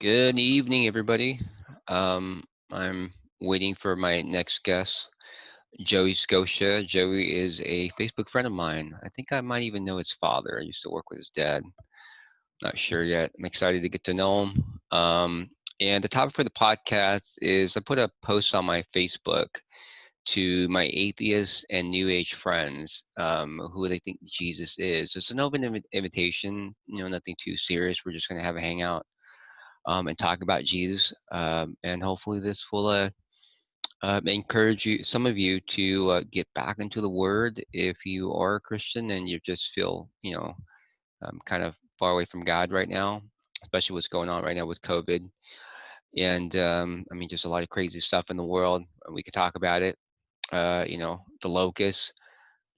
Good evening, everybody. I'm waiting for my next guest, Joey Scotia. Joey is a Facebook friend of mine. I think I might even know his father. I used to work with his dad. Not sure yet. I'm excited to get to know him. And the topic for the podcast is I put a post on my Facebook to my atheist and New Age friends who they think Jesus is. It's an open invitation, nothing too serious. We're just going to have a hangout and talk about Jesus. And hopefully, this will encourage some of you, to get back into the Word if you are a Christian and you just feel, kind of far away from God right now, especially what's going on right now with COVID. And I mean, just a lot of crazy stuff in the world. We could talk about it. The locusts.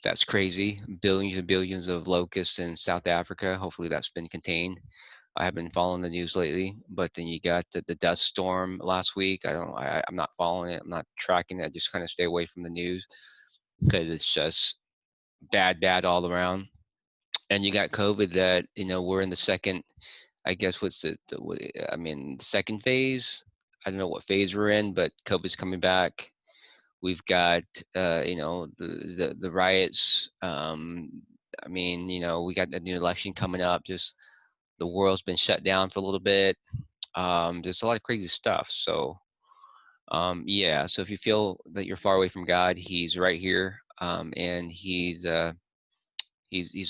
That's crazy. Billions and billions of locusts in South Africa. Hopefully, that's been contained. I have been following the news lately, but then you got the dust storm last week. I'm not following it. I'm not tracking it. I just kind of stay away from the news because it's just bad all around. And you got COVID that, we're in the second, I guess, what's I mean, the second phase. I don't know what phase we're in, but COVID's coming back. We've got, the riots. I mean, we got the new election coming up. Just the world's been shut down for a little bit. There's a lot of crazy stuff. So, yeah. So if you feel that you're far away from God, He's right here, and He's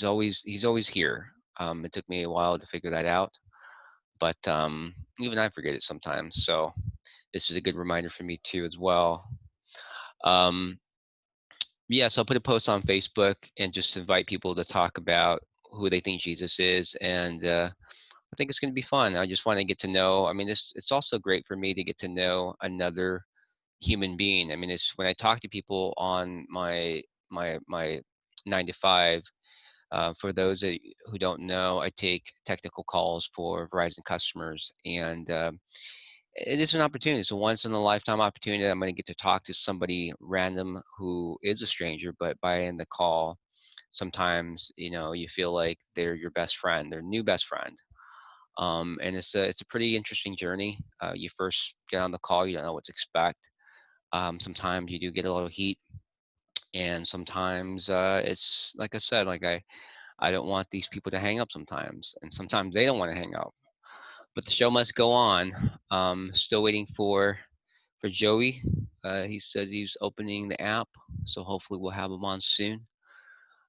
always here. It took me a while to figure that out, but even I forget it sometimes. So this is a good reminder for me too, as well. Um, yeah. So I'll put a post on Facebook and just invite people to talk about who they think Jesus is, and I think it's going to be fun. I just want to get to know. I mean, it's also great for me to get to know another human being. I mean, it's when I talk to people on my 9 to 5. For those who don't know, I take technical calls for Verizon customers, and it is an opportunity. It's a once in a lifetime opportunity. I'm going to get to talk to somebody random who is a stranger, but by in the call, sometimes you feel like they're your best friend, their new best friend. And it's a pretty interesting journey. You first get on the call, you don't know what to expect. Sometimes you do get a little heat, and sometimes it's like I said, like I don't want these people to hang up sometimes, and sometimes they don't want to hang up. But the show must go on. Still waiting for Joey. He said he's opening the app, so hopefully we'll have him on soon.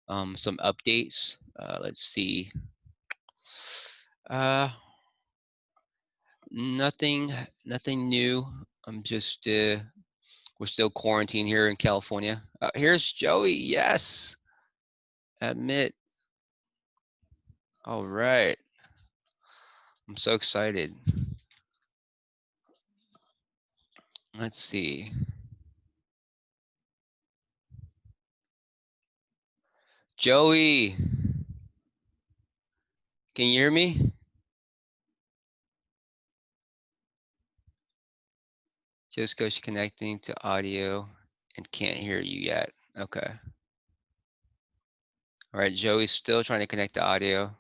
Some updates. Let's see. Uh, nothing, nothing new. I'm just we're still quarantined here in California. Here's Joey. Yes, admit. All right. I'm so excited. Let's see. Joey, can you hear me? Just goes connecting to audio and can't hear you yet. Okay. All right. Joey's still trying to connect the audio.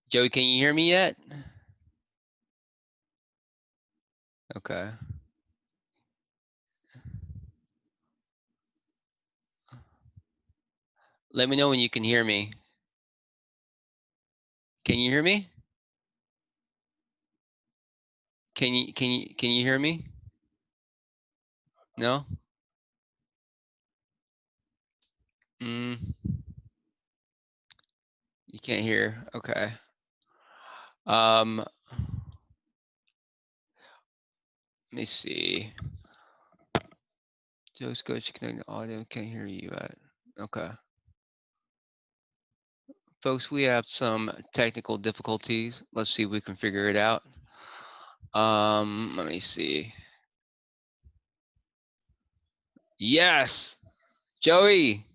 Joey, can you hear me yet? Okay. Let me know when you can hear me. Can you hear me? Can you hear me? No? Mm, you can't hear. Okay. Let me see. Just go to connect the audio. Can't hear you yet. Okay. Folks, we have some technical difficulties. Let's see if we can figure it out. Let me see. Yes, Joey,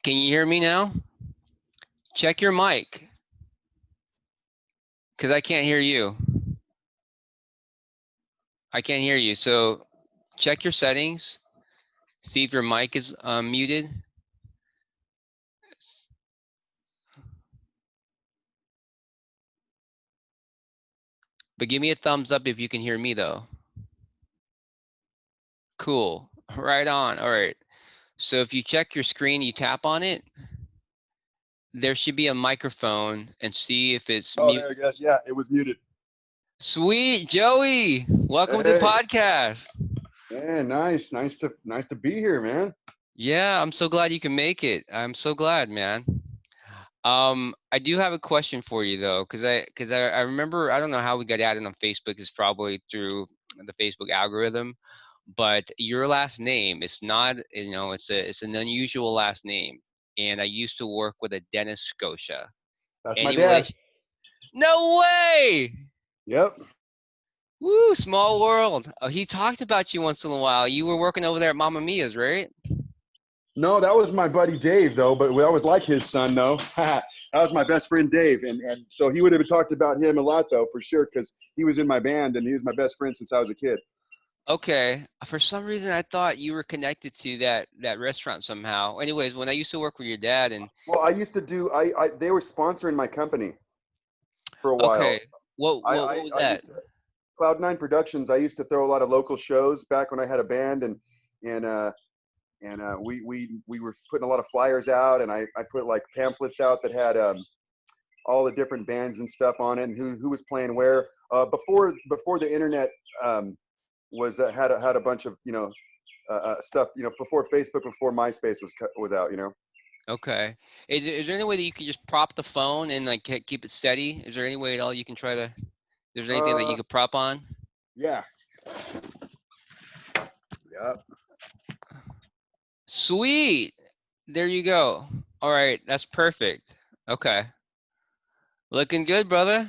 can you hear me now? Check your mic, because I can't hear you. I can't hear you. So check your settings. See if your mic is muted. But give me a thumbs up if you can hear me though. Cool. Right on. All right. So if you check your screen, you tap on it, there should be a microphone and see if it's Oh, mute. there it goes. Yeah, it was muted. Sweet, Joey. Welcome to the Hey, podcast. man, nice to be here, man. Yeah, I'm so glad you can make it. I'm so glad, man. I do have a question for you though, because I remember I don't know how we got added on Facebook. Is probably through the Facebook algorithm, but your last name is not, it's an unusual last name. And I used to work with a Dennis Scotia. That's my Any dad. relation? No way! Yep. Woo, small world. Oh, he talked about you once in a while. You were working over there at Mamma Mia's, right? No, that was my buddy Dave, though. But I was like his son, though. That was my best friend Dave, and so he would have talked about him a lot, though, for sure, because he was in my band and he was my best friend since I was a kid. Okay. For some reason, I thought you were connected to that restaurant somehow. Anyways, when I used to work with your dad, and Well, I used to do. They were sponsoring my company for a while. okay, what was I that? used to Cloud9 Productions. I used to throw a lot of local shows back when I had a band, and we were putting a lot of flyers out, and I put like pamphlets out that had all the different bands and stuff on it, and who was playing where. Before the internet was had a bunch of stuff, before Facebook, before MySpace was out. Okay. Is there any way that you could just prop the phone and like keep it steady? Is there any way at all you can try to? Is there anything that you Uh, could prop on? yeah, yeah. Sweet. There you go. All right, that's perfect. Okay. Looking good, brother.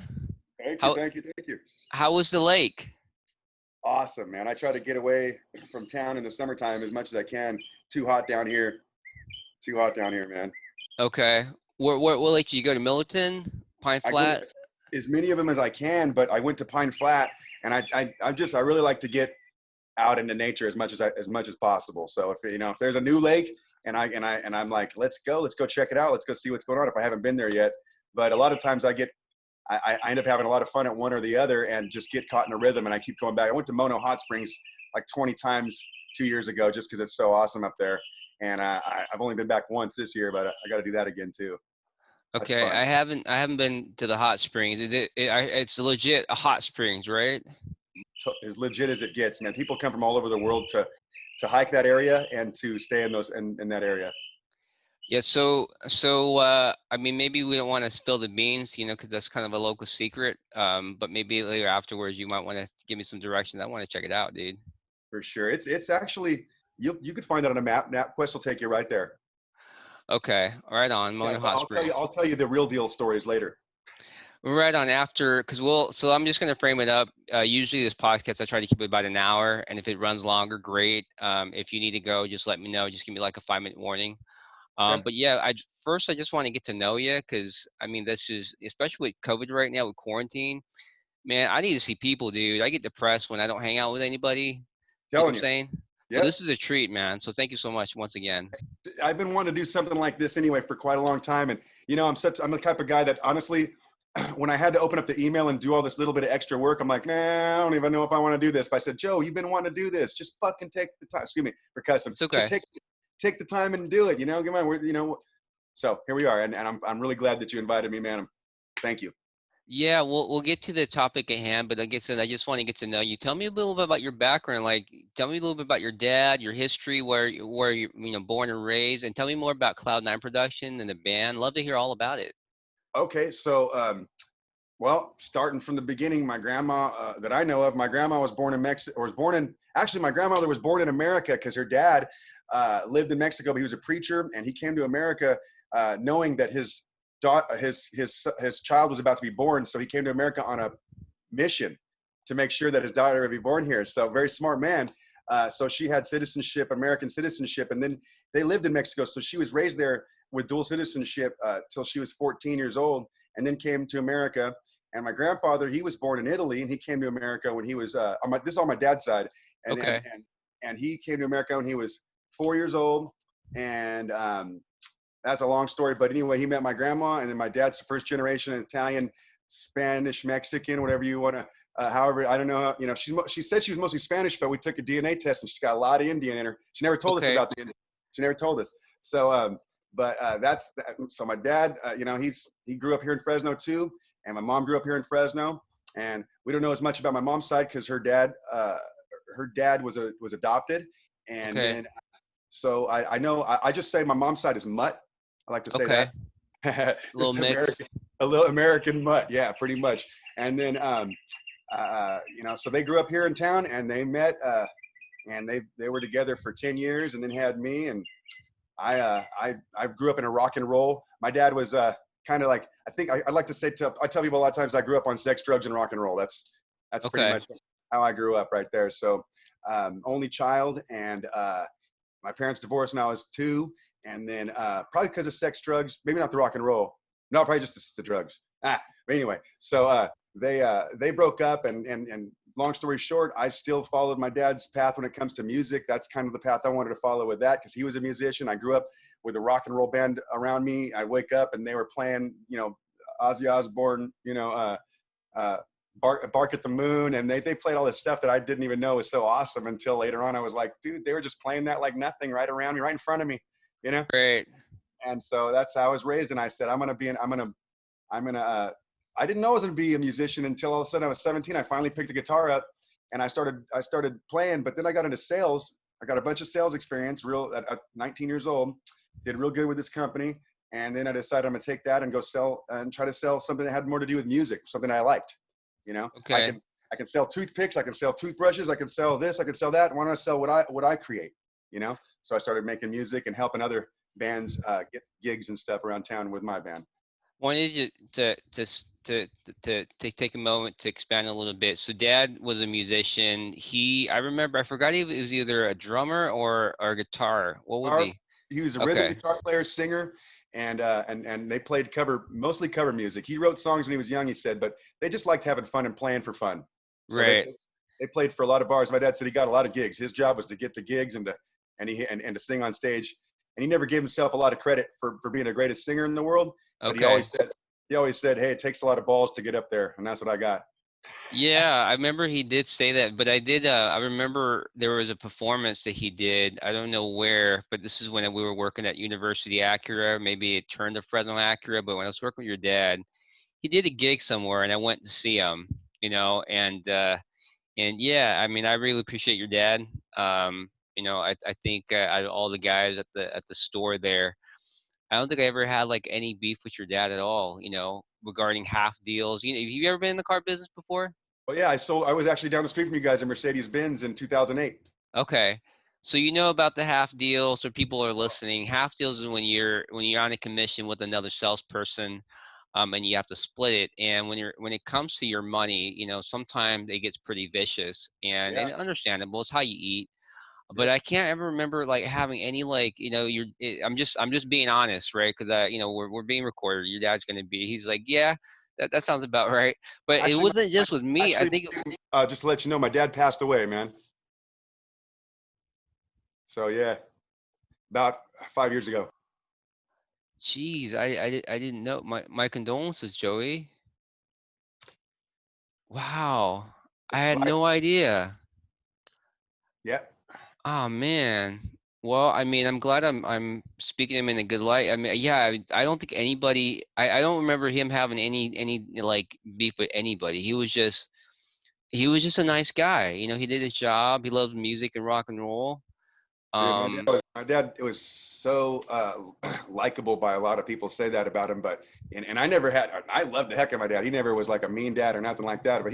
Thank you, How thank you, thank you. how was the lake? Awesome, man. I try to get away from town in the summertime as much as I can. Too hot down here. Too hot down here, man. Okay. What lake did you go to? Milton? Pine I go to Flat? as many of them as I can, but I went to Pine Flat, and I really like to get out into nature as much as possible. So if there's a new lake and I'm like, let's go check it out, let's go see what's going on if I haven't been there yet. But a lot of times I end up having a lot of fun at one or the other and just get caught in a rhythm, and I keep going back. I went to Mono Hot Springs like 20 times 2 years ago just because it's so awesome up there. And I've only been back once this year, but I got to do that again too. That's Okay, fun. I haven't been to the hot springs. It's legit a hot springs, right? As legit as it gets, man. People come from all over the world to hike that area and to stay in that area. Yeah, I mean, maybe we don't want to spill the beans, because that's kind of a local secret. But maybe later afterwards, you might want to give me some directions. I want to check it out, dude. For sure. It's actually you could find it on a map. MapQuest will take you right there. Okay, right on, Yeah, Mono but Hot Springs. I'll tell you the real deal stories later. Right on after, because so I'm just going to frame it up. Usually this podcast, I try to keep it about an hour, and if it runs longer, great. If you need to go, just let me know. Just give me like a 5-minute warning. Okay. But yeah, I just want to get to know you, because I mean, this is, especially with COVID right now, with quarantine, man, I need to see people, dude. I get depressed when I don't hang out with anybody. You know what Telling I'm you. saying? So Yep. this is a treat, man. So thank you so much once again. I've been wanting to do something like this anyway for quite a long time, and I'm the type of guy that honestly, when I had to open up the email and do all this little bit of extra work, I'm like, man, I don't even know if I want to do this. But I said, Joe, you've been wanting to do this. Just fucking take the time. Excuse me for cussing. It's Just okay. take the time and do it. Come on. So here we are, and I'm really glad that you invited me, man. Thank you. Yeah, we'll get to the topic at hand, but like I said, I just want to get to know you. Tell me a little bit about your background. Like, tell me a little bit about your dad, your history, where you born and raised, and tell me more about Cloud9 Production and the band. Love to hear all about it. Okay, so well, starting from the beginning, my grandma that I know of, my grandma was born in Mexico, or was born in. Actually, my grandmother was born in America because her dad lived in Mexico, but he was a preacher, and he came to America knowing that his child was about to be born. So he came to America on a mission to make sure that his daughter would be born here. So very smart man. So she had citizenship, American citizenship, and then they lived in Mexico. So she was raised there with dual citizenship till she was 14 years old, and then came to America. And my grandfather, he was born in Italy, and he came to America when he was this is on my dad's side, and and Okay. and and he came to America when he was 4 years old, and that's a long story. But anyway, he met my grandma, and then my dad's the first generation Italian, Spanish, Mexican, whatever you want to. However, I don't know. You know, she said she was mostly Spanish, but we took a DNA test, and she's got a lot of Indian in her. She never told us Okay. about the Indian. She never told us. So, but that's so my dad. You know, he grew up here in Fresno too, and my mom grew up here in Fresno. And we don't know as much about my mom's side because her dad was adopted, and Okay. then so I know I just say my mom's side is mutt. I like to say Okay. that. A little Just mix. American, a little American mutt, yeah, pretty much. And then you know, so they grew up here in town, and they met, and they were together for 10 years, and then had me. And I grew up in a rock and roll. My dad was kind of like, I think I like to say I tell people a lot of times I grew up on sex, drugs, and rock and roll. That's pretty Okay. much how I grew up right there. So only child, and my parents divorced when I was 2, and then probably because of sex, drugs, maybe not the rock and roll. No, probably just the drugs. But anyway, so they broke up, and long story short, I still followed my dad's path when it comes to music. That's kind of the path I wanted to follow with that, because he was a musician. I grew up with a rock and roll band around me. I wake up and they were playing, you know, Ozzy Osbourne, you know, Bark at the Moon, and they played all this stuff that I didn't even know was so awesome until later on. I was like, dude, they were just playing that like nothing right around me, right in front of me, you know. Great. And so that's how I was raised. And I said, I'm gonna. I didn't know I was gonna be a musician until all of a sudden I was 17. I finally picked the guitar up, and I started playing. But then I got into sales. I got a bunch of sales experience, real at 19 years old. Did real good with this company, and then I decided I'm gonna take that and go sell and try to sell something that had more to do with music, something I liked. You know, Okay. I can sell toothpicks, I can sell toothbrushes, I can sell this, I can sell that. Why don't I sell what I create? You know, so I started making music and helping other bands get gigs and stuff around town with my band. Wanted you to take a moment to expand a little bit. So dad was a musician. I remember, I forgot if it was either a drummer or a guitar. What was he? He was a rhythm Okay. guitar player, singer, and they played mostly cover music. He wrote songs when he was young, he said, but they just liked having fun and playing for fun. So Right. they played for a lot of bars. My dad said he got a lot of gigs. His job was to get the gigs and to sing on stage. And he never gave himself a lot of credit for being the greatest singer in the world. But Okay. he always said, hey, it takes a lot of balls to get up there, and that's what I got. Yeah, I remember he did say that, but I remember there was a performance that he did. I don't know where, but this is when we were working at University Acura. Maybe it turned to Fresno Acura, but when I was working with your dad, he did a gig somewhere and I went to see him, you know, and yeah, I mean, I really appreciate your dad. You know, I think out of all the guys at the store there, I don't think I ever had like any beef with your dad at all, you know, regarding half deals. You know, have you ever been in the car business before? Well, yeah, I was actually down the street from you guys in Mercedes Benz in 2008. Okay. So you know about the half deals, so people are listening. Half deals is when you're on a commission with another salesperson, and you have to split it. And when it comes to your money, you know, sometimes it gets pretty vicious Yeah. and understandable. It's how you eat. But Yep. I can't ever remember like having any like, you know, I'm just being honest, right? Because you know, we're being recorded. Your dad's gonna be. He's like, yeah, that sounds about right. But it Actually, wasn't just with me. I actually, think. just to let you know, my dad passed away, man. So yeah, about 5 years ago. Geez, I didn't know. My condolences, Joey. Wow. I It's had life. no idea. Yeah. Oh man. Well, I mean, I'm glad I'm speaking him in a good light. I mean, yeah, I don't think anybody I don't remember him having any like beef with anybody. He was just a nice guy. You know, he did his job. He loves music and rock and roll. Dude, Um, my dad was so likable by a lot of people say that about him, but and I loved the heck of my dad. He never was like a mean dad or nothing like that. But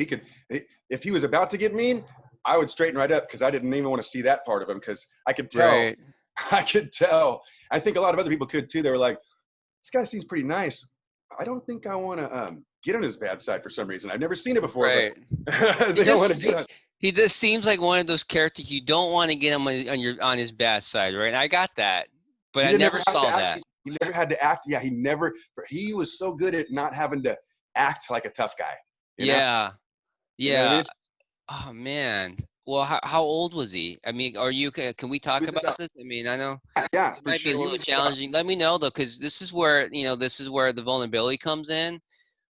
if he was about to get mean, I would straighten right up because I didn't even want to see that part of him because I could tell, right. I could tell. I think a lot of other people could too. They were like, this guy seems pretty nice. I don't think I want to get on his bad side for some reason. I've never seen it before, but Right. I He think I want just to get on. he just seems like one of those characters you don't want to get him on his bad side, right? I got that, but He I didn't ever never have to saw act. that. He never had to act. Yeah, he was so good at not having to act like a tough guy. You know, Yeah, you know what I yeah. mean? Oh man. Well, how old was he? I mean, are you can we He talk was about about, this? I mean, I know yeah, it for might be a sure. He little was about, challenging. Let me know though, because this is where the vulnerability comes in.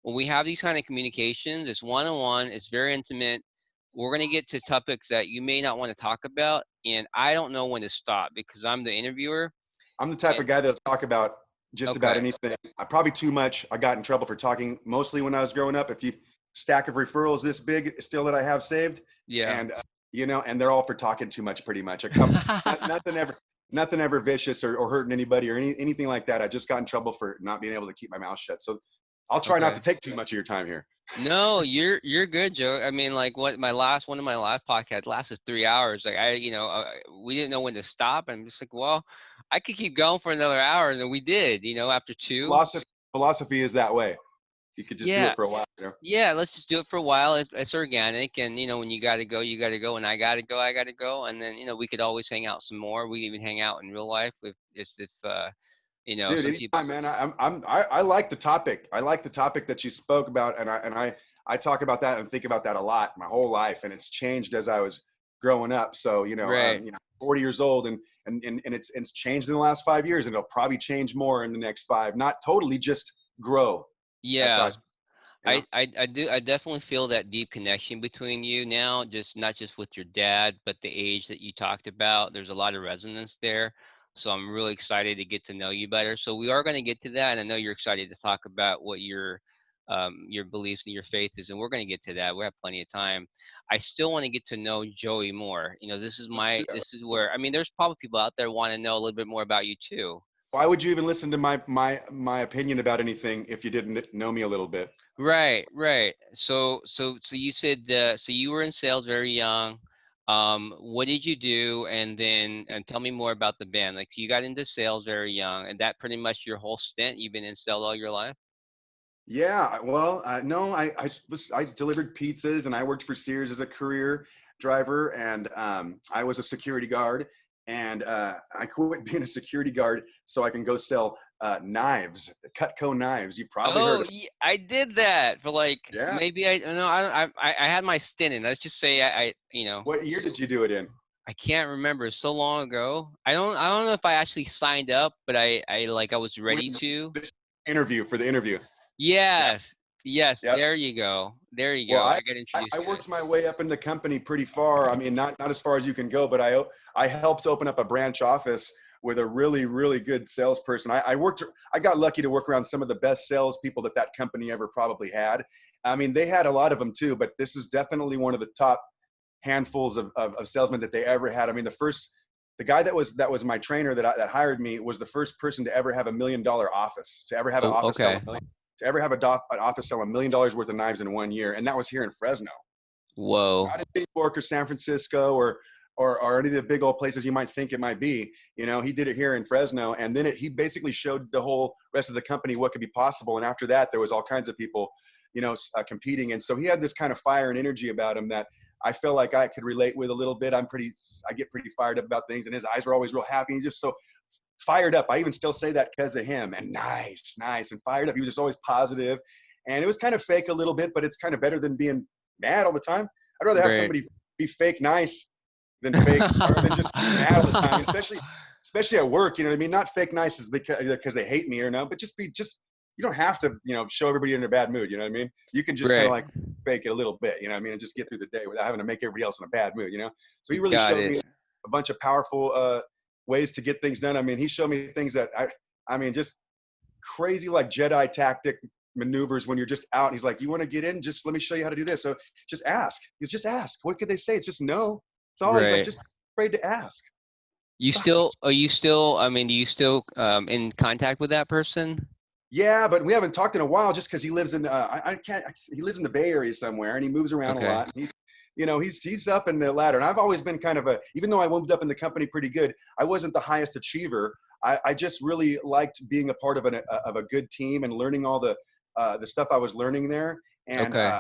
When we have these kind of communications, it's one on one, it's very intimate. We're gonna get to topics that you may not want to talk about, and I don't know when to stop because I'm the interviewer. I'm the type And of guy that'll talk about just about okay, anything. I probably too much. I got in trouble for talking mostly when I was growing up. If you stack of referrals this big still that I have saved, yeah. and and they're all for talking too much, pretty much. A couple, nothing ever, nothing ever vicious or hurting anybody or anything like that. I just got in trouble for not being able to keep my mouth shut. So I'll try not to Okay. take too much of your time here. No, you're good, Joe. I mean, like what my last one of my last podcast lasted 3 hours. Like we didn't know when to stop. I'm just like, well, I could keep going for another hour, and then we did. After two. Philosophy is that way. You could just do Yeah, it for a while. yeah. Let's just do it for a while. It's organic, and when you got to go, you got to go, and I got to go, I got to go, and then we could always hang out some more. We even hang out in real life if Dude, some people. anytime, man. I like the topic. I like the topic that you spoke about, and I talk about that and think about that a lot my whole life, and it's changed as I was growing up. So Right. 40 years old, and it's changed in the last 5 years, and it'll probably change more in the next five. Not totally, just grow. That's how Yeah. you know. I definitely feel that deep connection between you now, just not just with your dad, but the age that you talked about. There's a lot of resonance there. So I'm really excited to get to know you better. So we are going to get to that, and I know you're excited to talk about what your beliefs and your faith is, and we're going to get to that. We have plenty of time. I still want to get to know Joey more. This is where I mean, there's probably people out there want to know a little bit more about you too. Why would you even listen to my opinion about anything if you didn't know me a little bit? Right, right. So you said so you were in sales very young. What did you do? And tell me more about the band. Like you got into sales very young, and that pretty much your whole stint. You've been in sales all your life. Yeah, well, no, I delivered pizzas and I worked for Sears as a career driver, and I was a security guard, and I quit being a security guard so I can go sell knives, Cutco knives. You probably heard Oh, of. I did that for like Yeah. maybe I no I had my stint in. Let's just say What year did you do it in? I can't remember. It's so long ago. I don't know if I actually signed up, but I was ready to. The interview for the interview. Yeah. Yes. Yes, Yep. there you go. There you Well, go. I I got I introduced I to it. worked my way up in the company pretty far. I mean, not as far as you can go, but I helped open up a branch office with a really really good salesperson. I got lucky to work around some of the best salespeople that company ever probably had. I mean, they had a lot of them too, but this is definitely one of the top handfuls of salesmen that they ever had. I mean, the guy that was my trainer that hired me was the first person to ever have $1 million office, to ever have an Oh, office sell okay. a million, to ever have an office sell $1 million worth of knives in one year, and that was here in Fresno, Whoa. not in New York or San Francisco or any of the big old places you might think it might be. He did it here in Fresno, and then he basically showed the whole rest of the company what could be possible. And after that, there was all kinds of people, competing, and so he had this kind of fire and energy about him that I feel like I could relate with a little bit. I get pretty fired up about things, and his eyes were always real happy. He's just so fired up. I even still say that because of him. And nice, and fired up. He was just always positive, and it was kind of fake a little bit, but it's kind of better than being mad all the time. I'd rather have Right. somebody be fake nice than fake or than just mad all the time, especially at work. You know what I mean? Not fake nice is because they hate me or no, but just you don't have to show everybody in a bad mood. You know what I mean? You can just kind of Right. like fake it a little bit. You know what I mean? And just get through the day without having to make everybody else in a bad mood. So he really Got showed it. me a bunch of powerful ways to get things done. I mean, he showed me things that I mean, just crazy like Jedi tactic maneuvers when you're just out. And he's like, "You want to get in? Just let me show you how to do this." So just ask. He's just ask. What could they say? It's just no. It's all. He's like, Right. just afraid to ask. You Fuck. still are you still I mean, do you still in contact with that person? Yeah, but we haven't talked in a while just because he lives in I can't he lives in the Bay Area somewhere and he moves around a Okay. lot. He's up in the ladder, and I've always been kind of even though I moved up in the company pretty good, I wasn't the highest achiever. I just really liked being a part of a good team and learning all the stuff I was learning there. And Okay.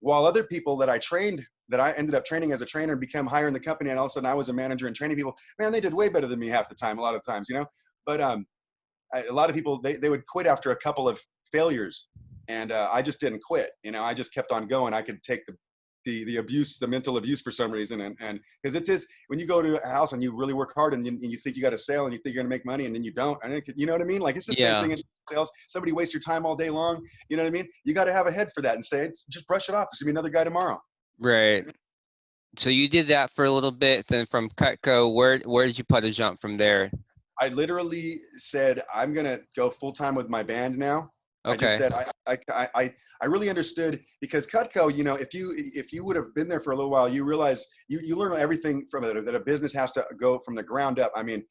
while other people that I ended up training as a trainer and become higher in the company, and all of a sudden I was a manager and training people, man, they did way better than me half the time, a lot of times. But a lot of people they would quit after a couple of failures, and I just didn't quit. I just kept on going. I could take the abuse, the mental abuse for some reason. And because it is, when you go to a house and you really work hard and you think you got a sale and you think you're gonna make money and then you don't, and you know what I mean? Like, it's the same Yeah. thing in sales. Somebody wastes your time all day long. You know what I mean? You got to have a head for that and say, just brush it off. There's gonna be another guy tomorrow. Right. So you did that for a little bit. Then from Cutco, where did you put a jump from there? I literally said, I'm gonna go full time with my band now. I just Okay. said I really understood, because Cutco, you know, if you would have been there for a little while, you realize you learn everything from it, that a business has to go from the ground up. I mean,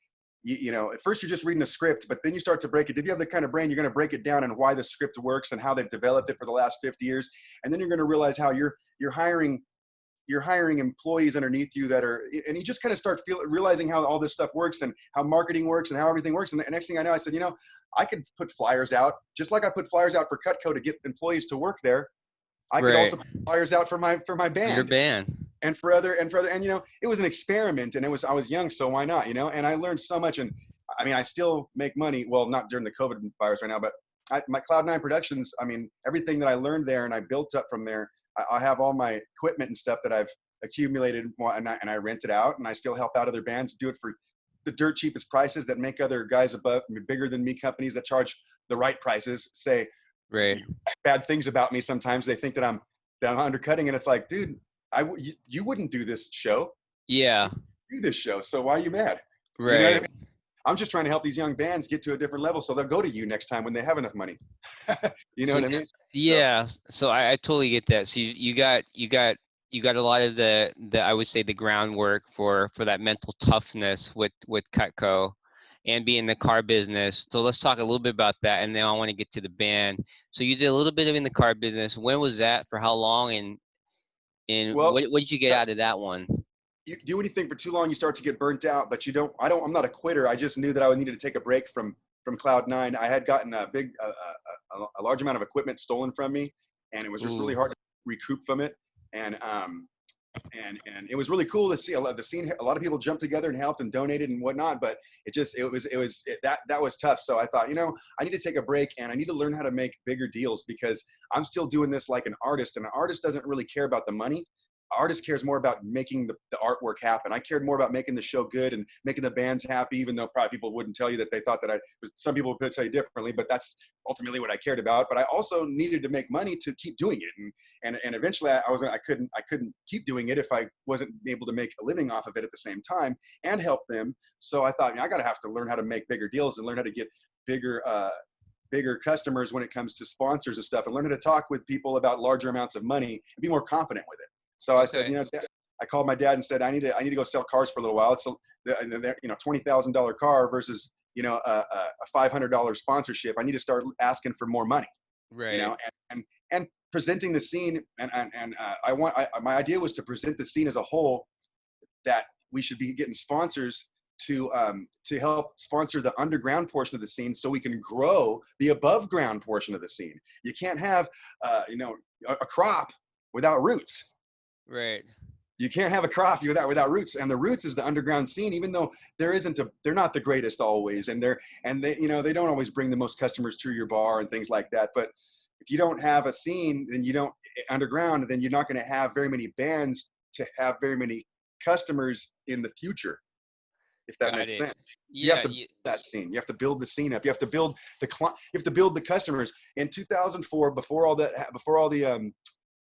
you know, at first you're just reading a script, but then you start to break it. If you have the kind of brain, you're going to break it down and why the script works and how they've developed it for the last 50 years, and then you're going to realize how you're hiring employees underneath you that are, and you just kind of start realizing how all this stuff works and how marketing works and how everything works. And the next thing I know, I said, you know, I could put flyers out just like I put flyers out for Cutco to get employees to work there. I could Right. also put flyers out for my For your band band. and for other, and you know, it was an experiment, and I was young, so why not, you know? And I learned so much. And I mean, I still make money. Well, not during the COVID virus right now, but my Cloud9 Productions, I mean, everything that I learned there and I built up from there, I have all my equipment and stuff that I've accumulated, and I rent it out, and I still help out other bands do it for the dirt cheapest prices that make other guys above, bigger than me, companies that charge the right prices, say Right. bad things about me. Sometimes they think that I'm undercutting, and it's like, dude, you wouldn't do this show. Yeah. Do this show, so why are you mad? You know what I Right. mean? I'm just trying to help these young bands get to a different level, so they'll go to you next time when they have enough money. You know So what I mean? So yeah. So I totally get that. So you got a lot of the I would say the groundwork for that mental toughness with Cutco and being in the car business. So let's talk a little bit about that, and then I want to get to the band. So you did a little bit of in the car business. When was that? For how long? And well, what did you get out of that one? you do anything for too long, you start to get burnt out. But you don't. I'm not a quitter. I just knew that I would needed to take a break from Cloud9. I had gotten a large amount of equipment stolen from me, and it was just really Ooh. hard to recoup from it. And it was really cool to see the scene. A lot of people jumped together and helped and donated and whatnot. But that was tough. So I thought, you know, I need to take a break, and I need to learn how to make bigger deals, because I'm still doing this like an artist, and an artist doesn't really care about the money. Artist cares more about making the artwork happen. I cared more about making the show good and making the bands happy, even though probably people wouldn't tell you that they thought that I was. Some people could tell you differently, but that's ultimately what I cared about. But I also needed to make money to keep doing it, and eventually I couldn't keep doing it if I wasn't able to make a living off of it at the same time and help them. So I thought, I gotta have to learn how to make bigger deals and learn how to get bigger bigger customers when it comes to sponsors and stuff, and learn how to talk with people about larger amounts of money and be more competent with it. So I said, Okay. you know, I called my dad and said, I need to go sell cars for a little while. It's you know, $20,000 car versus, you know, a $500 sponsorship. I need to start asking for more money, you Right. know, and presenting the scene. My idea was to present the scene as a whole, that we should be getting sponsors to help sponsor the underground portion of the scene, so we can grow the above ground portion of the scene. You can't have you know, a crop without roots. Right. You can't have a crop without roots, and the roots is the underground scene. Even though they're not the greatest always, and they, you know, they don't always bring the most customers to your bar and things like that. But if you don't have a scene, then you don't underground, then you're not going to have very many bands to have very many customers in the future, if that Got makes it. sense. So you have Yeah. to build that scene. You have to build the scene up. You have to build you have to build the customers. In 2004, before all the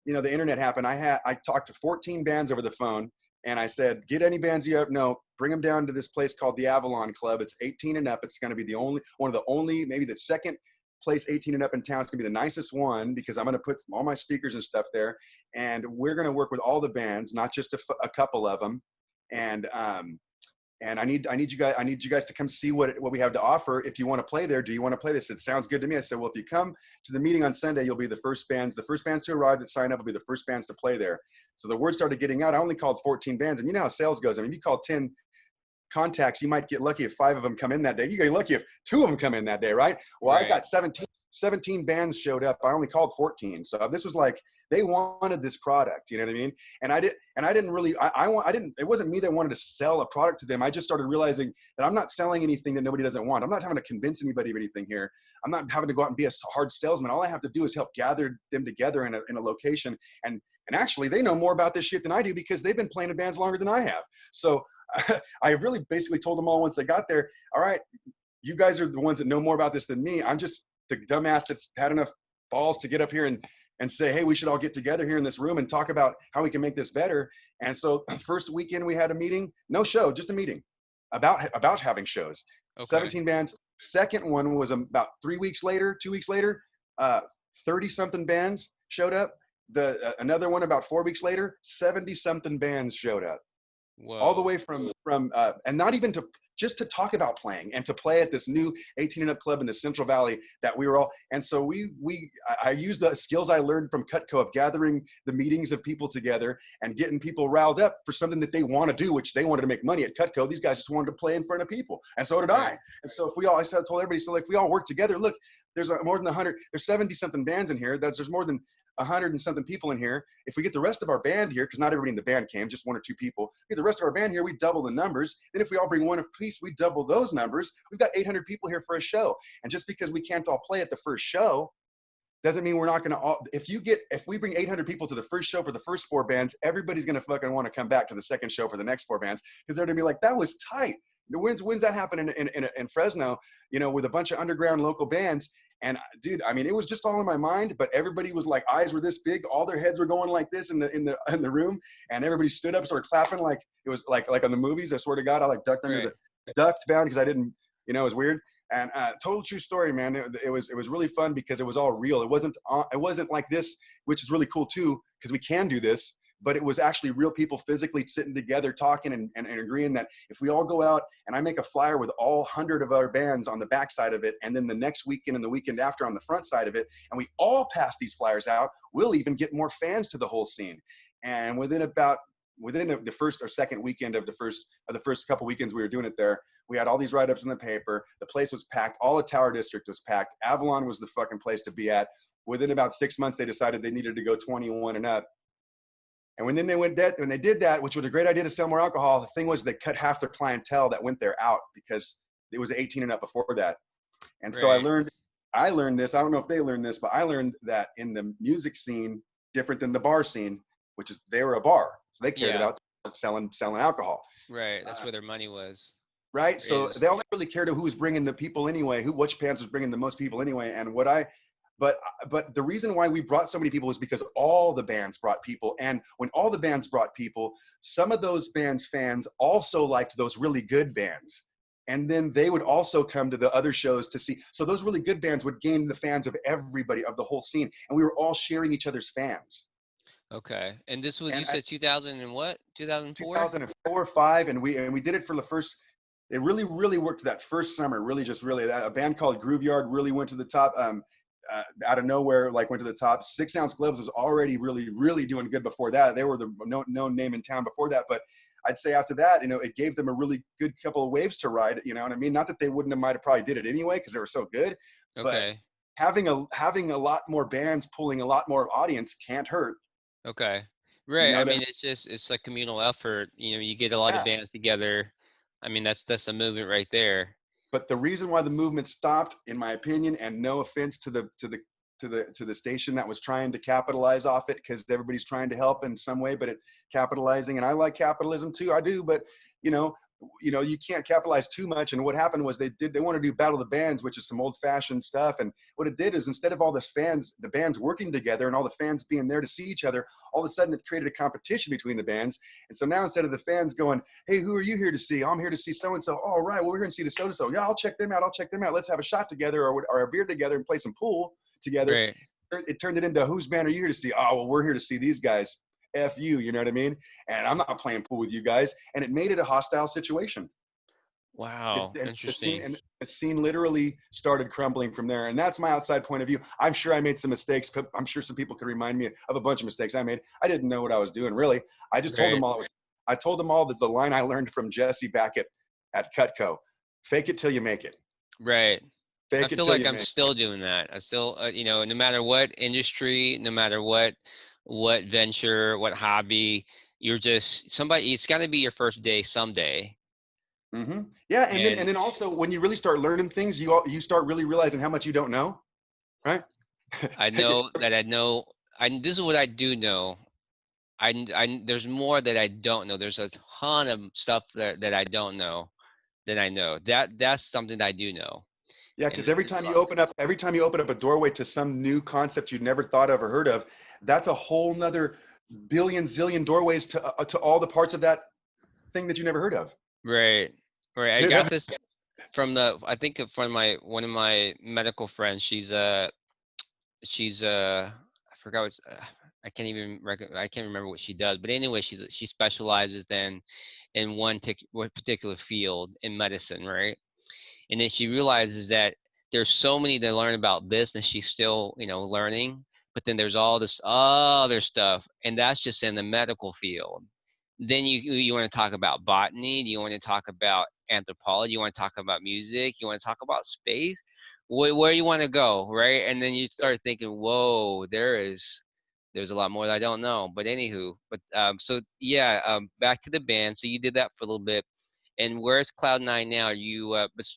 you know, the internet happened, I talked to 14 bands over the phone, and I said, get any bands you know, bring them down to this place called the Avalon Club. It's 18 and up. It's going to be one of the only, maybe the second place 18 and up in town. It's going to be the nicest one, because I'm going to put all my speakers and stuff there, and we're going to work with all the bands, not just a couple of them. And I need you guys to come see what we have to offer. If you want to play there, do you want to play this? It sounds good to me. I said, well, if you come to the meeting on Sunday, you'll be the first bands to arrive that sign up will be the first bands to play there. So the word started getting out. I only called 14 bands, and you know how sales goes. I mean, if you call 10 contacts, you might get lucky if 5 of them come in that day. You get lucky if 2 of them come in that day, right? Well, I Right. got 17 bands showed up. I only called 14. So this was like, they wanted this product, you know what I mean? And I didn't really, it wasn't me that wanted to sell a product to them. I just started realizing that I'm not selling anything that nobody doesn't want. I'm not having to convince anybody of anything here. I'm not having to go out and be a hard salesman. All I have to do is help gather them together in a location, and And actually, they know more about this shit than I do because they've been playing in bands longer than I have. So I really basically told them all once they got there, all right, you guys are the ones that know more about this than me. I'm just the dumbass that's had enough balls to get up here and say, hey, we should all get together here in this room and talk about how we can make this better. And so first weekend we had a meeting, no show, just a meeting about having shows. Okay. 17 bands. Second one was about 3 weeks later, 2 weeks later, 30 something bands showed up. Another one about 4 weeks later, 70 something bands showed up. Whoa. All the way from and not even to just to talk about playing and to play at this new 18 and up club in the Central Valley that we were all. And so I used the skills I learned from Cutco of gathering the meetings of people together and getting people riled up for something that they want to do, which they wanted to make money at Cutco. These guys just wanted to play in front of people, and so did I. And so if we all, told everybody, so like if we all work together, look, there's more than 100, there's 70 something bands in here. There's more than 100 and something people in here. If we get the rest of our band here, because not everybody in the band came, just 1 or 2 people, get the rest of our band here, we double the numbers. Then if we all bring one apiece, we double those numbers. We've got 800 people here for a show. And just because we can't all play at the first show doesn't mean we're not going to all, if we bring 800 people to the first show for the first 4 bands, everybody's going to fucking want to come back to the second show for the next 4 bands, because they're going to be like, that was tight. When's that happen in Fresno, with a bunch of underground local bands? And dude, I mean, it was just all in my mind, but everybody was like, eyes were this big, all their heads were going like this in the room, and everybody stood up, started clapping like it was like on the movies. I swear to God, I like ducked under the ducked down because I didn't, it was weird. And total true story, man. It was really fun because it was all real. It wasn't like this, which is really cool too, because we can do this. But it was actually real people physically sitting together talking and agreeing that if we all go out and I make a flyer with all 100 of our bands on the back side of it, and then the next weekend and the weekend after on the front side of it, and we all pass these flyers out, we'll even get more fans to the whole scene. And within the first or second weekend of the first couple weekends we were doing it there, we had all these write-ups in the paper. The place was packed. All of Tower District was packed. Avalon was the fucking place to be at. Within about 6 months, they decided they needed to go 21 and up. And when they did that, which was a great idea to sell more alcohol, the thing was they cut half their clientele that went there out because it was 18 and up before that. And so I learned this. I don't know if they learned this, but I learned that in the music scene, different than the bar scene, which is they were a bar, so they cared about selling alcohol. Right, that's where their money was. Right, so they all really cared who was bringing the people anyway, which bands was bringing the most people anyway, and But the reason why we brought so many people is because all the bands brought people. And when all the bands brought people, some of those bands' fans also liked those really good bands. And then they would also come to the other shows to see. So those really good bands would gain the fans of everybody, of the whole scene. And we were all sharing each other's fans. Okay. And this was, you said 2000 and what? 2004? 2004 or 5. And we did it for the first, it really, really worked that first summer. A band called Grooveyard really went to the top. Out of nowhere, went to the top. 6 Ounce Gloves was already really, really doing good before that. They were the known name in town before that. But I'd say after that, it gave them a really good couple of waves to ride. You know what I mean? Not that they might have probably did it anyway because they were so good. Okay. But having a lot more bands pulling a lot more audience can't hurt. Okay. Right. I mean, it's like communal effort. You get a lot of bands together. I mean, that's a movement right there. But the reason why the movement stopped, in my opinion, and no offense to the station that was trying to capitalize off it, because everybody's trying to help in some way, but capitalizing, and I like capitalism too, I do, but you can't capitalize too much. And what happened was they want to do Battle of the Bands, which is some old fashioned stuff. And what it did is instead of all the bands working together and all the fans being there to see each other, all of a sudden it created a competition between the bands. And so now instead of the fans going, hey, who are you here to see? Oh, I'm here to see so-and-so. Oh, right, well, we're here to see the so-and-so. Yeah, I'll check them out. Let's have a shot together or a beer together and play some pool together. Right. It turned it into, whose band are you here to see? Oh, well, we're here to see these guys. F you, you know what I mean? And I'm not playing pool with you guys. And it made it a hostile situation. Wow, interesting. The scene literally started crumbling from there. And that's my outside point of view. I'm sure I made some mistakes. I'm sure some people could remind me of a bunch of mistakes I made. I didn't know what I was doing, really. I just told them all I told them all that the line I learned from Jesse back at Cutco, fake it till you make it. Right. I feel like I'm still doing that. I still, no matter what industry, no matter what venture, what hobby, you're just somebody. It's got to be your first day someday. Mm-hmm. Yeah, and then also when you really start learning things, you start really realizing how much you don't know, right? I know that this is what I do know. there's more that I don't know. There's a ton of stuff that I don't know that I know. That's something that I do know. Yeah, And because every time you open up a doorway to some new concept you'd never thought of or heard of, that's a whole nother billion zillion doorways to all the parts of that thing that you never heard of. right, right. I It got never- this from I think from my one of my medical friends. I forgot I can't remember what she does, but anyway, she specializes then in one particular field in medicine, right? And then she realizes that there's so many to learn about this, and she's still, learning. But then there's all this other stuff, and that's just in the medical field. Then you want to talk about botany? Do you want to talk about anthropology? You want to talk about music? You want to talk about space? Where you want to go, right? And then you start thinking, whoa, there's a lot more that I don't know. But anywho, so yeah, back to the band. So you did that for a little bit. And where's Cloud9 now? Are you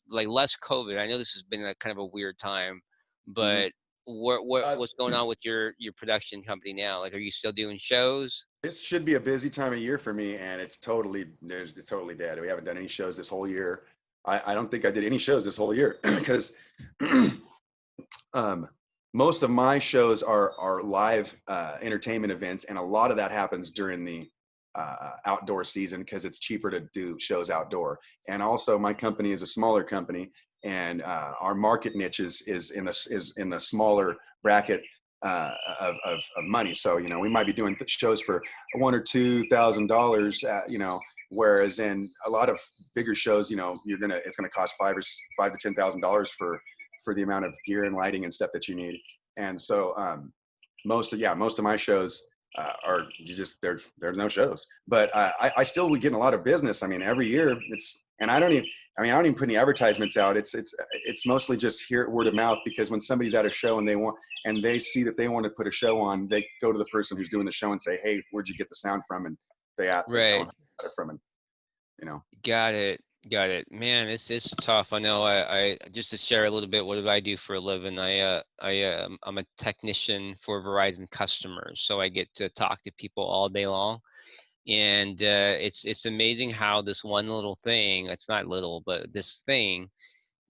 like less COVID? I know this has been a kind of a weird time, Mhm. but Uh, what's going on with your production company now? Like, are you still doing shows? this should be a busy time of year for me, and it's totally dead. We haven't done any shows this whole year. I don't think I did any shows this whole year because um, most of my shows are live entertainment events, and a lot of that happens during the outdoor season because it's cheaper to do shows outdoor. And also, my company is a smaller company, and our market niche is in the smaller bracket of money. So we might be doing shows for $1,000 or $2,000. Whereas in a lot of bigger shows, it's gonna cost five to $10,000 for the amount of gear and lighting and stuff that you need. And so most of my shows are you just there's no shows, but I still would get a lot of business. I mean, every year and I don't even put any advertisements out. It's mostly just hear word of mouth, because when somebody's at a show and they see that they want to put a show on, they go to the person who's doing the show and say, hey, where'd you get the sound from? And they tell Right. them who got it from, and you know. Got it. Got it. Man, it's tough. I know. I just to share a little bit. What do I do for a living? I'm a technician for Verizon customers, so I get to talk to people all day long. And it's amazing how this one little thing, it's not little, but this thing,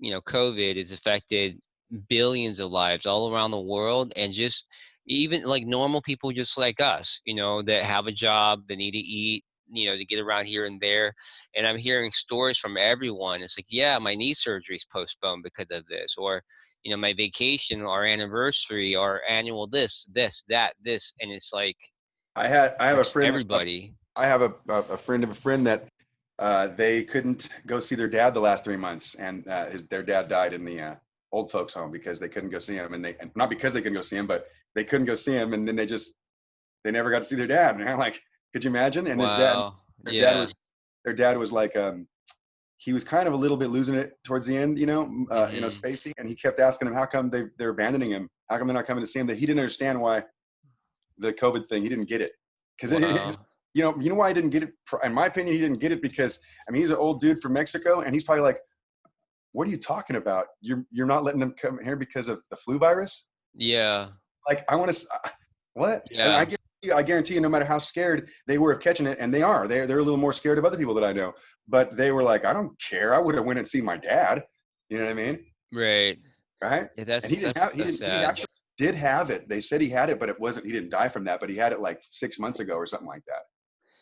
COVID has affected billions of lives all around the world, and just even like normal people just like us, that have a job, that need to eat, to get around here and there. And I'm hearing stories from everyone. It's like, yeah, my knee surgery is postponed because of this, or my vacation, our anniversary, our annual this, that, this. And it's like I have a it's friend everybody. I have a friend of a friend that they couldn't go see their dad the last 3 months, and their dad died in the old folks home because they couldn't go see him, and not because they couldn't go see him, but they couldn't go see him, and then they never got to see their dad. And I'm like, could you imagine? And Wow. their dad Yeah. was their dad was like he was kind of a little bit losing it towards the end, Hmm. Spacey, and he kept asking him how come they're abandoning him, how come they're not coming to see him. That he didn't understand why the COVID thing, he didn't get it, because Wow. why he didn't get it. In my opinion, he didn't get it because he's an old dude from Mexico, and he's probably like, "What are you talking about? You're not letting them come here because of the flu virus? Yeah. Like, I want to what?" And Yeah. I guarantee you, no matter how scared they were of catching it, and they're a little more scared of other people that I know, but they were like, "I don't care. I would have went and seen my dad." You know what I mean? Right. Right? Yeah, And he didn't have that's he sad. actually did have it. They said he had it, but it wasn't. He didn't die from that, but he had it like 6 months ago or something like that.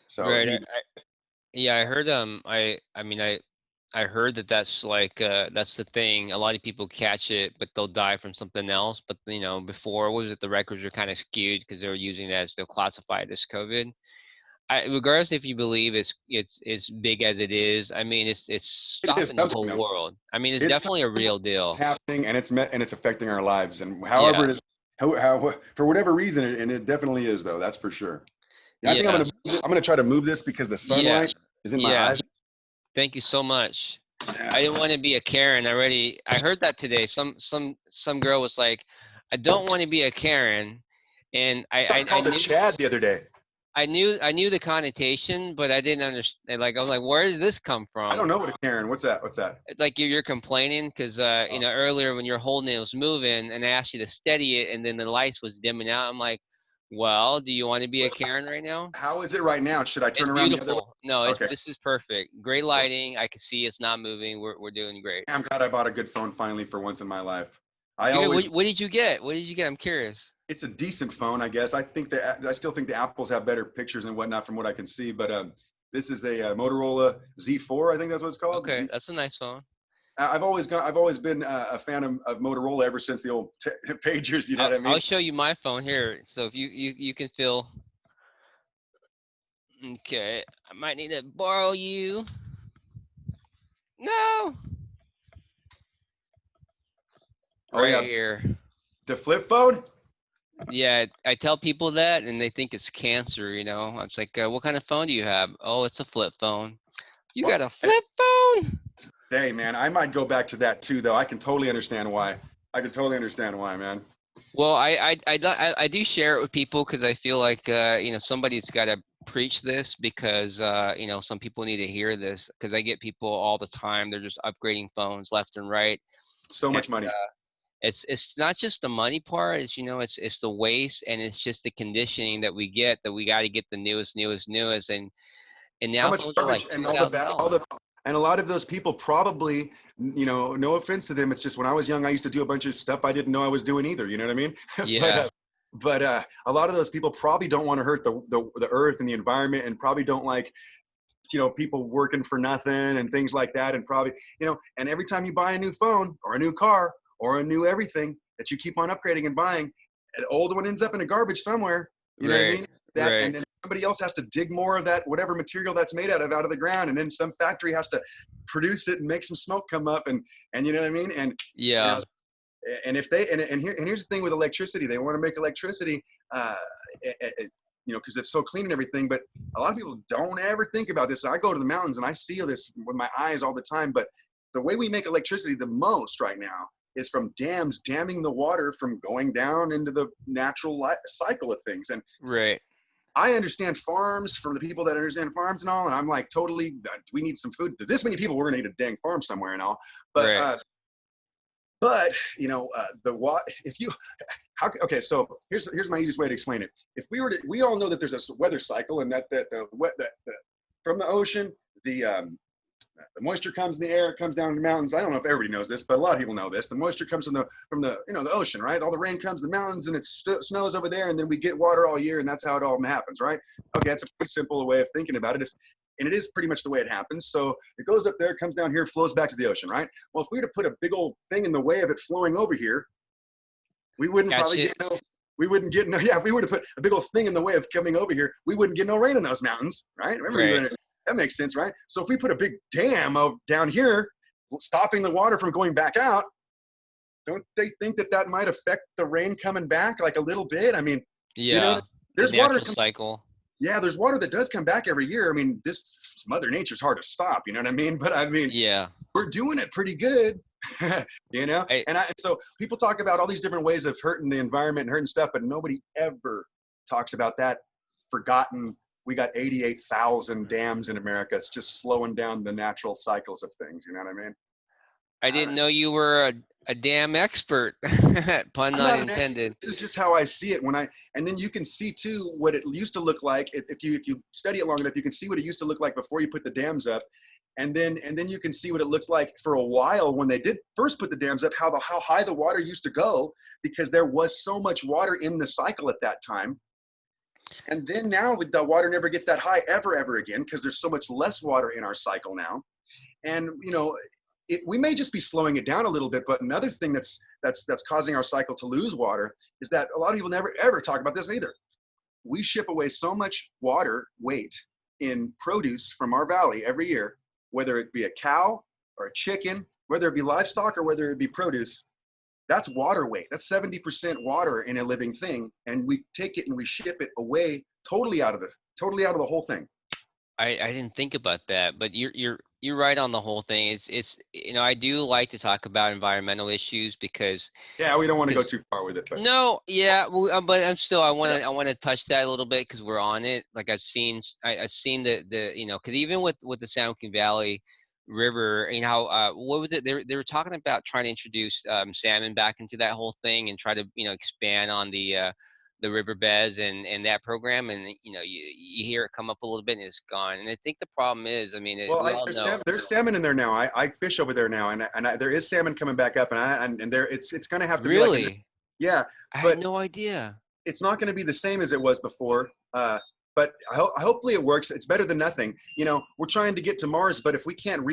So Right. he Yeah, I heard I mean I heard that that's the thing. A lot of people catch it, but they'll die from something else. But before, what was it, the records were kind of skewed because they were using it as they'll classify it as COVID. Regardless if you believe it's big as it is, I mean it's it is stopping the something whole though. world. I mean it's It's definitely a something real that's deal. happening, and it's affecting our lives, and however Yeah. it is, how for whatever reason, and it definitely is though. That's for sure. Yeah, I think Yeah. I'm gonna try to move this because the Yeah. sunlight is in my Yeah. eyes. Thank you so much. I Yeah. didn't want to be a Karen already. I heard that today. Some girl was like, I don't want to be a Karen, and I I called it knew Chad the other day. I knew the connotation, but I didn't understand. Like I was like, where did this come I don't from? know what a Karen. What's that? What's that? It's like you're complaining because Oh, earlier when your holding it was moving and I asked you to steady it and then the lights was dimming out. I'm like, Well, do you want to be a Karen right now? How is it right now? Should I turn It's around the other way? beautiful. No, Okay. this is perfect. Great lighting. I can see it's not moving. We're doing great. I'm glad I bought a good phone finally for once in my life. I Good. always What did you get? What did you get? I'm curious. It's a decent phone, I guess. I still think the Apples have better pictures and whatnot from what I can see, but this is a Motorola Z4, I think that's what it's called. Okay, that's a nice phone. I've always been a fan of Motorola ever since the old pagers. You know what I I'll mean? show you my phone here. So if you can feel. Okay, I might need to borrow you. No, Oh right yeah, here. the flip phone. Yeah, I tell people that and they think it's cancer, you know. It's like, what kind of phone do you have? Oh, it's a flip phone. You Well, got a flip phone? hey man, I might go back to that too, though. I can totally understand why. I can totally understand why, man. Well, I do share it with people because I feel like, somebody's got to preach this because, some people need to hear this because I get people all the time. They're just upgrading phones left and right. So And much money. it's not just the money part. It's the waste and it's just the conditioning that we get that we got to get the newest. And How now much phones are like garbage and all $2,000. the and a lot of those people probably, no offense to them, it's just when I was young, I used to do a bunch of stuff I didn't know I was doing either. You know what I mean? but Yeah, uh, but a lot of those people probably don't want to hurt the earth and the environment, and probably don't like people working for nothing and things like that, and probably and every time you buy a new phone or a new car or a new everything that you keep on upgrading and buying, an old one ends up in a garbage somewhere. You know what I right, mean? That, right. and then somebody else has to dig more of that, whatever material that's made out of the ground, and then some factory has to produce it and make some smoke come up, and you know what I mean? And you Yeah, know and if they and here's the thing with electricity, they want to make electricity uh because it's so clean and everything, but a lot of people don't ever think about this. I go to the mountains and I see this with my eyes all the time, but the way we make electricity the most right now is from dams damming the water from going down into the natural cycle of things. And right. I understand farms from the people that understand farms and all, and I'm like, totally, we need some food. This many people, we're gonna need a dang farm somewhere and all. But Right. but the what if you how okay, so here's my easiest way to explain it. If we all know that there's a weather cycle, and that the from the ocean, the moisture comes in the air, it comes down in the mountains. I don't know if everybody knows this, but a lot of people know this. The moisture comes from the the ocean, right? All the rain comes to the mountains, and it snows over there, and then we get water all year, and that's how it all happens, right? Okay, that's a pretty simple way of thinking about it. And it is pretty much the way it happens. So it goes up there, comes down here, flows back to the ocean, right? Well, if we were to put a big old thing in the way of it flowing over here, we wouldn't probably Gotcha. get no. We wouldn't get no. Yeah, if we were to put a big old thing in the way of coming over here, we wouldn't get no rain in those mountains, right? Right. Remember, that makes sense, right? So if we put a big dam down here, stopping the water from going back out, don't they think that that might affect the rain coming back like a little bit? I mean, you know, Yeah. The there's water. natural cycle. Yeah, there's water that does come back every year. I mean, this Mother Nature's hard to stop. You know what I mean? But I mean, Yeah. we're doing it pretty good. I So people talk about all these different ways of hurting the environment and hurting stuff, but nobody ever talks about that forgotten. We got 88,000 dams in America. It's just slowing down the natural cycles of things. You know what I mean? I didn't know you were a damn expert. Pun I'm not not an expert. intended. This is just how I see it. And then you can see too what it used to look like. If you study it long enough, you can see what it used to look like before you put the dams up, and then you can see what it looked like for a while when they did first put the dams up. How high the water used to go, because there was so much water in the cycle at that time. And then now the water never gets that high ever again, because there's so much less water in our cycle now. And we may just be slowing it down a little bit. But another thing that's causing our cycle to lose water is that a lot of people never ever talk about this either. We ship away so much water weight in produce from our valley every year, whether it be a cow or a chicken, whether it be livestock or whether it be produce. That's water weight. That's 70% water in a living thing, and we take it and we ship it away totally out of the whole thing. I didn't think about that, but you're right on the whole thing. It's I do like to talk about environmental issues Yeah, we don't want to go because too far with it, but no, yeah, well, but I'm still I want to touch that a little bit because we're on it. Like I've seen the because even with the San Joaquin Valley River, how what was it? They were talking about trying to introduce salmon back into that whole thing and try to expand on the riverbeds and that program, and you hear it come up a little bit and it's gone. And I think the problem is, I mean, Well, we all know. there's salmon in there now. I fish over there now, and there is salmon coming back up, and there it's going to have to be like Really, yeah, I had but no idea. it's not going to be the same as it was before. But hopefully it works. It's better than nothing. We're trying to get to Mars, but if we can't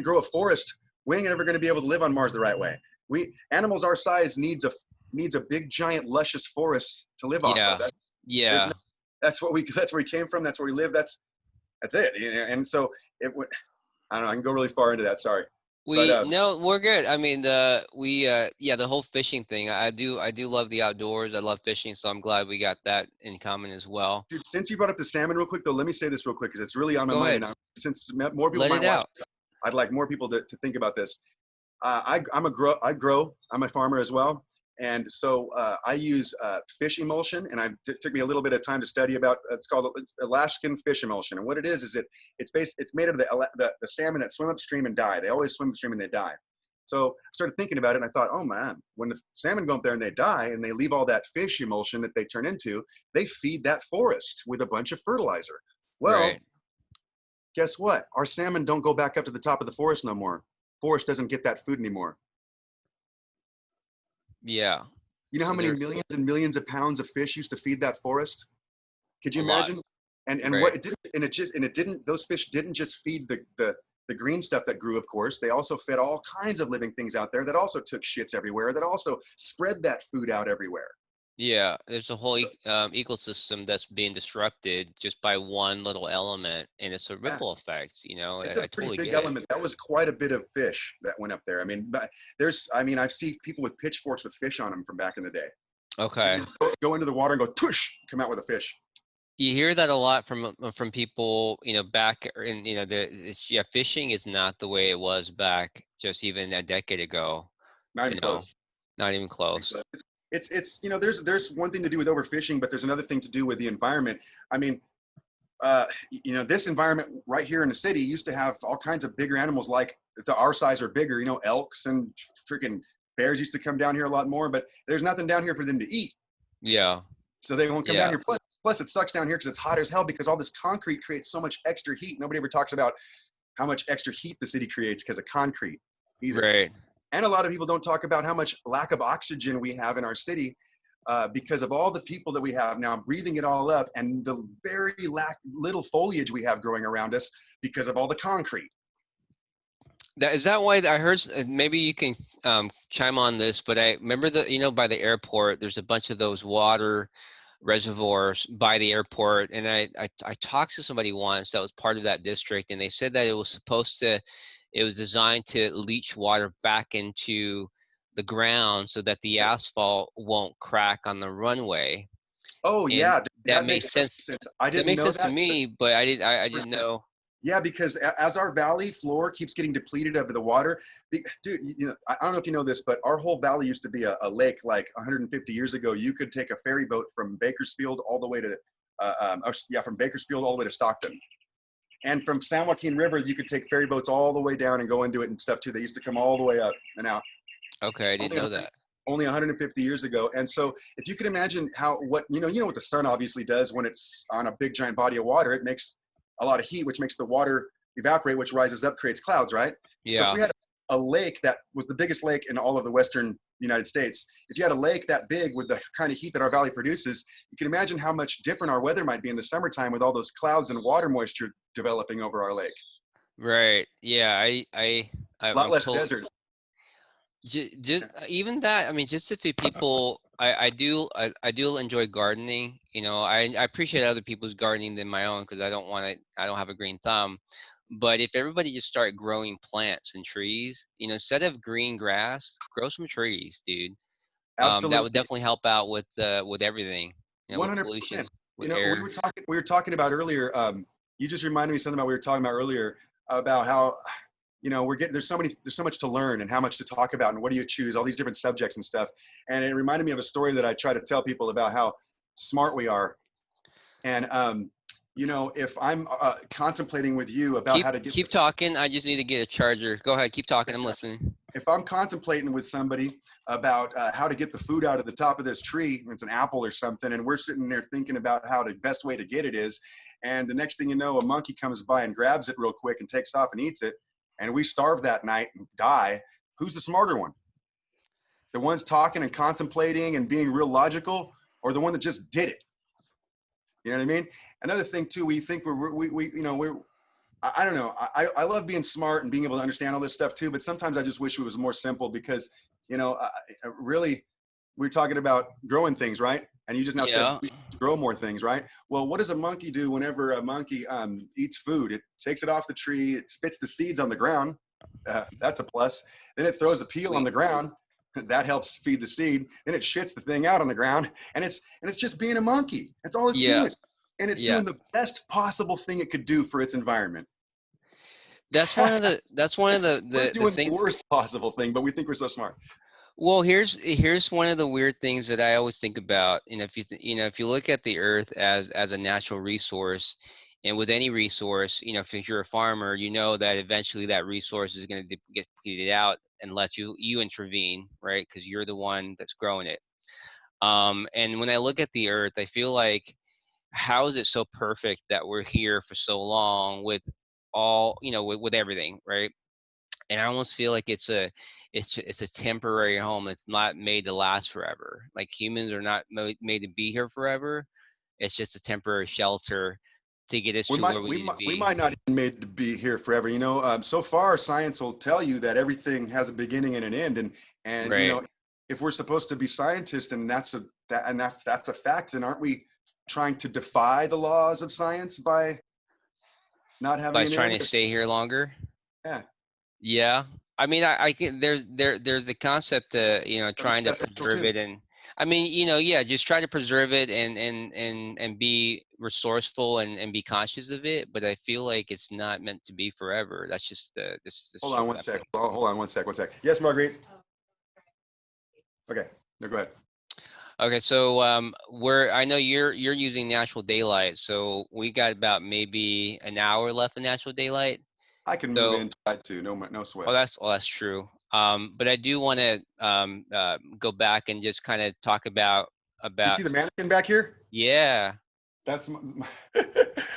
grow a forest, we ain't ever going to be able to live on Mars the right way. We animals our size needs a big giant luscious forest to live off of. Yeah, There's no, yeah. that's where we came from. That's where we live. That's it. And so it would. I don't know. I can go really far into that. Sorry, but We no, we're good. I mean, yeah, the whole fishing thing. I do love the outdoors. I love fishing, so I'm glad we got that in common as well. dude, since you brought up the salmon real quick, though, let me say this real quick because it's really on my Go mind, ahead, and since more people let might it watch out. this, I'd like more people to think about this. I grow. I'm a farmer as well, and so I use fish emulsion, and it took me a little bit of time to study about. It's Alaskan fish emulsion, and what it is it's made of the salmon that swim upstream and die. They always swim upstream and they die. So I started thinking about it, and I thought, oh man, when the salmon go up there and they die, and they leave all that fish emulsion that they turn into, they feed that forest with a bunch of fertilizer. Well, Right. guess what? Our salmon don't go back up to the top of the forest no more. Forest doesn't get that food anymore. Yeah. You know how So many they're millions and millions of pounds of fish used to feed that forest? Could you a lot. imagine? And Right. what it didn't and it didn't those fish didn't just feed the green stuff that grew, of course. They also fed all kinds of living things out there that also took shits everywhere, that also spread that food out everywhere. Yeah, there's a whole ecosystem that's being disrupted just by one little element, and it's a Yeah, ripple effect. it's a I pretty totally big get it. element. That was quite a bit of fish that went up there. I mean, I've seen people with pitchforks with fish on them from back in the day. They Okay. just go into the water and go tush, come out with a fish. You hear that a lot from people, back in, yeah, fishing is not the way it was back just even a decade ago, Not you even know, close. not even close. It's there's one thing to do with overfishing, but there's another thing to do with the environment. I mean, this environment right here in the city used to have all kinds of bigger animals like our size or bigger. Elks and freaking bears used to come down here a lot more, but there's nothing down here for them to eat, Yeah, so they won't come down yeah, here. Plus, it sucks down here because it's hot as hell because all this concrete creates so much extra heat. Nobody ever talks about how much extra heat the city creates because of concrete either. right. And a lot of people don't talk about how much lack of oxygen we have in our city because of all the people that we have now breathing it all up and the very little foliage we have growing around us because of all the concrete. Is that why I heard? Maybe you can chime on this, but I remember by the airport, there's a bunch of those water reservoirs by the airport, and I talked to somebody once that was part of that district, and they said that it was designed to leach water back into the ground so that the asphalt won't crack on the runway, Oh and yeah, that that made makes perfect sense. sense. I That didn't makes know sense to that, but me, but I didn't 100%. know. Yeah, because as our valley floor keeps getting depleted of the water, dude, I don't know if you know this, but our whole valley used to be a lake like 150 years ago. You could take a ferry boat from Bakersfield all the way to, from Bakersfield all the way to Stockton. And from San Joaquin River, you could take ferry boats all the way down and go into it and stuff too. They used to come all the way up and out. Okay, I didn't Only know that. only 150 years ago. And so if you can imagine what the sun obviously does when it's on a big giant body of water, it makes a lot of heat, which makes the water evaporate, which rises up, creates clouds, right? So if Yeah, we had a lake that was the biggest lake in all of the Western United States, if you had a lake that big with the kind of heat that our valley produces, you can imagine how much different our weather might be in the summertime with all those clouds and water moisture developing over our lake. right. Yeah, A lot I'm less told. desert. Just even that, I mean, just if people, I do enjoy gardening. I appreciate other people's gardening than my own because I don't have a green thumb. But if everybody just start growing plants and trees, instead of green grass, grow some trees, dude. That would Absolutely. definitely help out with everything, with 100%. pollution, with We air. were talking about earlier. You just reminded me of something about we were talking about earlier about how there's so much to learn and how much to talk about and what do you choose, all these different subjects and stuff. And it reminded me of a story that I try to tell people about how smart we are. And if I'm contemplating with you about Keep how to get keep talking. I just need to get a charger. Go ahead, keep talking. I'm listening. if I'm contemplating with somebody about how to get the food out of the top of this tree, it's an apple or something, and we're sitting there thinking about how the best way to get it is, and the next thing you know, a monkey comes by and grabs it real quick and takes off and eats it, and we starve that night and die, who's the smarter one? The ones talking and contemplating and being real logical, or the one that just did it? You know what I mean? Another thing too, we think we you know, we're I don't know. I love being smart and being able to understand all this stuff too, but sometimes I just wish it was more simple because, you know, really, we're talking about growing things, right? And you just now said Yeah. we should grow more things, right? Well, what does a monkey do whenever a monkey eats food? It takes it off the tree, it spits the seeds on the ground. That's a plus. Then it throws the peel on We the ground. That helps feed the seed. Then it shits the thing out on the ground, and it's just being a monkey. That's all it's yeah, doing, and it's yeah. doing the best possible thing it could do for its environment. That's one of We're the doing the things. worst possible thing, but we think we're so smart. Well, here's one of the weird things that I always think about. And if if you look at the earth as a natural resource, and with any resource, if you're a farmer, you know that eventually that resource is going to get depleted out unless you intervene, right? Because you're the one that's growing it. And when I look at the earth, I feel like, how is it so perfect that we're here for so long with all, with everything, right? And I almost feel like it's a temporary home. It's not made to last forever. Like humans are not made to be here forever. It's just a temporary shelter to get us We to might where we we need to might we be. might not even made to be here forever. You know, so far science will tell you that everything has a beginning and an end, and you Right. know, if we're supposed to be scientists, and that's a fact, then aren't we trying to defy the laws of science by not having By an trying end? to stay here longer. Yeah, Yeah. I mean, I can, there's the concept, I think trying to that's natural preserve too. it. And I mean, yeah, just try to preserve it and be resourceful and be conscious of it. But I feel like it's not meant to be forever. That's just this is Hold just on what one I sec. think. Hold on one sec. One sec. Yes, Marguerite. Okay. No, go ahead. Okay, so I know you're using natural daylight, so we got about maybe an hour left of natural daylight. I can move So, inside too. No oh, sweat. that's true. But I do want to go back and just kind of talk You about see the mannequin back here? yeah. That's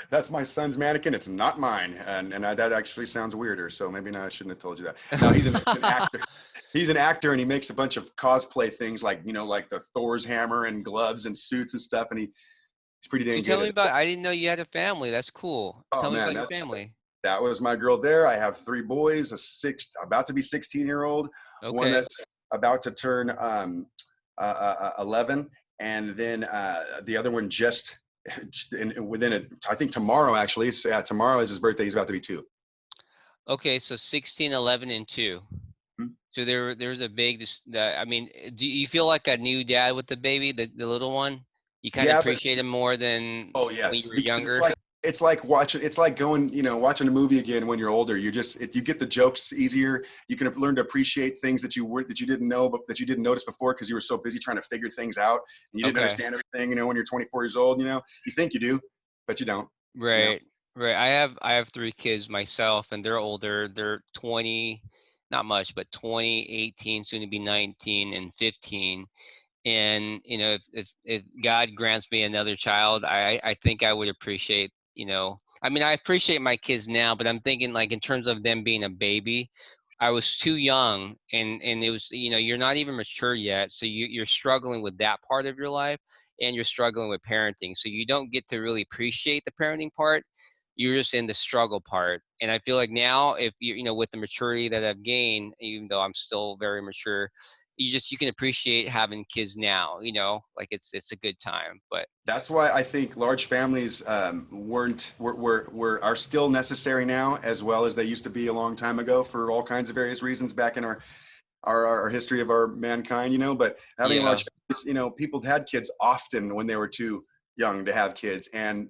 that's my son's mannequin. It's not mine, and that actually sounds weirder. So maybe I shouldn't have told you that. No, he's an actor. He's an actor, and he makes a bunch of cosplay things, like like the Thor's hammer and gloves and suits and stuff. And he's pretty dang Dude, good tell me at it. about. I didn't know you had a family. That's cool. Oh Tell me man, about your family. that was my girl there. I have three boys, about to be 16-year-old, one Okay. that's about to turn 11, and then the other one just within I think tomorrow actually. Tomorrow is his birthday. He's about to be 2. Okay, so 16, 11, and 2. Hmm? So there's a big I mean, do you feel like a new dad with the baby, the little one? You kind of Yeah, but appreciate him more than oh when you yes, were because younger? it's like watching, it's like going, watching a movie again when you're older. You get the jokes easier. You can learn to appreciate things that you didn't know, but that you didn't notice before because you were so busy trying to figure things out and you didn't Okay. understand everything. When you're 24 years old, you think you do, but you don't. You know. Right. Right. I have three kids myself, and they're older. They're 20, not much, but 20, 18, soon to be 19 and 15. And if God grants me another child, I think I would appreciate, I mean, I appreciate my kids now, but I'm thinking, like, in terms of them being a baby, I was too young, and it was, you're not even mature yet, so you're struggling with that part of your life, and you're struggling with parenting, so you don't get to really appreciate the parenting part. You're just in the struggle part. And I feel like now, if with the maturity that I've gained, even though I'm still very mature, you can appreciate having kids now, like it's a good time. But That's why I think large families are still necessary now, as well as they used to be a long time ago, for all kinds of various reasons back in our history of our mankind. But having yeah. large families, people had kids often when they were too young to have kids, and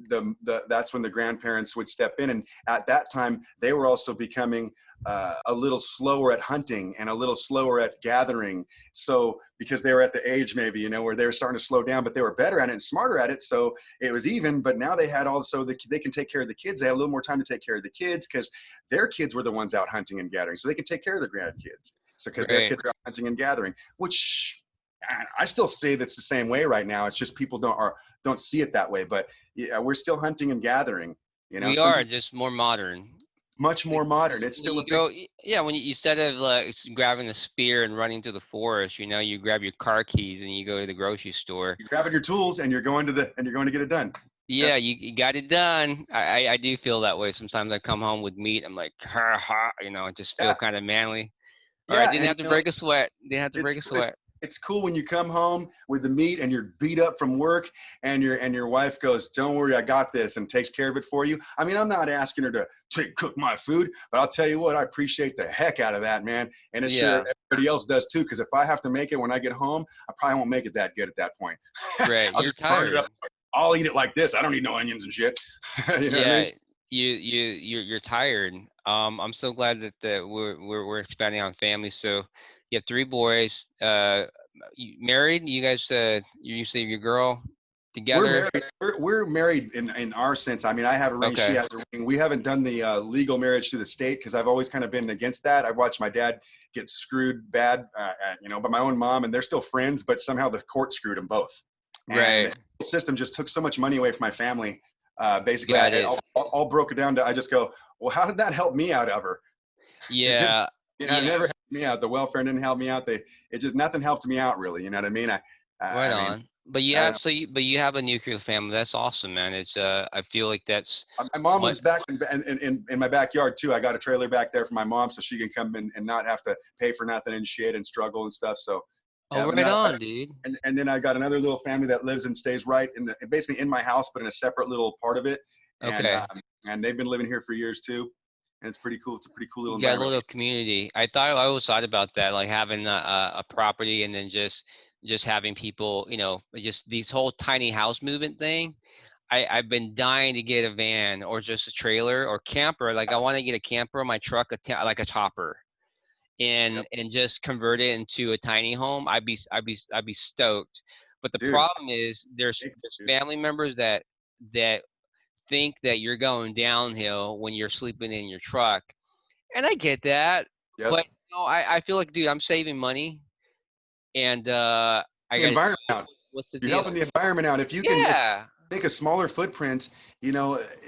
that's when the grandparents would step in, and at that time they were also becoming a little slower at hunting and a little slower at gathering, so because they were at the age, maybe, where they were starting to slow down, but they were better at it and smarter at it, so it was even. But now they had also they can take care of the kids. They had a little more time to take care of the kids because their kids were the ones out hunting and gathering, so they can take care of their grandkids. So because their Right. kids are out hunting and gathering, which I still say that's the same way right now. It's just people don't see it that way. But yeah, we're still hunting and gathering. You know, We some are people just more modern. much Like more modern. It's when still a you big go, yeah, when you instead of like grabbing a spear and running to the forest, you grab your car keys and you go to the grocery store. you're grabbing your tools and you're going to get it done. Yep. Yeah, you got it done. I do feel that way. Sometimes I come home with meat. I'm like, ha ha, I just feel Yeah. kind of manly. Or I Yeah. didn't And have to break a sweat. Didn't have to it's break a it's sweat. it's cool when you come home with the meat and you're beat up from work and your wife goes, "Don't worry, I got this," and takes care of it for you. I mean, I'm not asking her to cook my food, but I'll tell you what, I appreciate the heck out of that, man. And it sure Yeah, everybody else does too. Because if I have to make it when I get home, I probably won't make it that good at that point. right. I'll You're just burn it up. tired. I'll eat it like this. I don't need no onions and shit. You know what I mean? Yeah, you're tired. I'm so glad that we're expanding on family. So you have three boys. You married? You guys you say your girl We're together? married. We're married in our sense. I mean, I have a ring. She Okay. has a ring. We haven't done the legal marriage through the state because I've always kind of been against that. I've watched my dad get screwed bad, by my own mom, and they're still friends, but somehow the court screwed them both. And Right. the system just took so much money away from my family. Basically, Got it. I'll broke it down to I just go, well, how did that help me out ever? It didn't. Yeah. It Yeah. never helped me out. The welfare didn't help me out. It just nothing helped me out really. You know what I mean? Right I mean, on. But you I don't have know. but you have a nuclear family. That's awesome, man. It's I feel like that's My mom what lives back in my backyard too. I got a trailer back there for my mom so she can come in and not have to pay for nothing and shit and struggle and stuff. So oh yeah, but right no, on, dude. and then I got another little family that lives and stays right in the basically in my house, but in a separate little part of it. And Okay. and they've been living here for years too. And it's pretty cool. It's a pretty cool little You got a environment. little community. I always thought about that, like having a property and then just having people, just these whole tiny house movement thing. I've been dying to get a van or just a trailer or camper. Like I want to get a camper on my truck, like a topper, Yep. and just convert it into a tiny home. I'd be stoked. But the Dude, problem is there's dude. family members that think that you're going downhill when you're sleeping in your truck, and I get that, Yep. but I feel like, dude, I'm saving money, and I The got to environment do it. out. What's the You're deal? helping the environment out. If you can, if Yeah, make a smaller footprint,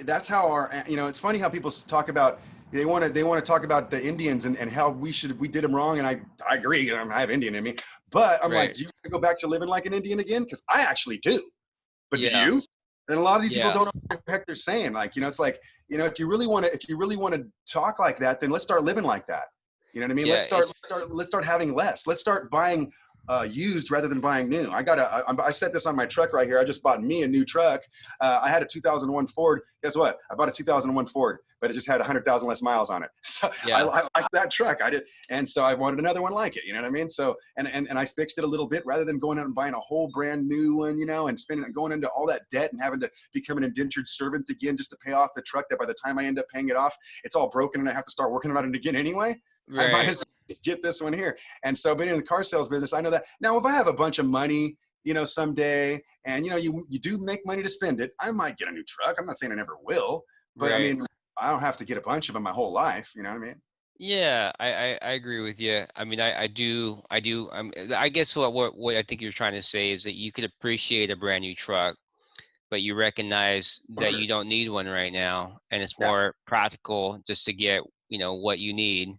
that's how it's funny how people talk about they want to talk about the Indians and how we did them wrong, and I agree. I have Indian in me, but I'm like, right. do you want to go back to living like an Indian again? Because I actually do. But do Yeah, you? And a lot of these people yeah, don't know what the heck they're saying. Like, it's like, if you really want to talk like that, then let's start living like that. You know what I mean? yeah. It's Let's start having less. Let's start buying used rather than buying new. I set this on my truck right here. I just bought me a new truck. I had a 2001 Ford. Guess what? I bought a 2001 Ford, but it just had 100,000 less miles on it. So yeah, I like that truck. I did, and so I wanted another one like it. You know what I mean? So and I fixed it a little bit rather than going out and buying a whole brand new one. And spending and going into all that debt and having to become an indentured servant again just to pay off the truck. That by the time I end up paying it off, it's all broken and I have to start working on it again anyway. I might right. as well just get this one here. And so being in the car sales business, I know that now if I have a bunch of money, someday, and you do make money to spend it, I might get a new truck. I'm not saying I never will, but I Right. mean, I don't have to get a bunch of them my whole life. You know what I mean? Yeah, I agree with you. I mean, I do. I guess what I think you're trying to say is that you could appreciate a brand new truck, but you recognize that 100. you don't need one right now, and it's Yeah. more practical just to get, what you need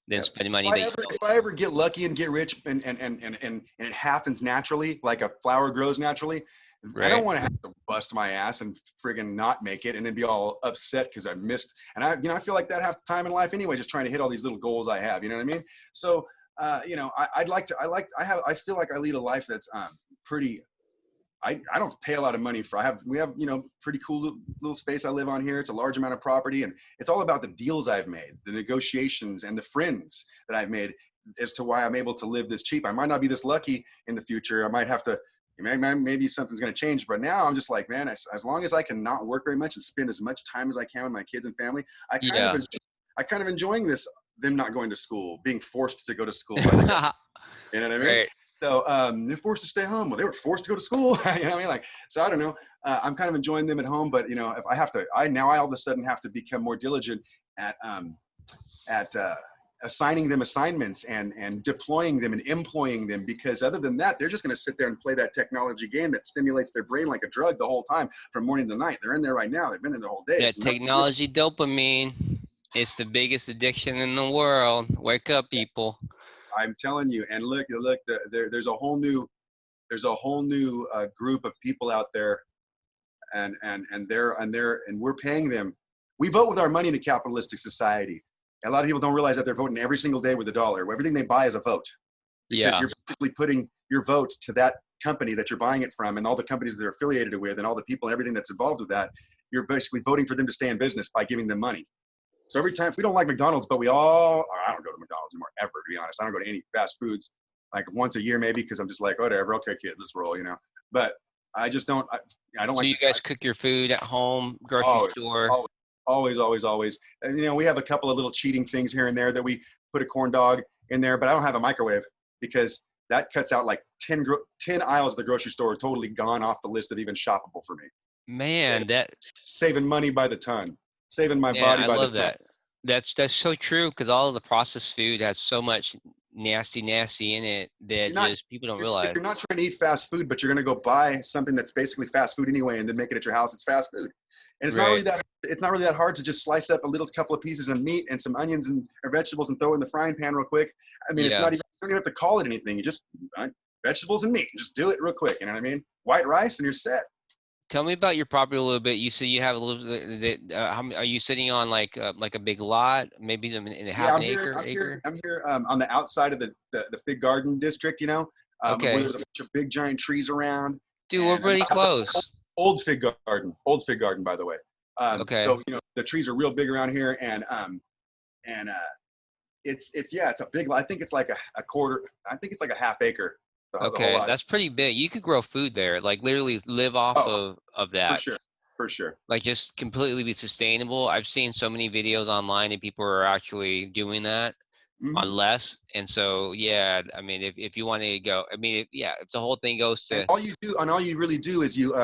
than Yep. spending money that you don't If I ever get lucky and get rich and it happens naturally, like a flower grows naturally, need. I don't Right. want to have to bust my ass and friggin' not make it and then be all upset because I missed. And I feel like that half the time in life anyway, just trying to hit all these little goals I have. You know what I mean? So, I'd like to. I feel like I lead a life that's pretty. I don't pay a lot of money for. We have pretty cool little space I live on here. It's a large amount of property, and it's all about the deals I've made, the negotiations, and the friends that I've made as to why I'm able to live this cheap. I might not be this lucky in the future. I might have to. Maybe something's going to change, but now I'm just like, man, as long as I can not work very much and spend as much time as I can with my kids and family, Yeah. I kind of enjoying this, them not going to school, being forced to go to school by the government. You know what I mean? Right. So they're forced to stay home. Well, they were forced to go to school. You know what I mean? Like, so I don't know. I'm kind of enjoying them at home, but if I have to, I all of a sudden have to become more diligent at at uh, assigning them assignments and deploying them and employing them, because other than that, they're just going to sit there and play that technology game that stimulates their brain like a drug the whole time from morning to night. They're in there right now. They've been in the whole day. That It's nothing real. technology dopamine. It's the biggest addiction in the world. Wake up, people. I'm telling you. And look, there's a whole new group of people out there, and we're paying them. We vote with our money in a capitalistic society. A lot of people don't realize that they're voting every single day with a dollar. Everything they buy is a vote, because Yeah. you're basically putting your vote to that company that you're buying it from, and all the companies that they're affiliated with, and all the people and everything that's involved with that. You're basically voting for them to stay in business by giving them money. So every time, if we don't like McDonald's, but I don't go to McDonald's anymore, ever, to be honest. I don't go to any fast foods, like once a year maybe, because I'm just like, whatever, okay, kids, let's roll, you know. But I just don't, I don't So like you guys cook your food at home, grocery always, store? always. And, you know, we have a couple of little cheating things here and there that we put a corn dog in there, but I don't have a microwave, because that cuts out like 10 aisles of the grocery store are totally gone off the list of even shoppable for me. Man, that Saving money by the ton, saving my man, body I by the love ton. that. That's so true, because all of the processed food has so much nasty in it that You're not, just people don't if realize. you're not trying to eat fast food, but you're going to go buy something that's basically fast food anyway, and then make it at your house, it's fast food. And it's not Right. really that hard to just slice up a little couple of pieces of meat and some onions or vegetables and throw it in the frying pan real quick. I mean, it's Yeah. not even, you don't even have to call it anything. You just vegetables and meat, just do it real quick. You know what I mean? White rice and you're set. Tell me about your property a little bit. You said you have a little bit. Are you sitting on like a big lot? Maybe in a Yeah, half an acre? I'm here on the outside of the Fig Garden district, you know, where Okay, there's a bunch of big giant trees around. dude, we're And pretty close. old Fig Garden, by the way. Okay, So, you know, the trees are real big around here, and it's a big. I think it's like a quarter. I think it's like a half acre. The whole okay, lot. that's pretty big. You could grow food there, like literally live off Oh, of for that. sure, for sure. Like just completely be sustainable. I've seen so many videos online and people are actually doing that on Hmm. less. And so, yeah, I mean, if you want to go, I mean, if the whole thing goes And to, all you really do is you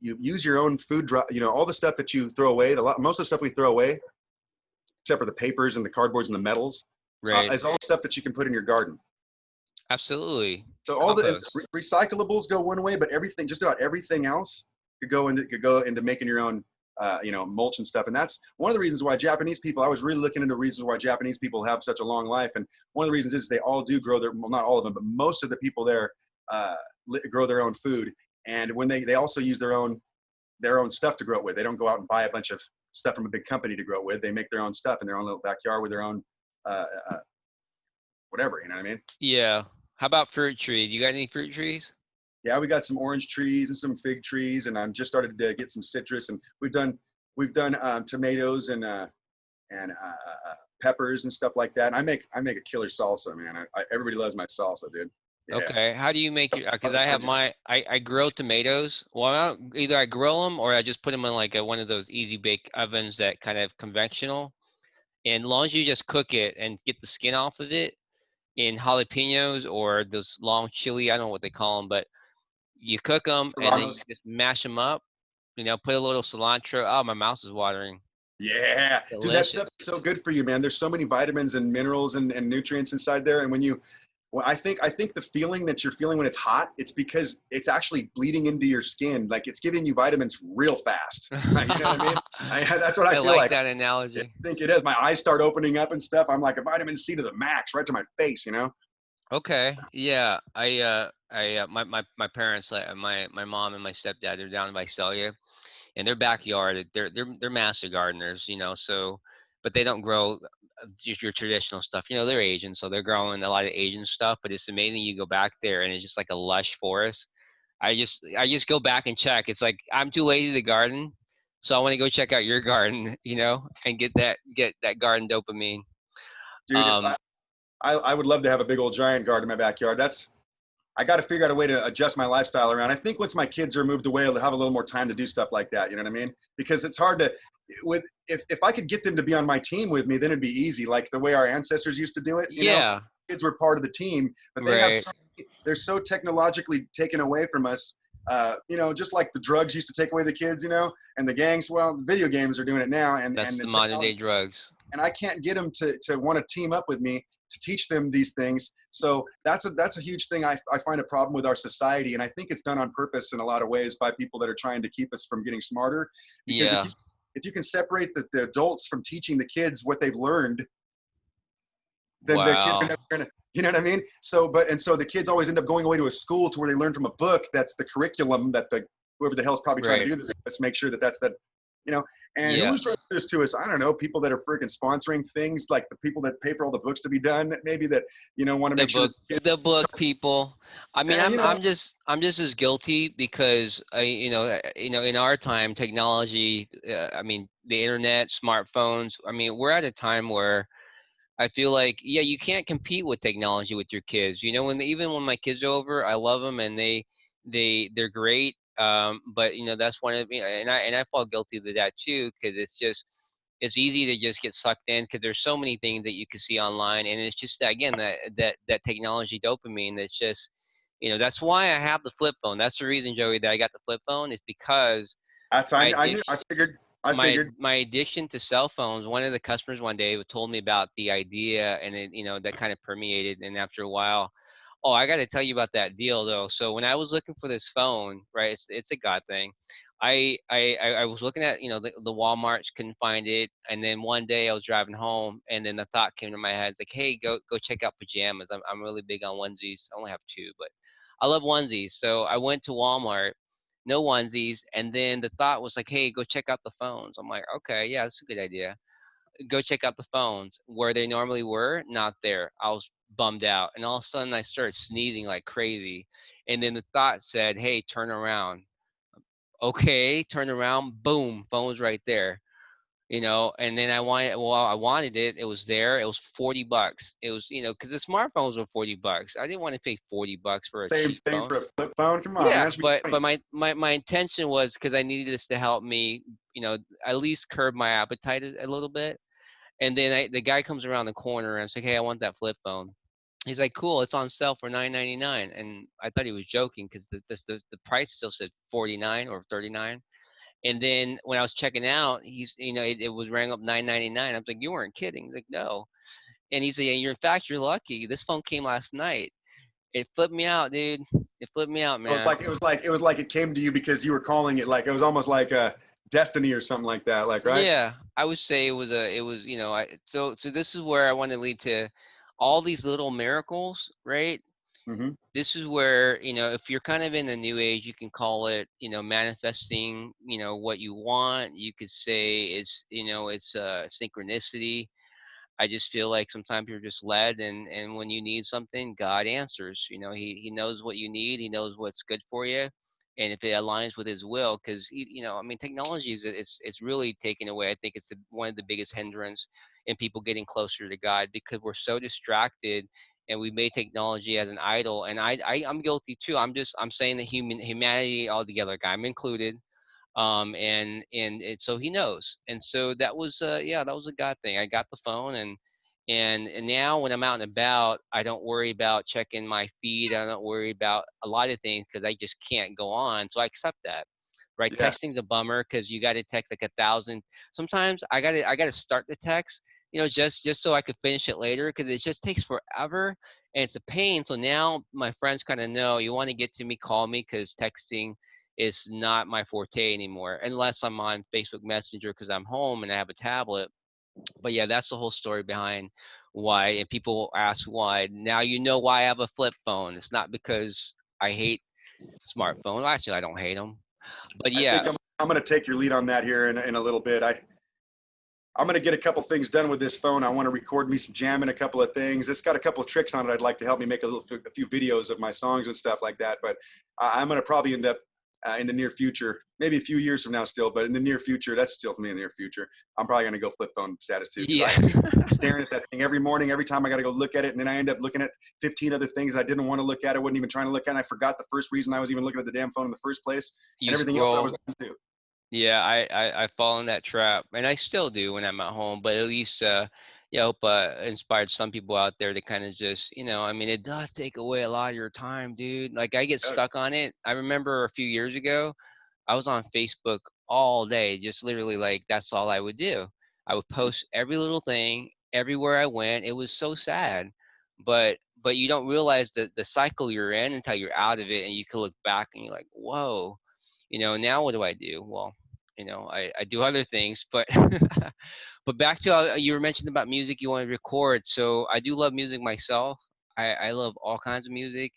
use your own food. You know, all the stuff that you throw away. Most of the stuff we throw away, except for the papers and the cardboards and the metals, right, is all stuff that you can put in your garden. absolutely, So all the compost. recyclables go one way, but everything, just about everything else, could go into making your own, you know, mulch and stuff. And that's one of the reasons why Japanese people. I was really looking into reasons why Japanese people have such a long life, and one of the reasons is they all do grow their. Well, not all of them, but most of the people there grow their own food, and when they also use their own stuff to grow it with. They don't go out and buy a bunch of stuff from a big company to grow it with. They make their own stuff in their own little backyard with their own uh, uh, whatever. You know what I mean? Yeah. How about fruit trees? You got any fruit trees? Yeah, we got some orange trees and some fig trees, and I'm just started to get some citrus, and we've done tomatoes and peppers and stuff like that. And I make a killer salsa, man. Everybody loves my salsa, dude. Yeah. Okay. How do you make your, All because the I have fun is- I grill tomatoes. Well, either I grill them or I just put them in like one of those easy bake ovens that kind of conventional. And as long as you just cook it and get the skin off of it in jalapenos or those long chili, I don't know what they call them, but you cook them and then you Serranos. just mash them up, put a little cilantro. Oh, my mouth is watering. Yeah, dude, that stuff Delicious. is so good for you, man. There's so many vitamins and minerals and nutrients inside there. And well, I think the feeling that you're feeling when it's hot, it's because it's actually bleeding into your skin. Like it's giving you vitamins real fast. You know what I mean? That's what I I feel like like. that I analogy. think it is. My eyes start opening up and stuff. I'm like a vitamin C to the max, right to my face, you know? Okay. Yeah. My parents, like my mom and my stepdad, they're down in Visalia. In their backyard, they're master gardeners, so, but they don't grow just your traditional stuff. They're Asian, so they're growing a lot of Asian stuff, but it's amazing. You go back there and it's just like a lush forest. I just go back and check. It's like I'm too lazy to garden, so I want to go check out your garden, and get that garden dopamine. Dude, if Um, I would love to have a big old giant garden in my backyard. I got to figure out a way to adjust my lifestyle around. I think once my kids are moved away, I'll have a little more time to do stuff like that. You know what I mean? Because it's hard to, if I could get them to be on my team with me, then it'd be easy. Like the way our ancestors used to do it. You know, yeah, kids were part of the team, but right. they're so technologically taken away from us. You know, just like the drugs used to take away the kids, you know, and the gangs. Well, video games are doing it now, and That's the the modern day technology. drugs. and I can't get them to want to team up with me to teach them these things. So that's a huge thing. I find a problem with our society, and I think it's done on purpose in a lot of ways by people that are trying to keep us from getting smarter. Because Yeah. if you can separate the adults from teaching the kids what they've learned, then the kids are Wow. never gonna, you know what I mean? So, so the kids always end up going away to a school to where they learn from a book. That's the curriculum that the whoever the hell's probably trying to Right. do this. Let's make sure that that's that, you know. And Yeah. who's trying to do this to us? I don't know. People that are freaking sponsoring things, like the people that pay for all the books to be done, maybe that want to The make sure that book, the kids, the book people. I mean, you know, I'm just as guilty because in our time, technology. I mean, the internet, smartphones. I mean, we're at a time where I feel like, yeah, you can't compete with technology with your kids. Even when my kids are over, I love them and they're great. But that's one of me, and I fall guilty of that too, because it's easy to just get sucked in because there's so many things that you can see online, and it's just that, again, that technology dopamine. That's just, that's why I have the flip phone. That's the reason, Joey, that I got the flip phone, is because that's my I knew, addiction I figured. my addiction to cell phones. One of the customers one day told me about the idea, and that kind of permeated. And after a while, oh, I got to tell you about that deal though. So when I was looking for this phone, right, it's a God thing. I was looking at the Walmarts, couldn't find it, and then one day I was driving home, and then the thought came to my head, it's like, hey, go check out pajamas. I'm really big on onesies. I only have two, but I love onesies. So I went to Walmart, no onesies. And then the thought was like, hey, go check out the phones. I'm like, okay, yeah, that's a good idea. Go check out the phones. Where they normally were, not there. I was bummed out. And all of a sudden, I started sneezing like crazy. And then the thought said, hey, turn around. Okay, turn around. Boom, phone's right there. And then I wanted it. It was there. It was $40. It was, because the smartphones were $40. I didn't want to pay $40 for a Same cheap thing phone. for a flip phone. Come on, Yeah, man. It should be but 20. my intention was, because I needed this to help me, at least curb my appetite a little bit. And then the guy comes around the corner and it's like, hey, I want that flip phone. He's like, cool, it's on sale for 9.99. And I thought he was joking because the price still said 49 or 39. And then when I was checking out, it was rang up 9.99. I was like, you weren't kidding. He's like, no. And he said, yeah, in fact, you're lucky. This phone came last night. It flipped me out, dude. It flipped me out, It was man. like it came to you because you were calling it, like it was almost like a destiny or something like that, like, right? Yeah, I would say it was, so this is where I want to lead to all these little miracles, right? Mm-hmm. This is where, if you're kind of in the new age, you can call it, manifesting, what you want. You could say it's synchronicity. I just feel like sometimes you're just led, and when you need something, God answers. He knows what you need. He knows what's good for you, and if it aligns with His will, because I mean, technology it's really taken away. I think it's one of the biggest hindrance in people getting closer to God, because we're so distracted, and we made technology as an idol. And I'm guilty too. I'm saying that humanity altogether, guy, I'm included. So he knows. And so that was yeah, that was a God thing. I got the phone, and now when I'm out and about, I don't worry about checking my feed. I don't worry about a lot of things because I just can't go on, so I accept that. Right? Yeah, Texting's a bummer because you got to text like 1,000. Sometimes I got to start the text, just so I could finish it later, because it just takes forever and it's a pain. So now my friends kind of know, you want to get to me, call me, because texting is not my forte anymore, unless I'm on Facebook Messenger because I'm home and I have a tablet. But yeah, that's the whole story behind why. And people ask why. Now you know why I have a flip phone. It's not because I hate smartphones. Actually, I don't hate them. But I yeah, think I'm going to take your lead on that here in a little bit. I'm going to get a couple things done with this phone. I want to record me some jamming, a couple of things. It's got a couple of tricks on it. I'd like to help me make a few videos of my songs and stuff like that. But I'm going to probably end up in the near future, maybe a few years from now still, but in the near future, that's still for me in the near future. I'm probably going to go flip phone status too, because I yeah. hate staring at that thing every morning, every time I got to go look at it. And then I end up looking at 15 other things I didn't want to look at. I wasn't even trying to look at. And I forgot the first reason I was even looking at the damn phone in the first place, and You everything else I scroll. was doing too. Yeah, I fall in that trap, and I still do when I'm at home. But at least, yeah, I hope inspired some people out there to kind of just, I mean, it does take away a lot of your time, dude. Like I get stuck on it. I remember a few years ago, I was on Facebook all day, just literally like that's all I would do. I would post every little thing everywhere I went. It was so sad, but you don't realize the cycle you're in until you're out of it, and you can look back and you're like, whoa, now what do I do? Well, I do other things, but but back to you were mentioning about music you want to record. So I do love music myself. I love all kinds of music.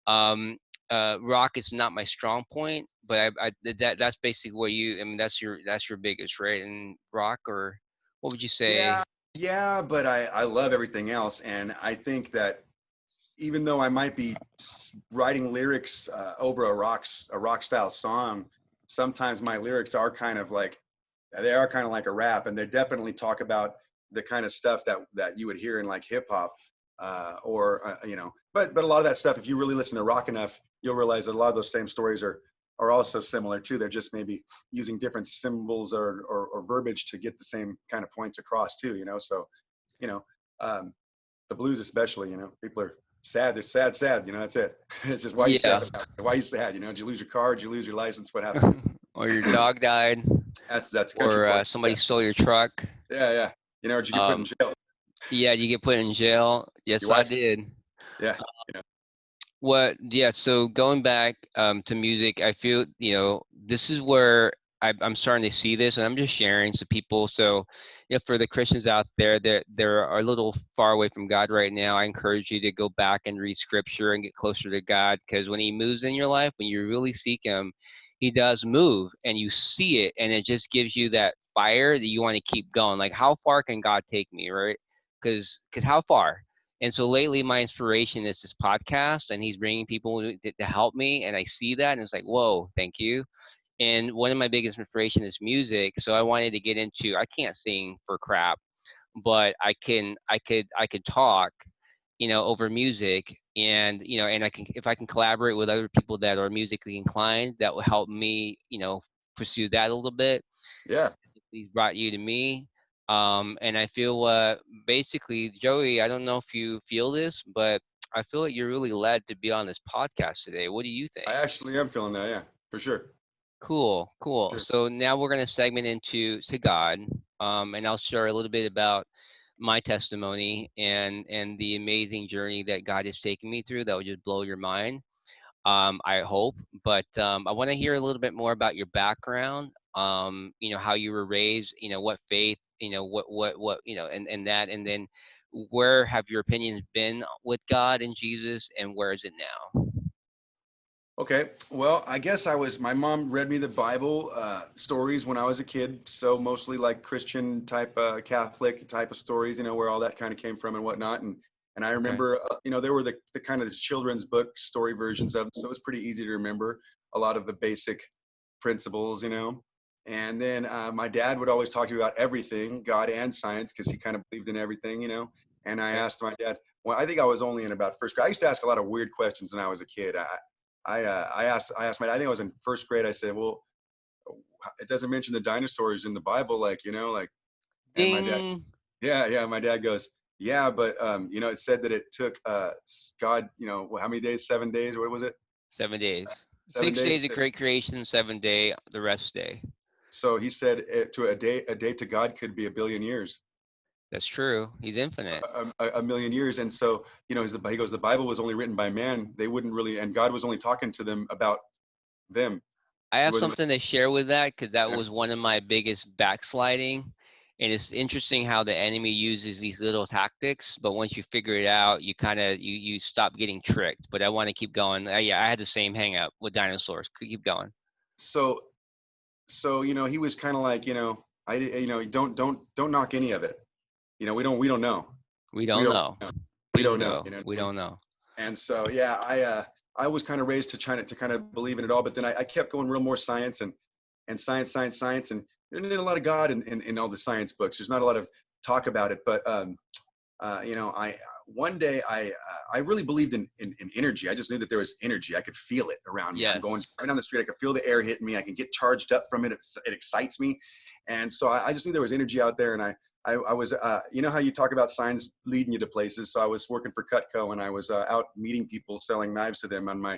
Um, Rock is not my strong point, but that's basically what I mean, that's your biggest, right? And rock, or what would you say? Yeah, yeah, but I love everything else, and I think that even though I might be writing lyrics over a rock style song, sometimes my lyrics are kind of like they are kind of like a rap, and they definitely talk about the kind of stuff that you would hear in like hip hop, or but a lot of that stuff, if you really listen to rock enough, you'll realize that a lot of those same stories are also similar too. They're just maybe using different symbols or verbiage to get the same kind of points across too. So you know, um, the blues especially, people are sad. They're sad, sad. That's it. It's just why you Yeah. sad. Why you sad? Did you lose your car? Did you lose your license? What happened? Or your dog died, That's country or for somebody you. stole your truck. Yeah, yeah. Or did you get put in Um, jail? yeah, you get put in jail. Yes, Your I wife? did. Yeah, you know. Yeah, so going back to music, I feel, this is where I'm starting to see this, and I'm just sharing to people. So, for the Christians out there that are a little far away from God right now, I encourage you to go back and read scripture and get closer to God, because when he moves in your life, when you really seek him, he does move and you see it, and it just gives you that fire that you want to keep going. Like, how far can God take me, right? Because how far? And so lately, my inspiration is this podcast, and he's bringing people to help me. And I see that, and it's like, whoa, thank you. And one of my biggest inspiration is music. So I wanted to get into. I can't sing for crap, but I could talk, over music, and and I can, if I can collaborate with other people that are musically inclined, that will help me, pursue that a little bit. Yeah. He's brought you to me. And I feel basically, Joey, I don't know if you feel this, but I feel like you're really led to be on this podcast today. What do you I think? actually am feeling that. Yeah, for sure. Cool, cool. Sure. So now we're going to segment into to God, and I'll share a little bit about my testimony and the amazing journey that God has taken me through. That will just blow your mind. I hope. But I want to hear a little bit more about your background. How you were raised. What faith. What. And that, and then where have your opinions been with God and Jesus, and where is it now? Okay. Well, I guess my mom read me the Bible stories when I was a kid. So mostly like Christian type, Catholic type of stories, where all that kind of came from and whatnot. And I Okay. remember, there were the kind of the children's book story versions of them. So it was pretty easy to remember a lot of the basic principles. And then my dad would always talk to me about everything, God and science, because he kind of believed in everything. And I Okay. asked my dad, well, I think I was only in about first grade. I used to ask a lot of weird questions when I was a kid. I asked my, I think I was in first grade. I said, well, it doesn't mention the dinosaurs in the Bible, like, and my dad, Ding. yeah, yeah, my dad goes, yeah, but it said that it took God, how many days? 7 days? What was it? 7 days. Seven Six days. days of great creation, 7 day, the rest day. So he said to a day to God could be a billion years, That's true. He's infinite. a million years. And so, he goes, the Bible was only written by man. They wouldn't really, and God was only talking to them about them. I He have wasn't. something to share with that, because that Yeah. was one of my biggest backsliding. And it's interesting how the enemy uses these little tactics, but once you figure it out, you kind of you stop getting tricked. But I want to keep going. Yeah, I had the same hang up with dinosaurs. Could keep going. So he was kind of like, don't knock any of it. We don't know. We We don't don't know. know. We don't know. Bingo. We don't know. And so yeah, I was kind of raised to kind of believe in it all, but then I kept going real more science and science, science, science, and there's not a lot of God in all the science books. There's not a lot of talk about it, but I one day I really believed in energy. I just knew that there was energy. I could feel it around me. I'm going Yes. right down the street. I could feel the air hitting me. I can get charged up from it. It excites me, and so I just knew there was energy out there. And I was how you talk about signs leading you to places. So I was working for Cutco, and I was out meeting people, selling knives to them on my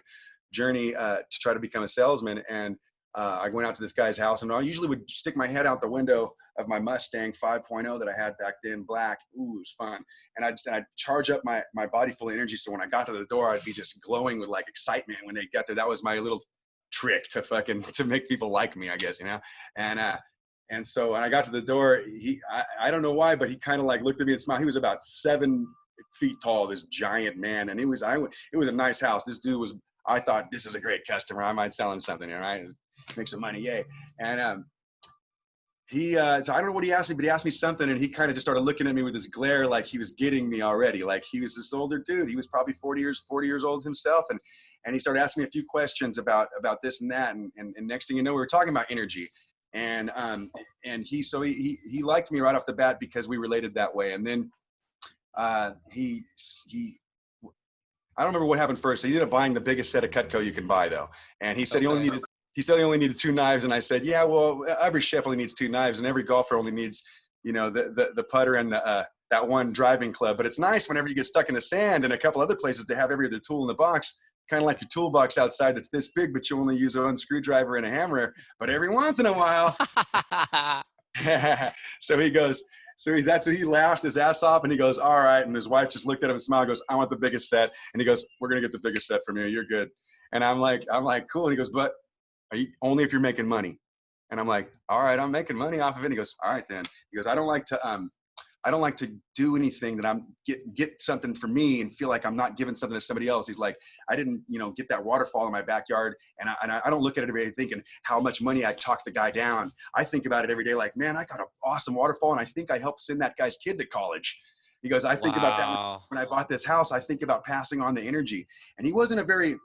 journey to try to become a salesman. And I went out to this guy's house, and I usually would stick my head out the window of my Mustang 5.0 that I had back then, black. Ooh, it was fun. And I'd charge up my body full of energy. So when I got to the door, I'd be just glowing with like excitement when they got there. That was my little trick to make people like me, I guess, you know? And so when I got to the door, I don't know why, but he kind of like looked at me and smiled. He was about 7 feet tall, this giant man. And it was a nice house. This dude was, I thought, this is a great customer. I might sell him something, all right? Make some money, yay. And so I don't know what he asked me, but he asked me something, and he kind of just started looking at me with this glare, like he was getting me already. Like he was this older dude. He was probably 40 years old himself, and he started asking me a few questions about this and that, and next thing you know, we were talking about energy, and he liked me right off the bat because we related that way, and then he I don't remember what happened first. He ended up buying the biggest set of Cutco you can buy, though, and he said he said he only needed 2 knives, and I said, yeah, well, every chef only needs 2 knives, and every golfer only needs, you know, the putter and that one driving club. But it's nice whenever you get stuck in the sand and a couple other places to have every other tool in the box, kind of like your toolbox outside that's this big, but you only use one screwdriver and a hammer. But every once in a while, so he goes. That's what he laughed his ass off, and he goes, all right. And his wife just looked at him and smiled, and goes, I want the biggest set. And he goes, we're gonna get the biggest set from you. You're good. And I'm like, cool. And he goes, but only if you're making money. And I'm like, all right, I'm making money off of it. And he goes, all right then. He goes, I don't like to do anything that I'm get something for me and feel like I'm not giving something to somebody else. He's like, I didn't, get that waterfall in my backyard, and I don't look at it every day thinking how much money I talked the guy down. I think about it every day like, man, I got an awesome waterfall, and I think I helped send that guy's kid to college. He goes, I think about that Wow. when I bought this house. I think about passing on the energy. And he wasn't a very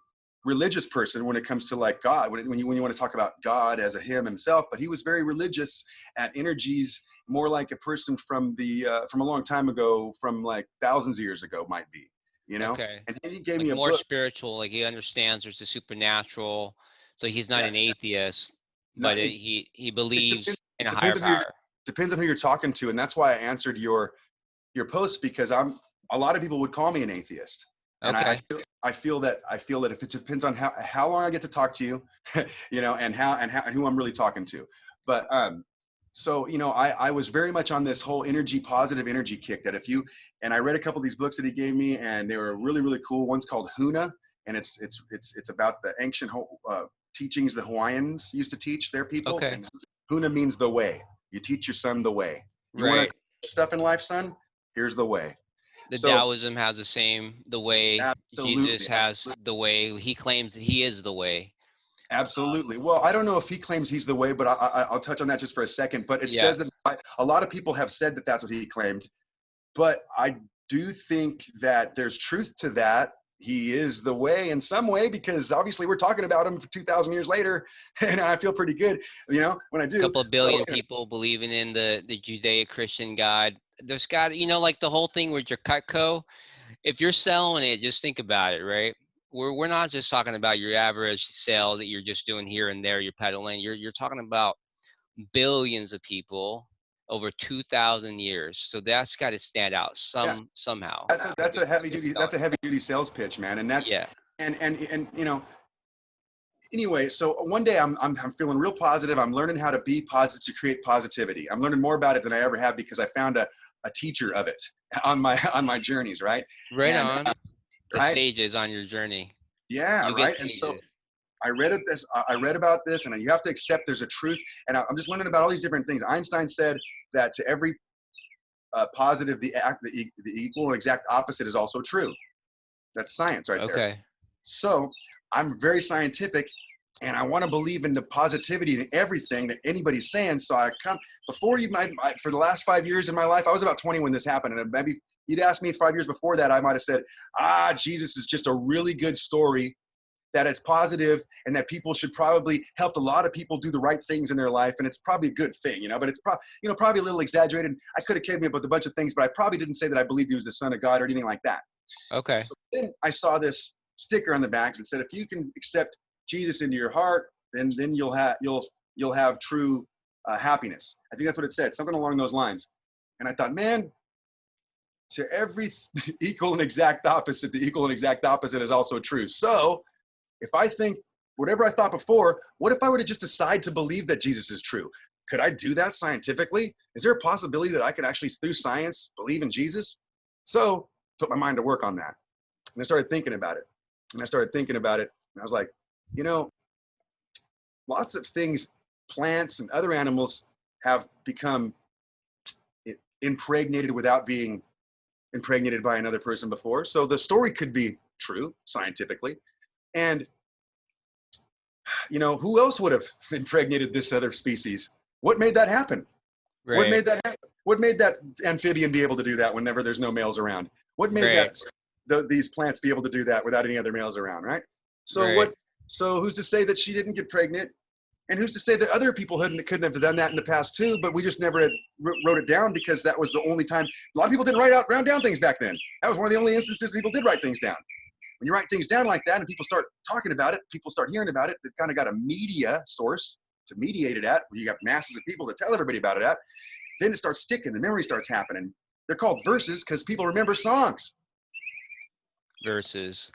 religious person when it comes to like God, when you want to talk about God as a him himself, but he was very religious at energies, more like a person from a long time ago, from like thousands of years ago might be, Okay. and then he gave Like me a more book. spiritual, like he understands there's the supernatural. So he's not an Yes. atheist, No, but he it believes depends in it a higher depends on who power. you're talking to, and that's why I answered your post, because a lot of people would call me an atheist. And Okay. I feel that if it depends on how long I get to talk to you, and who I'm really talking to. But so I was very much on this whole positive energy kick, that and I read a couple of these books that he gave me, and they were really, really cool. One's called Huna, and it's about the ancient teachings the Hawaiians used to teach their people. Okay. And Huna means the way. You teach your son the way. You want Right. to stuff in life, son? Here's the way. The So Taoism has the way Jesus absolutely, has the way. He claims that he is the way. absolutely. Well, I don't know if he claims he's the way, but I'll touch on that just for a second. But it Yeah. says that a lot of people have said that that's what he claimed. But I do think that there's truth to that. He is the way in some way, because obviously we're talking about him for 2,000 years later, and I feel pretty good, when I A do. couple of So billion people believing in the Judeo-Christian God. There's got, like the whole thing with your Cutco. If you're selling it, just think about it, right? We're not just talking about your average sale that you're just doing here and there, you're peddling. You're talking about billions of people over 2,000 years. So that's got to stand out yeah, somehow. that's a heavy If you're duty selling sales pitch, man, and it. that's Yeah. and anyway, so one day I'm feeling real positive. I'm learning how to be positive, to create positivity. I'm learning more about it than I ever have, because I found a teacher of it on my journeys, right? Right And on. The right, stages on your journey. yeah, You get right. And so stages. I read about this, and you have to accept there's a truth. And I'm just learning about all these different things. Einstein said that to every positive, the equal and exact opposite is also true. That's science right there. Okay. So I'm very scientific, and I want to believe in the positivity in everything that anybody's saying. So I come before you might, for the last 5 years of my life, I was about 20 when this happened. And maybe you'd asked me 5 years before that, I might have said, Jesus is just a really good story, that it's positive, and that people should probably help a lot of people do the right things in their life. And it's probably a good thing, but it's probably a little exaggerated. I could have came up with a bunch of things, but I probably didn't say that I believed he was the son of God or anything like that. Okay. So then I saw this sticker on the back that said, if you can accept Jesus into your heart, then you'll have true happiness. I think that's what it said, something along those lines. And I thought, man, to every equal and exact opposite, the equal and exact opposite is also true. So if I think whatever I thought before, what if I were to just decide to believe that Jesus is true? Could I do that scientifically? Is there a possibility that I could actually, through science, believe in Jesus? So put my mind to work on that. And I started thinking about it. And I started thinking about it. And I was like, you know, lots of things, plants and other animals have become impregnated without being impregnated by another person before. So the story could be true scientifically. And, you know, who else would have impregnated this other species? What made that happen? What Right. made that happen? What made that amphibian be able to do that whenever there's no males around? What made Right. that these plants be able to do that without any other males around, right? So Right. what? So who's to say that she didn't get pregnant? And who's to say that other people couldn't have done that in the past too? But we just never wrote it down because that was the only time. A lot of people didn't write down things back then. That was one of the only instances people did write things down. When you write things down like that and people start talking about it, people start hearing about it, they've kind of got a media source to mediate it at, where you got masses of people to tell everybody about it at, then it starts sticking, the memory starts happening. They're called verses because people remember songs. Versus.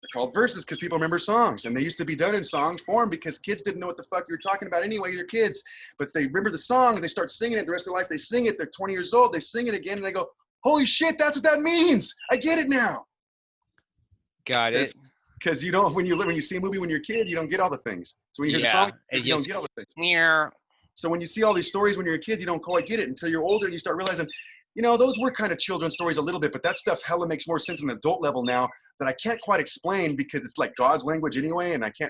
They're called verses because people remember songs, and they used to be done in song form because kids didn't know what the fuck you were talking about anyway. They're kids, but they remember the song and they start singing it. The rest of their life, they sing it. They're 20 years old. They sing it again, and they go, "Holy shit, that's what that means! I get it now." Got it. Because you don't when you see a movie when you're a kid, you don't get all the things. So when you hear the Yeah. song, It you don't just get all the things. yeah. So when you see all these stories when you're a kid, you don't quite get it until you're older and you start realizing, you know, those were kind of children's stories a little bit, but that stuff hella makes more sense on an adult level now that I can't quite explain because it's like God's language anyway, and I can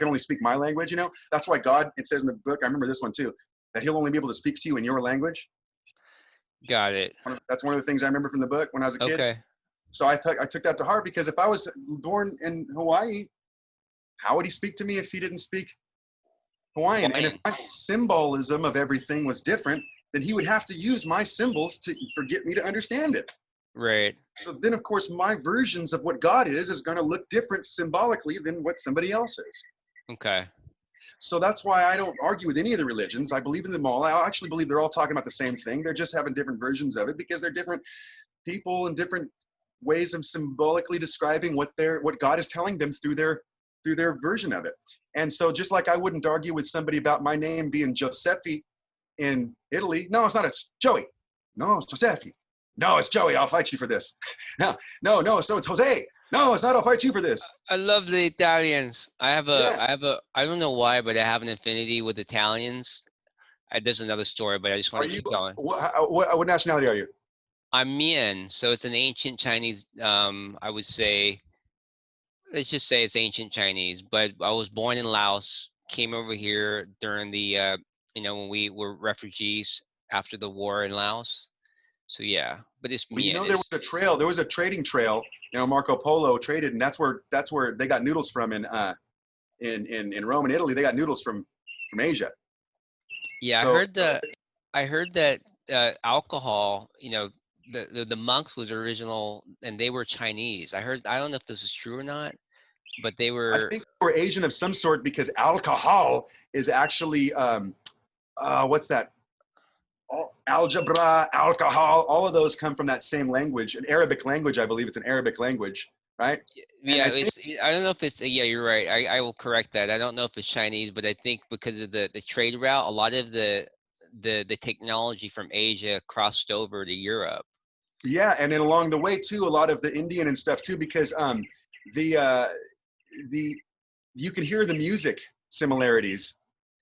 only speak my language, you know? That's why God, it says in the book, I remember this one too, that he'll only be able to speak to you in your language. Got it. That's one of the things I remember from the book when I was a kid. Okay. So I took that to heart because if I was born in Hawaii, how would he speak to me if he didn't speak Hawaiian? And if Hawaiian. my symbolism of everything was different, then he would have to use my symbols for get me to understand it. Right. So then, of course, my versions of what God is going to look different symbolically than what somebody else is. Okay. So that's why I don't argue with any of the religions. I believe in them all. I actually believe they're all talking about the same thing. They're just having different versions of it because they're different people and different ways of symbolically describing what God is telling them through their version of it. And so just like I wouldn't argue with somebody about my name being Giuseppe in Italy. No, it's not. It's Joey. No, it's Giuseppe. No, it's Joey. I'll fight you for this. No. So it's Jose. No, it's not. I'll fight you for this. I love the Italians. Yeah. I don't know why, but I have an affinity with Italians. There's another story, but I just want Are to you? keep going. What nationality are you? I'm Mian, so it's an ancient Chinese. I would say, let's just say it's ancient Chinese. But I was born in Laos. Came over here during the, when we were refugees after the war in Laos. So yeah, but it's Well, you Mian. know, there was a trail. There was a trading trail. You know, Marco Polo traded, and that's where they got noodles from in Rome and Italy. They got noodles from Asia. Yeah, So I heard that alcohol, the monks was original and they were Chinese. I don't know if this is true or not, but they I were, think they were Asian of some sort because alcohol is actually what's that? Algebra, alcohol, all of those come from that same language, an Arabic language. I believe it's an Arabic language, right? And yeah, I think I don't know if it's, yeah, you're right. I will correct that. I don't know if it's Chinese, but I think because of the trade route, a lot of the technology from Asia crossed over to Europe. yeah, and then along the way too, a lot of the Indian and stuff too, because the the you can hear the music similarities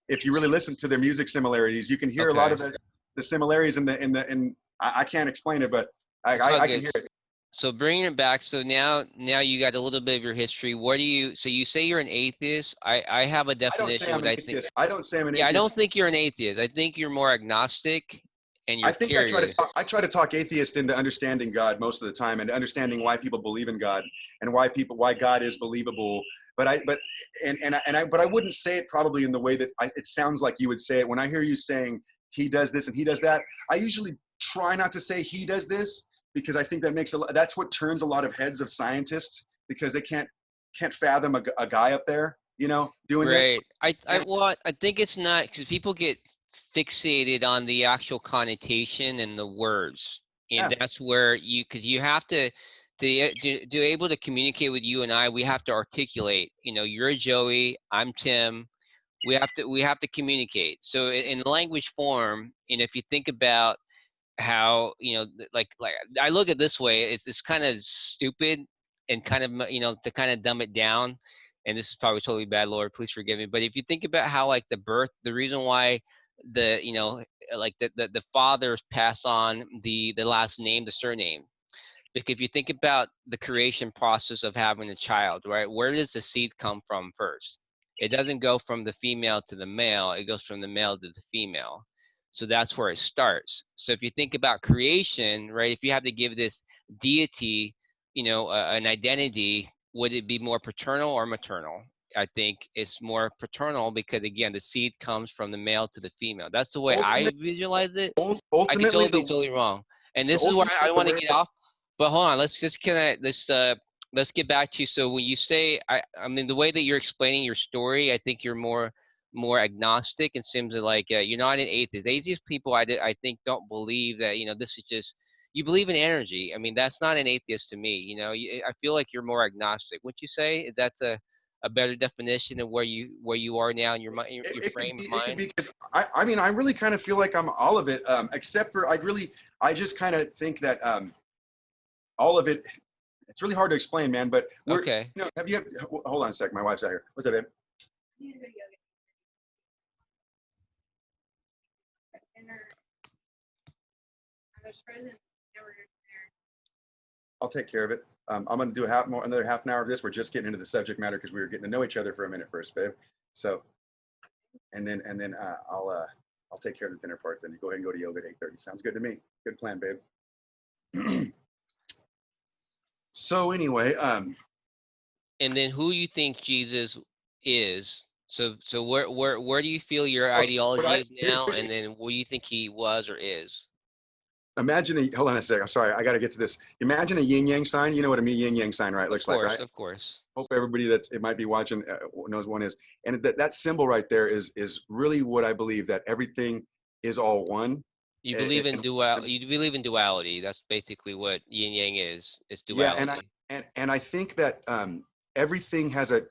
if you really listen to their music similarities. You can hear a lot Okay. of the similarities in I can't explain it, but It's all I can good. hear it. So bringing it back, so now you got a little bit of your history. What do you? So you say you're an atheist. I have a I don't say definition. I'm What an I think. atheist. I don't say I'm an Yeah, I atheist. don't think you're an atheist. I think you're more agnostic, and I you're think curious. I try to talk atheists into understanding God most of the time and understanding why people believe in God and why God is believable. But I wouldn't say it probably in the way that it sounds like you would say it. When I hear you saying he does this and he does that, I usually try not to say he does this because I think that's what turns a lot of heads of scientists because they can't fathom a guy up there, doing this. Right. I think it's not because people get fixated on the actual connotation and the words, and Yeah. that's where because you have to. to able to communicate with you and I, we have to articulate. You know, you're Joey, I'm Tim. We have to communicate. So in language form, and if you think about how like I look at it this way, it's kind of stupid and kind of to kind of dumb it down, and this is probably totally bad, Lord, please forgive me, but if you think about how like the reason why the like the fathers pass on the last name, the surname, like if you think about the creation process of having a child, right? Where does the seed come from first? It doesn't go from the female to the male, it goes from the male to the female. So that's where it starts. So if you think about creation, right? If you have to give this deity, an identity, would it be more paternal or maternal? I think it's more paternal because again, the seed comes from the male to the female. That's the way I Ultimate, visualize it. I could ultimately totally be totally wrong. And this is where I ultimately don't the want to way get that off, but hold on, let's just kind of let's get back to you. So when you say, I mean the way that you're explaining your story, I think you're more agnostic. It seems like you're not an atheist. Atheist people, I think, don't believe that this is just you believe in energy. I mean that's not an atheist to me. I feel like you're more agnostic. Would you say that's a better definition of where you are now in your mind, your it could frame be, of it could mind? be because I mean I really kind of feel like I'm all of it, except for I just kind of think that all of it. It's really hard to explain, man. But Okay. have you? Hold on a sec. My wife's out here. What's up, babe? I'll take care of it. I'm gonna do another half an hour of this. We're just getting into the subject matter because we were getting to know each other for a minute first, babe. So, and then I'll take care of the dinner part. Then you go ahead and go to yoga at 8:30. Sounds good to me. Good plan, babe. So anyway, And then who you think Jesus is. So where do you feel your okay, but ideology is now, here's and then what do you think he was or is? hold on a sec. I'm sorry. I got to get to this. Imagine a yin yang sign. You know what a yin yang sign, right? Of Looks like, course, right? of course. Hope everybody that it might be watching knows one is. And that symbol right there is really what I believe, that everything is all one. You And, believe in and dual. You believe in duality. That's basically what yin yang is. It's yeah, duality. and I think that everything has a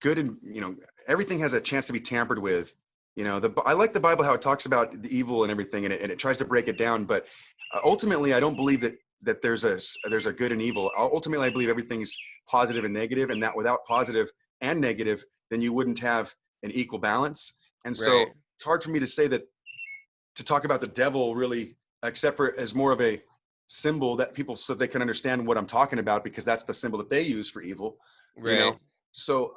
good, and everything has a chance to be tampered with. I like the Bible, how it talks about the evil and everything, and it tries to break it down. But ultimately, I don't believe that there's a good and evil. Ultimately, I believe everything's positive and negative, and that without positive and negative, then you wouldn't have an equal balance. And so Right. it's hard for me to say that, to talk about the devil really, except for as more of a symbol that people, so they can understand what I'm talking about, because that's the symbol that they use for evil, you know. Right. So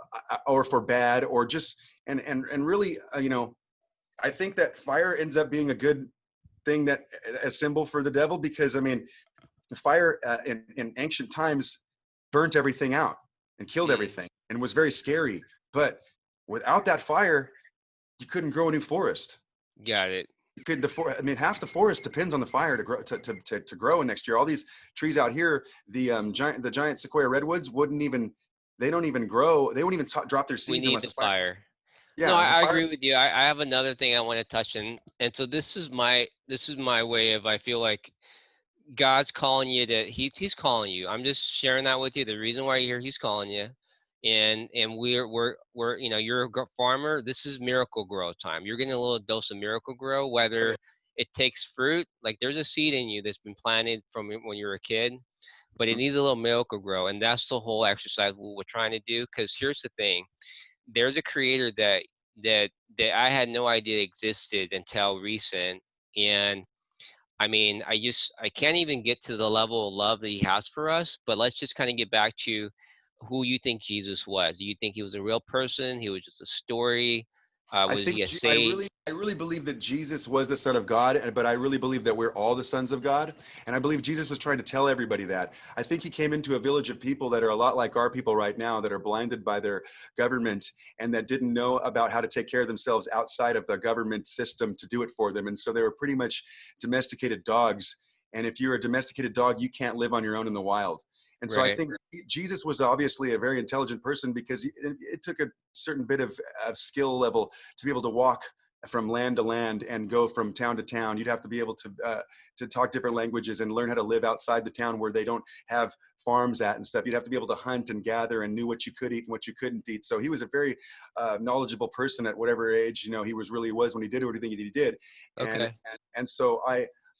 or for bad, or just, and really, I think that fire ends up being a good thing, that a symbol for the devil, because I mean the fire in ancient times burnt everything out and killed Mm, everything and was very scary. But without that fire, you couldn't grow a new forest. got it. I mean, half the forest depends on the fire to grow, to grow. Next year, all these trees out here, the giant sequoia redwoods wouldn't even, they don't even grow. They wouldn't even drop their We seeds need unless the the fire. fire. No, Yeah, the I fire. agree with you. I have another thing I want to touch on, and so this is my way of, I feel like God's calling you to he's calling you. I'm just sharing that with you. The reason why you're here, he's calling you. And we're you're a farmer. This is Miracle Grow time. You're getting a little dose of Miracle Grow, whether it takes fruit, like there's a seed in you that's been planted from when you were a kid, but it needs a little Miracle Grow. And that's the whole exercise what we're trying to do. Because here's the thing, there's a creator that that I had no idea existed until recent. And I mean, I can't even get to the level of love that he has for us. But let's just kind of get back to who you think Jesus was. Do you think he was a real person? He was just a story? I Was think he a I sage? really believe that Jesus was the Son of God, but I really believe that we're all the sons of God, and I believe Jesus was trying to tell everybody that. I think he came into a village of people that are a lot like our people right now, that are blinded by their government and that didn't know about how to take care of themselves outside of the government system to do it for them, and so they were pretty much domesticated dogs. And if you're a domesticated dog, you can't live on your own in the wild. And so I Right. think Jesus was obviously a very intelligent person, because it took a certain bit of skill level to be able to walk from land to land and go from town to town. You'd have to be able to talk different languages and learn how to live outside the town where they don't have farms at and stuff. You'd have to be able to hunt and gather and knew what you could eat and what you couldn't eat. So he was a very knowledgeable person at whatever age, you know, he was really was when he did everything that he did. And, Okay. and so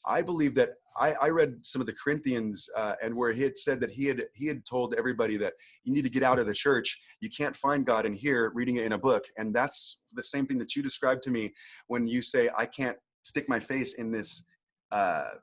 I believe that I read some of the Corinthians and where he had said that he had told everybody that you need to get out of the church. You can't find God in here reading it in a book. And that's the same thing that you described to me when you say, I can't stick my face in this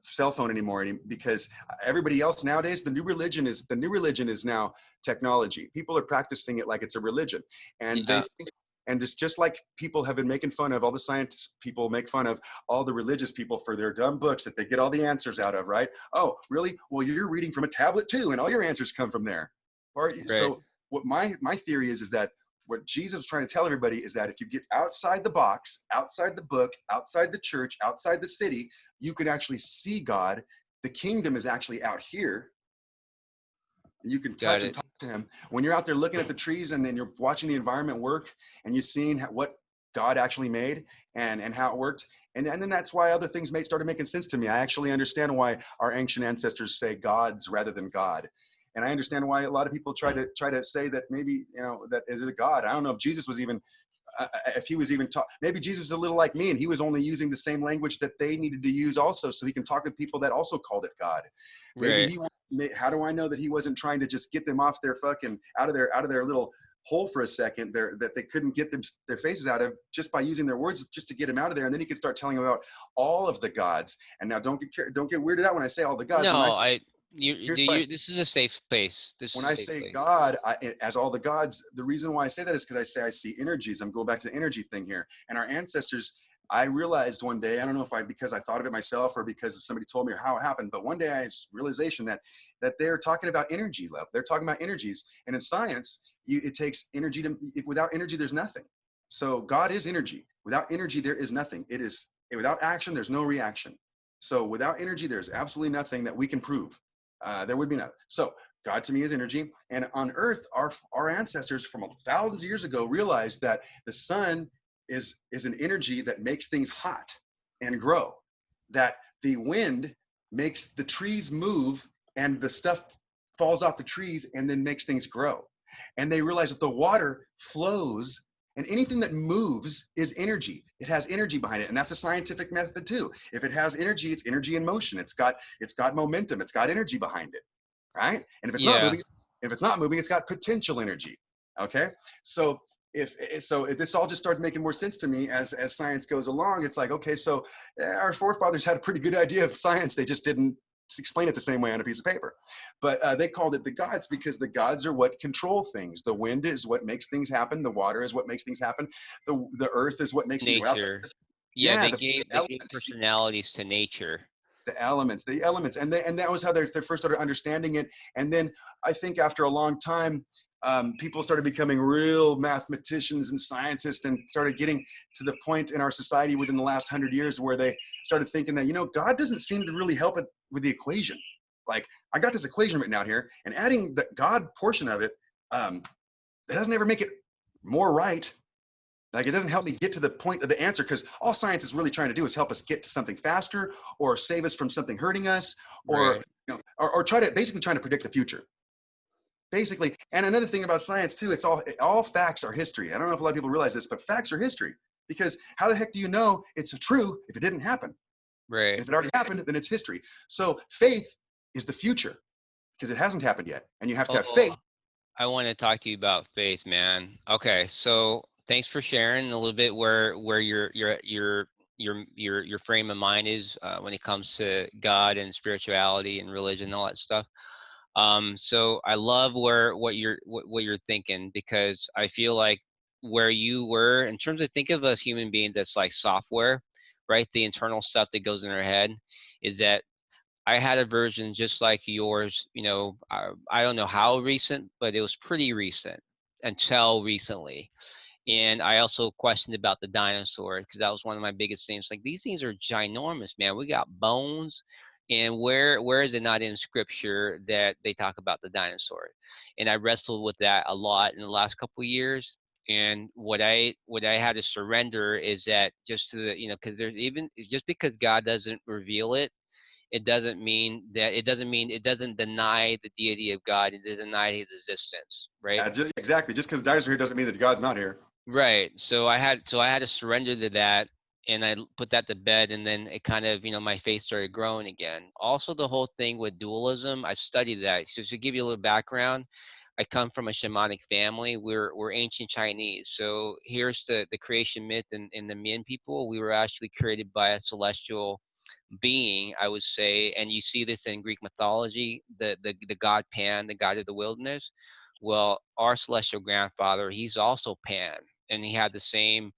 cell phone anymore because everybody else nowadays, the new religion is now technology. People are practicing it like it's a religion. And they Yeah. think, and it's just like people have been making fun of, all the science people make fun of all the religious people for their dumb books that they get all the answers out of, right? Oh, really? Well, you're reading from a tablet too, and all your answers come from there. Or Right. so what my theory is that what Jesus is trying to tell everybody is that if you get outside the box, outside the book, outside the church, outside the city, you can actually see God. The kingdom is actually out here, and you can Got touch and it. talk to him. When you're out there looking at the trees and then you're watching the environment work and you're seeing what God actually made and how it worked. And then that's why other things started making sense to me. I actually understand why our ancient ancestors say gods rather than God. And I understand why a lot of people try to say that maybe, you know, that is a God. I don't know if Jesus was even if he was even taught. Maybe Jesus is a little like me and he was only using the same language that they needed to use also, so he can talk to people that also called it God. Maybe Right. how do I know that he wasn't trying to just get them off their fucking out of their little hole for a second there that they couldn't get their faces out of just by using their words just to get them out of there, and then he could start telling them about all of the gods. And now don't get weirded out when I say all the gods. When I No, say, here's what this is a safe place. This is when a I safe say place. God, as all the gods, the reason why I say that is because I say I see energies. I'm going back to the energy thing here. And our ancestors, I realized one day, I don't know if because I thought of it myself or because somebody told me how it happened, but one day I had realization that they're talking about energy level. They're talking about energies. And in science, it takes energy without energy, there's nothing. So God is energy. Without energy, there is nothing. It is without action, there's no reaction. So without energy, there's absolutely nothing that we can prove. There would be none. So God to me is energy. And on earth, our ancestors from thousands of years ago realized that the sun is an energy that makes things hot and grow. That the wind makes the trees move and the stuff falls off the trees and then makes things grow. And they realized that the water flows and anything that moves is energy. It has energy behind it. And that's a scientific method too. If it has energy, it's energy in motion. It's got momentum. It's got energy behind it, right? And Yeah. if it's not moving, it's got potential energy. Okay, so if this all just started making more sense to me as science goes along, it's like okay, so our forefathers had a pretty good idea of science. They just didn't explain it the same way on a piece of paper. But they called it the gods because the gods are what control things. The wind is what makes things happen. The water is what makes things happen. The earth is what makes things happen. Nature. Yeah, Yeah, they the gave elements personalities to nature. the elements, and that was how they first started understanding it. And then I think after a long time, people started becoming real mathematicians and scientists, and started getting to the point in our society within the last 100 years where they started thinking that God doesn't seem to really help it with the equation. Like I got this equation written out here, and adding the God portion of it, it doesn't ever make it more right. Like it doesn't help me get to the point of the answer because all science is really trying to do is help us get to something faster or save us from something hurting us or Right. or trying to predict the future. Basically, and another thing about science too, it's all facts are history. I don't know if a lot of people realize this, but facts are history because how the heck do you know it's true if it didn't happen? Right. If it already happened, then it's history. So faith is the future because it hasn't happened yet, and you have to have Oh, faith. I want to talk to you about faith, man. Okay, so thanks for sharing a little bit where your frame of mind is when it comes to God and spirituality and religion and all that stuff. So I love what you're thinking because I feel like where you were in terms of think of a human being that's like software, right? The internal stuff that goes in our head is that I had a version just like yours, I don't know how recent, but it was pretty recent until recently. And I also questioned about the dinosaur because that was one of my biggest things. Like these things are ginormous, man. We got bones, and where is it not in scripture that they talk about the dinosaur? And I wrestled with that a lot in the last couple of years. And what I had to surrender is that just to the, because there's even just because God doesn't reveal it, it doesn't deny the deity of God. It doesn't deny his existence, right? Exactly. Just because dinosaur here doesn't mean that God's not here. Right. So I had to surrender to that, and put that to bed, and then it kind of, my faith started growing again. Also, the whole thing with dualism, I studied that. So to give you a little background, I come from a shamanic family. We're ancient Chinese. So here's the creation myth in the Min people. We were actually created by a celestial being, I would say, and you see this in Greek mythology, the god Pan, the god of the wilderness. Well, our celestial grandfather, he's also Pan, and he had the same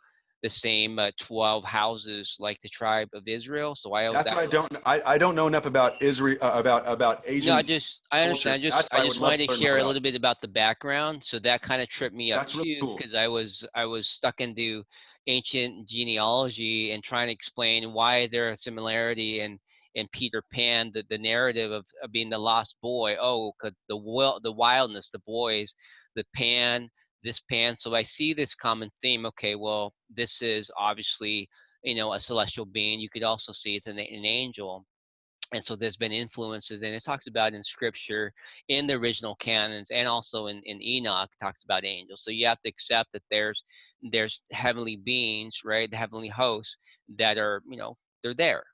12 houses like the tribe of Israel. So That's what I don't. I don't know enough about Israel about no, Asian I culture. understand. I just That's I what I would just love wanted to to learn more share a about. little bit about the background. So that kind of tripped me up That's really too, cool. because I was stuck into ancient genealogy and trying to explain why is there a similarity in Peter Pan, the narrative of being the lost boy. Oh, 'cause the wildness, the boys, the pan, this pan. So I see this common theme. Okay, well, this is obviously, a celestial being. You could also see it's an angel. And so there's been influences, and it talks about in scripture, in the original canons, and also in Enoch talks about angels. So you have to accept that there's heavenly beings, right, the heavenly hosts, that are, they're there,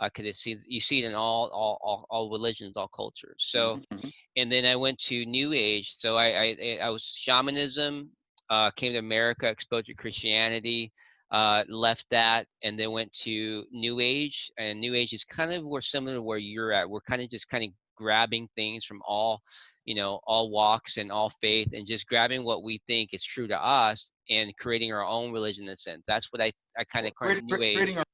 because you see it in all religions, all cultures. So, Mm-hmm. and then I went to New Age. So I was shamanism, came to America, exposed to Christianity, left that, and then went to New Age. And New Age is kind of more similar to where you're at. We're kind of grabbing things from all walks and all faith, and just grabbing what we think is true to us and creating our own religion in a sense. That's what I kind of call New Age. Creating our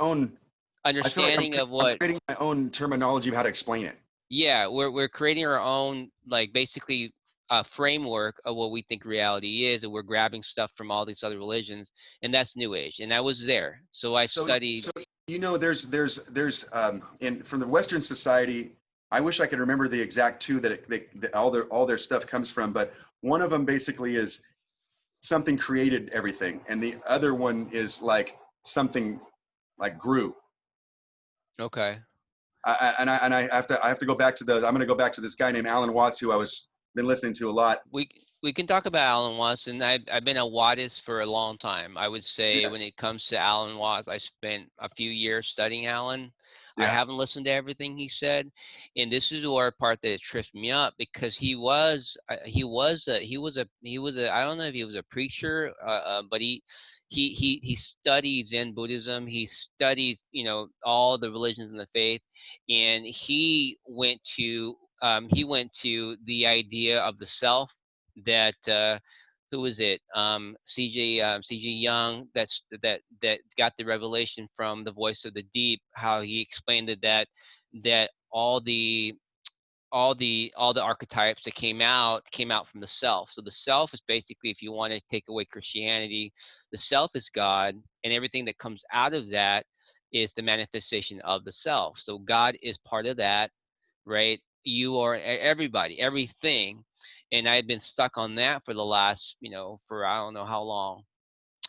own. I feel like Understanding of I'm what creating my own terminology of how to explain it. Yeah, we're creating our own, like, basically a framework of what we think reality is, and we're grabbing stuff from all these other religions, and that's New Age. And I was there, so I So studied. so there's in from the Western society. I wish I could remember the exact two that all their stuff comes from, but one of them basically is something created everything, and the other one is like something like grew. Okay, I have to go back to I'm going to go back to this guy named Alan Watts, who I was been listening to a lot. we we can talk about Alan Watts, and I've been a Wattist for a long time. I would say Yeah, when it comes to Alan Watts, I spent a few years studying Alan. I yeah. haven't listened to everything he said, and this is where part that it tripped me up, because he was a I don't know if he was a preacher, but he studies Zen Buddhism. He studies, all the religions and the faith, and he went to the idea of the self, that who was it? CJ Young, that got the revelation from the voice of the deep. How he explained it, that all the archetypes that came out from the self. So the self is basically, if you want to take away Christianity, the self is God, and everything that comes out of that is the manifestation of the self. So God is part of that, right? You are everybody, everything. And I had been stuck on that for the last, for I don't know how long.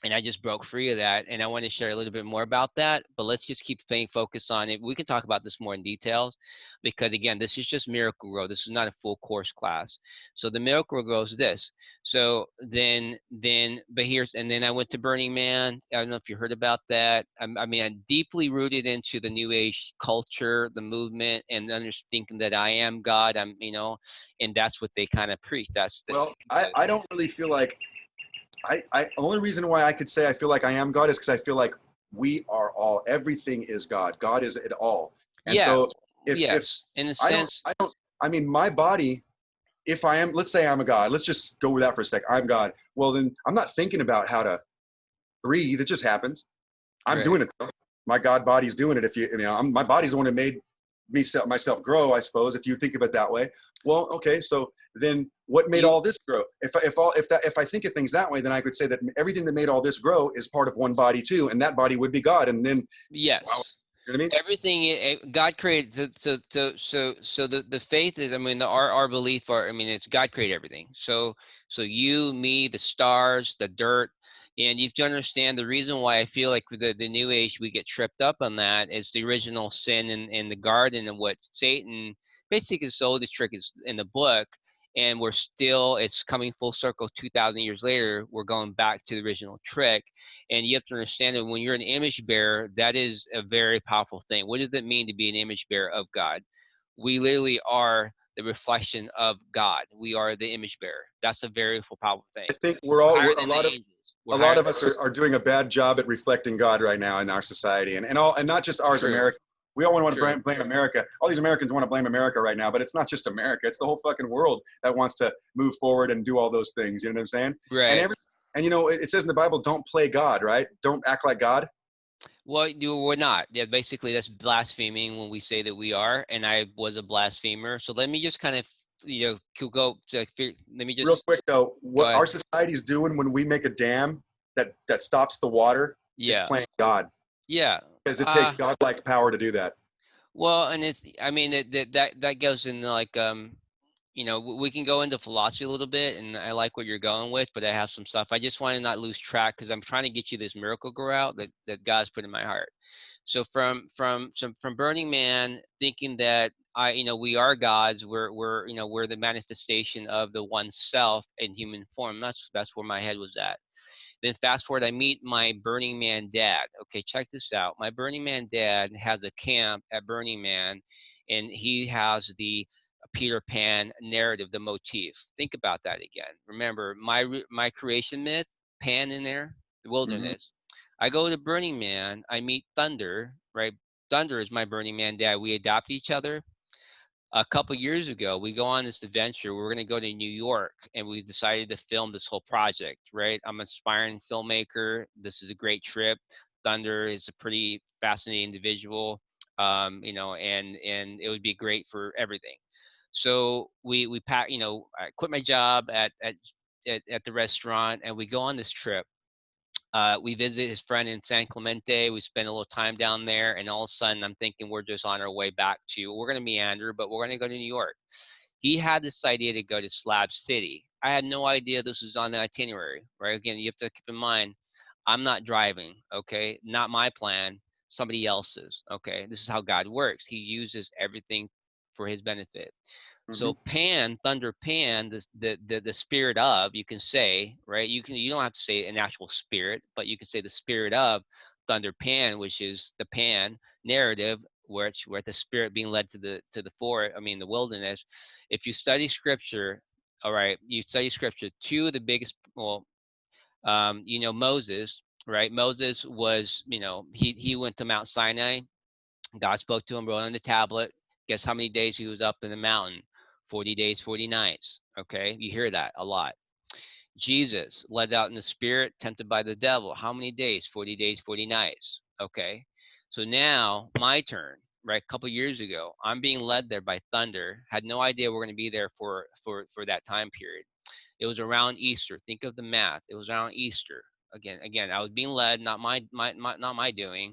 And I just broke free of that. And I want to share a little bit more about that. But let's just keep staying focused on it. We can talk about this more in details, because again, this is just Miracle Grow. This is not a full course class. So the Miracle Grow is this. So but here's, and then I went to Burning Man. I don't know if you heard about that. I mean, I'm deeply rooted into the New Age culture, the movement, and thinking that I am God. And that's what they kind of preach. That's Well, I don't really feel like only reason why I could say I feel like I am God is because I feel like we are all, everything is God. God is it all. And yeah, so if yes, in a I don't, sense. I mean, my body, if I am, let's say I'm a God, let's just go with that for a sec. I'm God. Well, then I'm not thinking about how to breathe. It just happens. I'm Right. doing it. My God body's doing it. If my body's the one that made myself grow, I suppose, if you think of it that way. Well, okay, so then what made You all this grow? If I think of things that way, then I could say that everything that made all this grow is part of one body too, and that body would be God. And then, wow, Yes. You know what I mean? Everything God created. So the faith is, I mean, our belief, I mean, it's God created everything. So you, me, the stars, the dirt, and you have to understand the reason why I feel like the new age we get tripped up on that is the original sin in the garden, and what Satan basically sold the trick is in the book. And we're still, it's coming full circle 2,000 years later. We're going back to the original trick. And you have to understand that when you're an image bearer, that is a very powerful thing. What does it mean to be an image bearer of God? We literally are the reflection of God. We are the image bearer. That's a very powerful thing. I think We're higher we're than the angels. We're a lot higher. of us are doing a bad job at reflecting God right now in our society, and not just ours, True. America. We all want to True. blame America. All these Americans want to blame America right now, but it's not just America. It's the whole fucking world that wants to move forward and do all those things. You know what I'm saying? And Right. and you know, it says in the Bible, don't play God, right? Don't act like God. Well, we're not. Yeah, basically that's blaspheming when we say that we are, and I was a blasphemer. So let me just kind of, go to, let me Real just quick though, go what ahead. our society is doing when we make a dam that stops the water is Yeah. playing God, Yeah. because it takes Uh, godlike power to do that. well, and it's, I mean, that goes in like, we can go into philosophy a little bit, and I like what you're going with, but I have some stuff. I just want to not lose track because I'm trying to get you this miracle go out that God's put in my heart. So from Burning Man, thinking that we are gods, we're the manifestation of the one self in human form. That's where my head was at. Then fast forward, I meet my Burning Man dad. Okay, check this out. My Burning Man dad has a camp at Burning Man, and he has the Peter Pan narrative, the motif. Think about that again. Remember my creation myth, Pan in there, the Mm-hmm. wilderness. I go to Burning Man. I meet Thunder. Right, Thunder is my Burning Man dad. We adopt each other. A couple years ago, we go on this adventure. We're going to go to New York, and we decided to film this whole project. Right, I'm an aspiring filmmaker. This is a great trip. Thunder is a pretty fascinating individual, and it would be great for everything. So we pack. I quit my job at the restaurant, and we go on this trip. We visit his friend in San Clemente. We spend a little time down there, and all of a sudden, I'm thinking we're just on our way back to. We're going to meander, but we're going to go to New York. He had this idea to go to Slab City. I had no idea this was on the itinerary. Right? Again, you have to keep in mind, I'm not driving. Okay, not my plan. Somebody else's. Okay, this is how God works. He uses everything for His benefit. Mm-hmm. So Pan, Thunder Pan, the spirit of, you can say, right? You don't have to say an actual spirit, but you can say the spirit of Thunder Pan, which is the Pan narrative, where the spirit being led to the forest, I mean the wilderness. If you study scripture, all right, you study scripture, two of the biggest, well, Moses, right? Moses was, he went to Mount Sinai. God spoke to him, wrote on the tablet. Guess how many days he was up in the mountain? 40 days, 40 nights. Okay, you hear that a lot. Jesus led out in the spirit, tempted by the devil. How many days? 40 days, 40 nights. Okay, so now my turn. Right, a couple years ago, I'm being led there by thunder. Had no idea we're going to be there for that time period. It was around Easter. Think of the math. It was around Easter. Again, I was being led, not my doing.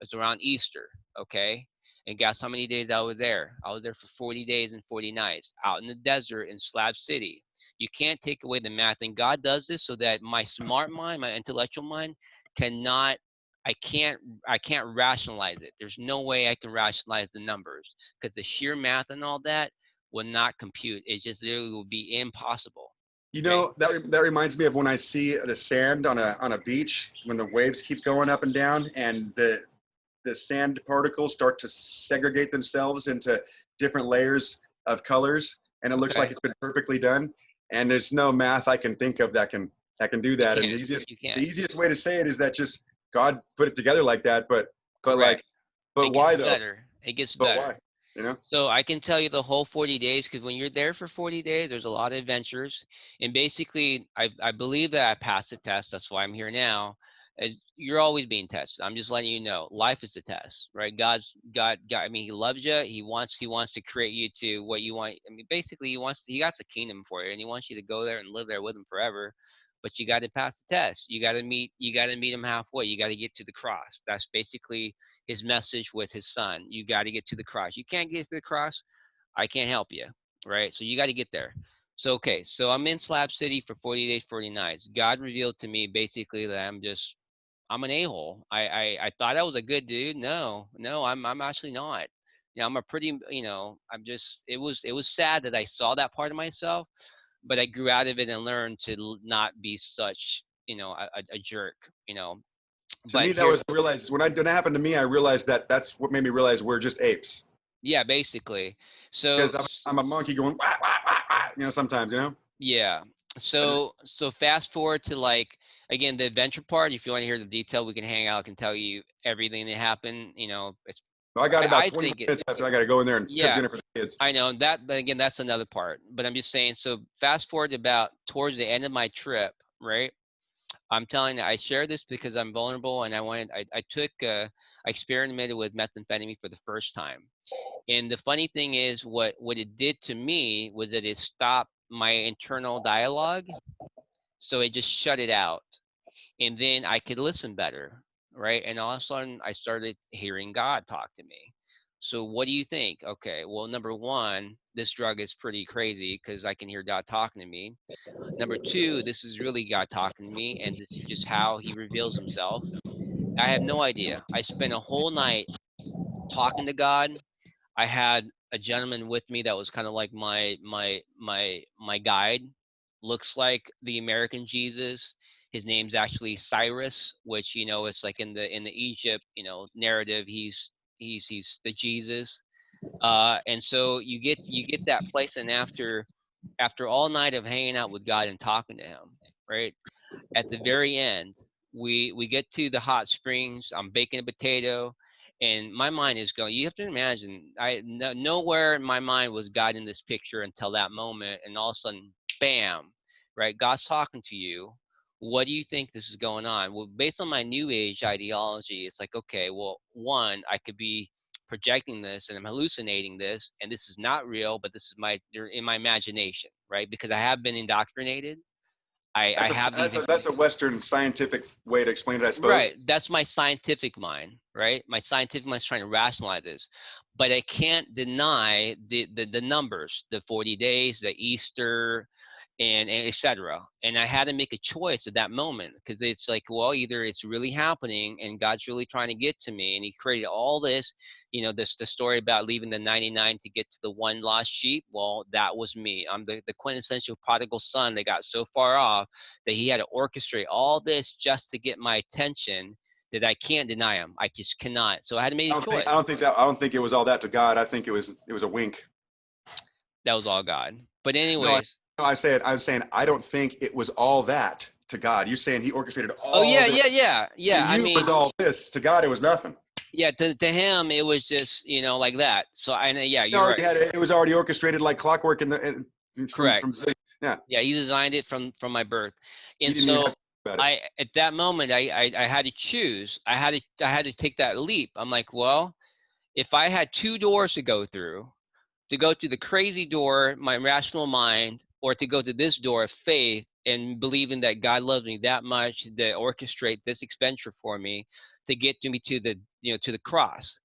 It was around Easter. Okay. And guess how many days I was there? I was there for 40 days and 40 nights out in the desert in Slab City. You can't take away the math. And God does this so that my smart mind, my intellectual mind cannot, I can't, I can't rationalize it. There's no way I can rationalize the numbers because the sheer math and all that will not compute. It just literally will be impossible. You Okay. know, that reminds me of when I see the sand on a beach when the waves keep going up and down, and the sand particles start to segregate themselves into different layers of colors, and it looks like Okay. it's been perfectly done. And there's no math I can think of that can do You that. And can't. You the can't. easiest way to say it is that just God put it together like that. But Correct. like, but It gets why though? better. It gets But better. why? You know? So I can tell you the whole 40 days because when you're there for 40 days, there's a lot of adventures. And basically, I believe that I passed the test. That's why I'm here now. You're always being tested. I'm just letting you know. Life is a test, right? God. I mean, He loves you. He wants to create you to what you want. I mean, basically, He got the kingdom for you, and He wants you to go there and live there with Him forever. but you got to pass the test. You got to meet him halfway. You got to get to the cross. That's basically his message with his son. You got to get to the cross. You can't get to the cross, I can't help you, right? So you got to get there. So okay, so I'm in Slab City for 40 days, 40 nights. God revealed to me basically that I'm an a-hole. I thought I was a good dude. No, I'm actually not. You know, I'm a pretty, you know, I'm just, it was sad that I saw that part of myself, but I grew out of it and learned to not be such, you know, a jerk, you know. To But me, that here's, was realized when it happened to me. I realized that that's what made me realize we're just apes. yeah, basically. So Because I'm a monkey going wah, wah, wah, wah, sometimes, yeah. I just So fast forward to like again the adventure part. If you want to hear the detail, we can hang out. I can tell you everything that happened. You know, it's I got about I 20 think it. minutes after I got to go in there and cook Yeah, dinner for the kids. I know that. But again, that's another part. But I'm just saying. So fast forward about towards the end of my trip, right? I'm telling you, I share this because I'm vulnerable, and I took. I experimented with methamphetamine for the first time. And the funny thing is, what it did to me was that it stopped my internal dialogue, so it just shut it out, and then I could listen better, right? And all of a sudden, I started hearing God talk to me. So what do you think? Okay, well, number one, this drug is pretty crazy because I can hear God talking to me. Number two, this is really God talking to me, and this is just how He reveals Himself. I have no idea. I spent a whole night talking to God. I had a gentleman with me that was kind of like my guide. Looks like the American Jesus. His name's actually Cyrus, which you know it's like in the Egypt narrative. He's the Jesus. And so you get that place, and after all night of hanging out with God and talking to Him, right? At the very end, we get to the hot springs. I'm baking a potato, and my mind is going. You have to imagine, nowhere in my mind was God in this picture until that moment, and all of a sudden, bam, right? God's talking to you. What do you think this is going on? Well, based on my new age ideology, it's like, okay, well, one, I could be projecting this and I'm hallucinating this, and this is not real, but this is they're in my imagination, right? Because I have been indoctrinated. I have these That's a Western scientific way to explain it, I suppose. right. That's my scientific mind, right? My scientific mind's trying to rationalize this, but I can't deny the numbers, the 40 days, the Easter, and etc. And I had to make a choice at that moment because it's like, well, either it's really happening and God's really trying to get to me, and He created all this, this the story about leaving the 99 to get to the one lost sheep. Well, that was me. I'm the quintessential prodigal son that got so far off that He had to orchestrate all this just to get my attention that I can't deny Him. I just cannot. So I had to make a choice. I don't think it was all that to God. I think it was a wink. That was all God. But No, anyways, I'm saying I don't think it was all that to God. You're saying He orchestrated oh all yeah, this. yeah, yeah, To yeah. I you it was mean, all this. To God it was nothing. yeah. To him, it was just like that. So I know. Yeah, He you're already right. had it. It was already orchestrated like clockwork Correct. from yeah. Yeah, He designed it from my birth, He and didn't even have so to think about it. I at that moment I had to choose. I had to take that leap. I'm like, well, if I had two doors to go to the crazy door, my rational mind, or to go to this door of faith and believing that God loves me that much to orchestrate this adventure for me to get to me to the to the cross.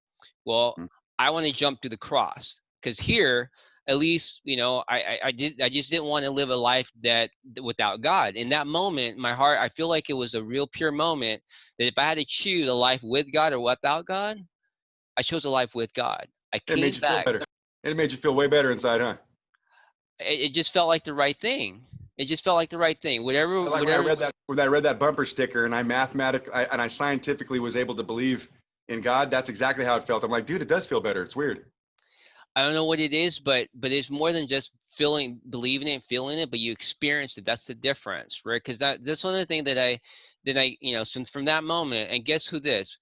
Well, Mm. I want to jump to the cross because here, at least I just didn't want to live a life that without God. In that moment, my heart, I feel like it was a real pure moment that if I had to choose a life with God or without God, I chose a life with God. I It made came you feel back. better. It made you feel way better inside, huh? It just felt like the right thing. It just felt like the right thing. Whatever, Like when whatever. I read that bumper sticker and I scientifically was able to believe in God. That's exactly how it felt. I'm like, dude, it does feel better. It's weird. I don't know what it is, but it's more than just feeling, believing it, feeling it, but you experience it. That's the difference, right? Because that's one of the things that I since from that moment. And guess who this?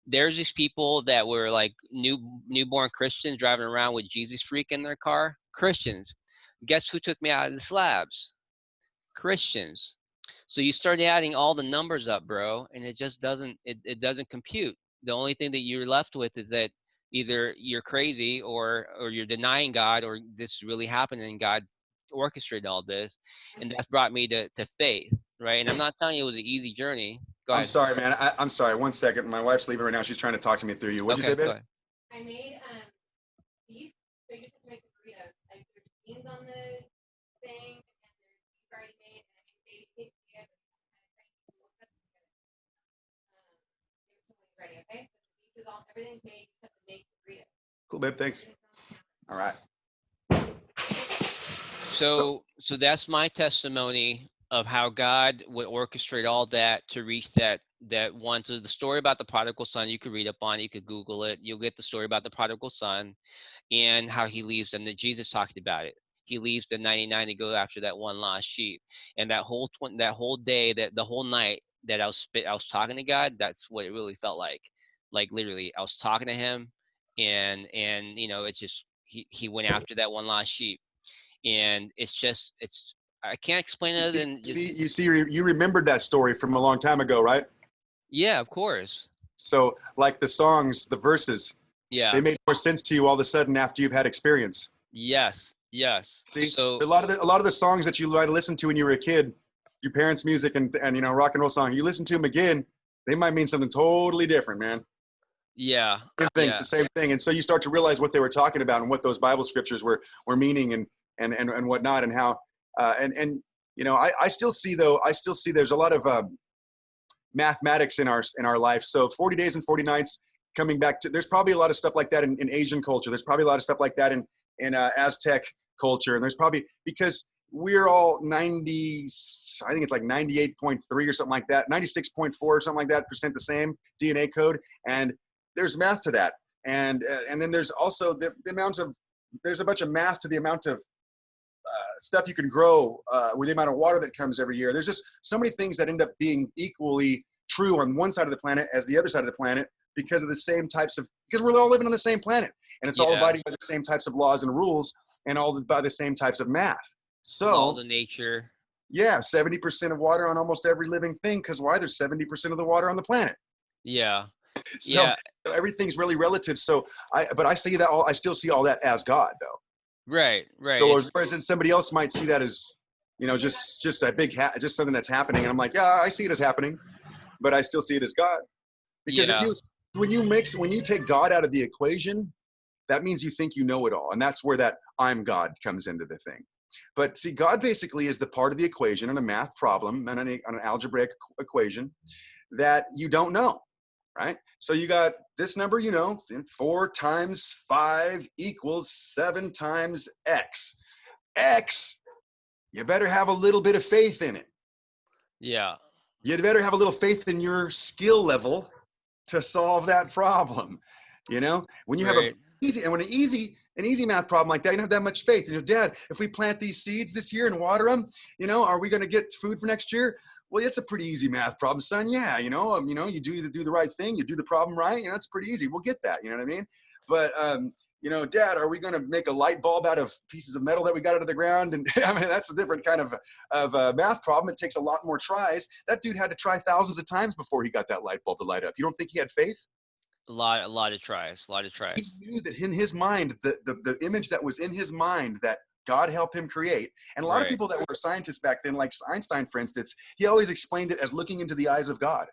There's these people that were like newborn Christians driving around with Jesus freak in their car. Christians. Guess who took me out of the slabs? Christians. So you start adding all the numbers up, bro, and it just it doesn't compute. The only thing that you're left with is that either you're crazy or you're denying God or this really happened and God orchestrated all this. And that's brought me to faith. right? And I'm not telling you it was an easy journey. Go I'm ahead. sorry, man. I'm sorry. One second. My wife's leaving right now. She's trying to talk to me through you. What'd you say, Okay, go babe? ahead. I made beef, so you just have to make the burritos. Like there's beans on the thing, and there's beef already made, and I made baby quesadilla, but kind of crazy. Everything's ready, okay? So the beef is all, everything's made. You just have to make the burrito. Cool, babe. Thanks. All right. So, So that's my testimony of how God would orchestrate all that to reach that one. So the story about the prodigal son, you could read up on it, you could Google it. You'll get the story about the prodigal son and how he leaves them. That Jesus talked about it. He leaves the 99 to go after that one lost sheep. And that whole day, that the whole night that I was talking to God, that's what it really felt like. Like literally, I was talking to him, and it's just he went after that one lost sheep, and it's I can't explain it you other see, than just, you remembered that story from a long time ago, right? yeah, of course, So, like the songs, the verses, they yeah, made more sense to you all of a sudden after you've had experience. yes, yes. See, So a lot of the songs that you might have listened to when you were a kid, your parents' music and rock and roll song, you listen to them again, they might mean something totally different, man. yeah, Same thing, it's yeah, the same thing. And so you start to realize what they were talking about and what those Bible scriptures were meaning and whatnot, and how and I still see there's a lot of mathematics in our life. So 40 days and 40 nights, coming back to, there's probably a lot of stuff like that in Asian culture. There's probably a lot of stuff like that in Aztec culture. And there's probably, because we're all 90, I think it's like 98.3 or something like that, 96.4 or something like that percent the same DNA code. And there's math to that. And then there's also the amount of, there's a bunch of math to the amount of stuff you can grow with the amount of water that comes every year. There's just so many things that end up being equally true on one side of the planet as the other side of the planet because of the same types of, because we're all living on the same planet, and it's all yeah. abiding by the same types of laws and rules, and all by the same types of math. Laws So of nature. yeah, 70% of water on almost every living thing, because why? There's 70% of the water on the planet. Yeah, So yeah, everything's really relative. So but I see that all, I still see all that as God though. right, right. So It's whereas somebody else might see that as, just a big just something that's happening, and I'm like, yeah, I see it as happening, but I still see it as God. Because yeah, when you take God out of the equation, that means you think you know it all, and that's where that I'm God comes into the thing. But see, God basically is the part of the equation in a math problem and on an algebraic equation that you don't know, right? So you got this number, 4 times 5 equals 7 times x. X, you better have a little bit of faith in it. yeah. You'd better have a little faith in your skill level to solve that problem. When you have Right. an easy math problem like that, you don't have that much faith. Dad, if we plant these seeds this year and water them, are we going to get food for next year? Well, it's a pretty easy math problem, son. Yeah, you do the right thing, you do the problem right. It's pretty easy. We'll get that. You know what I mean? But Dad, are we going to make a light bulb out of pieces of metal that we got out of the ground? And I mean, that's a different kind of math problem. It takes a lot more tries. That dude had to try thousands of times before he got that light bulb to light up. You don't think he had faith? A lot of tries, a lot of He tries. knew that in his mind, the image that was in his mind that God helped him create. And a lot of Right. people that were scientists back then, like Einstein, for instance, he always explained it as looking into the eyes of God.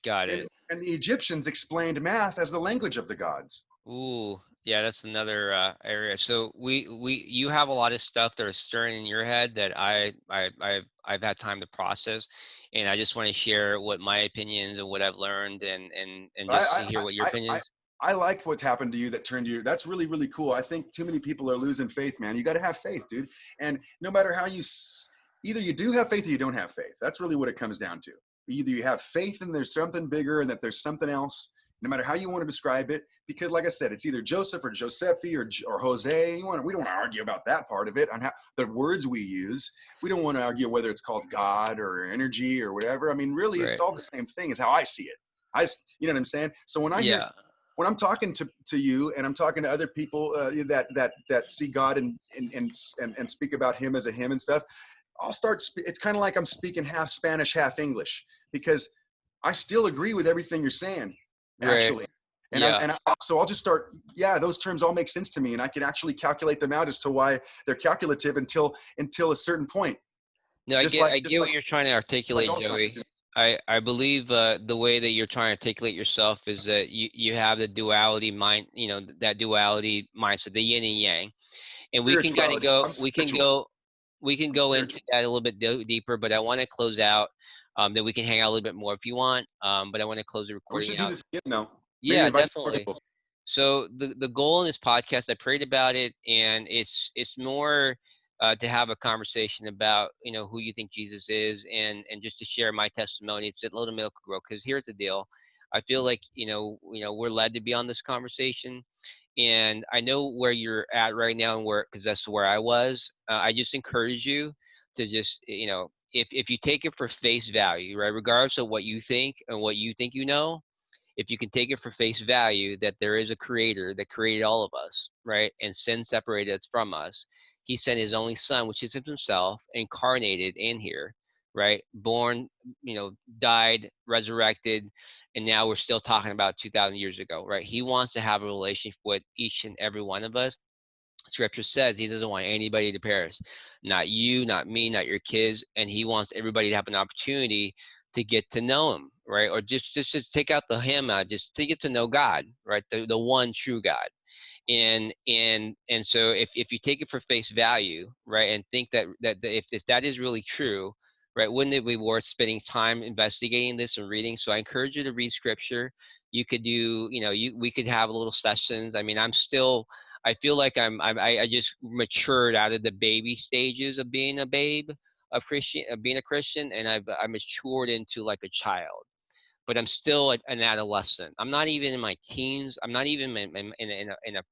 Got And, it. and the Egyptians explained math as the language of the gods. Ooh, yeah, that's another area. So you have a lot of stuff that are stirring in your head that I've had time to process, and I just want to share what my opinions and what I've learned, and just to I, hear what your I, opinion I, is. I like what's happened to you that turned you. That's really, really cool. I think too many people are losing faith, man. You got to have faith, dude. And no matter how either you do have faith or you don't have faith. That's really what it comes down to. Either you have faith and there's something bigger and that there's something else, no matter how you want to describe it. Because like I said, it's either Joseph or Josephi or Jose. We don't want to argue about that part of it on how the words we use. We don't want to argue whether it's called God or energy or whatever. I mean, really, it's Right. all the same thing is how I see it. You know what I'm saying? So Yeah. when I'm talking to you and I'm talking to other people that see God and speak about Him as a Him and stuff, it's kind of like I'm speaking half Spanish, half English, because I still agree with everything you're saying, Right. actually. Yeah. So I'll just start. Yeah, those terms all make sense to me, and I can actually calculate them out as to why they're calculative until a certain point. No, Just like I just get what like you're trying to like articulate, all science. Joey. You know? I believe the way that you're trying to articulate yourself is that you have the duality mind, that duality mindset, the yin and yang. And we can kind of Spirituality. go I'm we can spiritual. go we can I'm go into spiritual. that a little bit deeper, but I want to close out, that we can hang out a little bit more if you want, but I want to close the We recording should do out. this again, though. Maybe Yeah, invite some more definitely. people. So the goal in this podcast, I prayed about it, and it's more, to have a conversation about, who you think Jesus is, and just to share my testimony. It's a little milk grow, because here's the deal. I feel like, we're led to be on this conversation, and I know where you're at right now, and where, because that's where I was. I just encourage you to just, if you take it for face value, right, regardless of what you think and what you think, if you can take it for face value that there is a creator that created all of us, right, and sin separated us from us, he sent his only son, which is himself, incarnated in here, right, born, died, resurrected, and now we're still talking about 2,000 years ago, right? He wants to have a relationship with each and every one of us. Scripture says he doesn't want anybody to perish, not you, not me, not your kids, and he wants everybody to have an opportunity to get to know him, right? Or just take out the him out, just to get to know God, right? The one true God. And so if you take it for face value, right, and think that if that is really true, right, wouldn't it be worth spending time investigating this and reading? So I encourage you to read scripture. You could do, we could have little sessions. I mean, I feel like I just matured out of the baby stages of being a babe, of being a Christian, and I matured into like a child, but I'm still an adolescent. I'm not even in my teens. I'm not even in a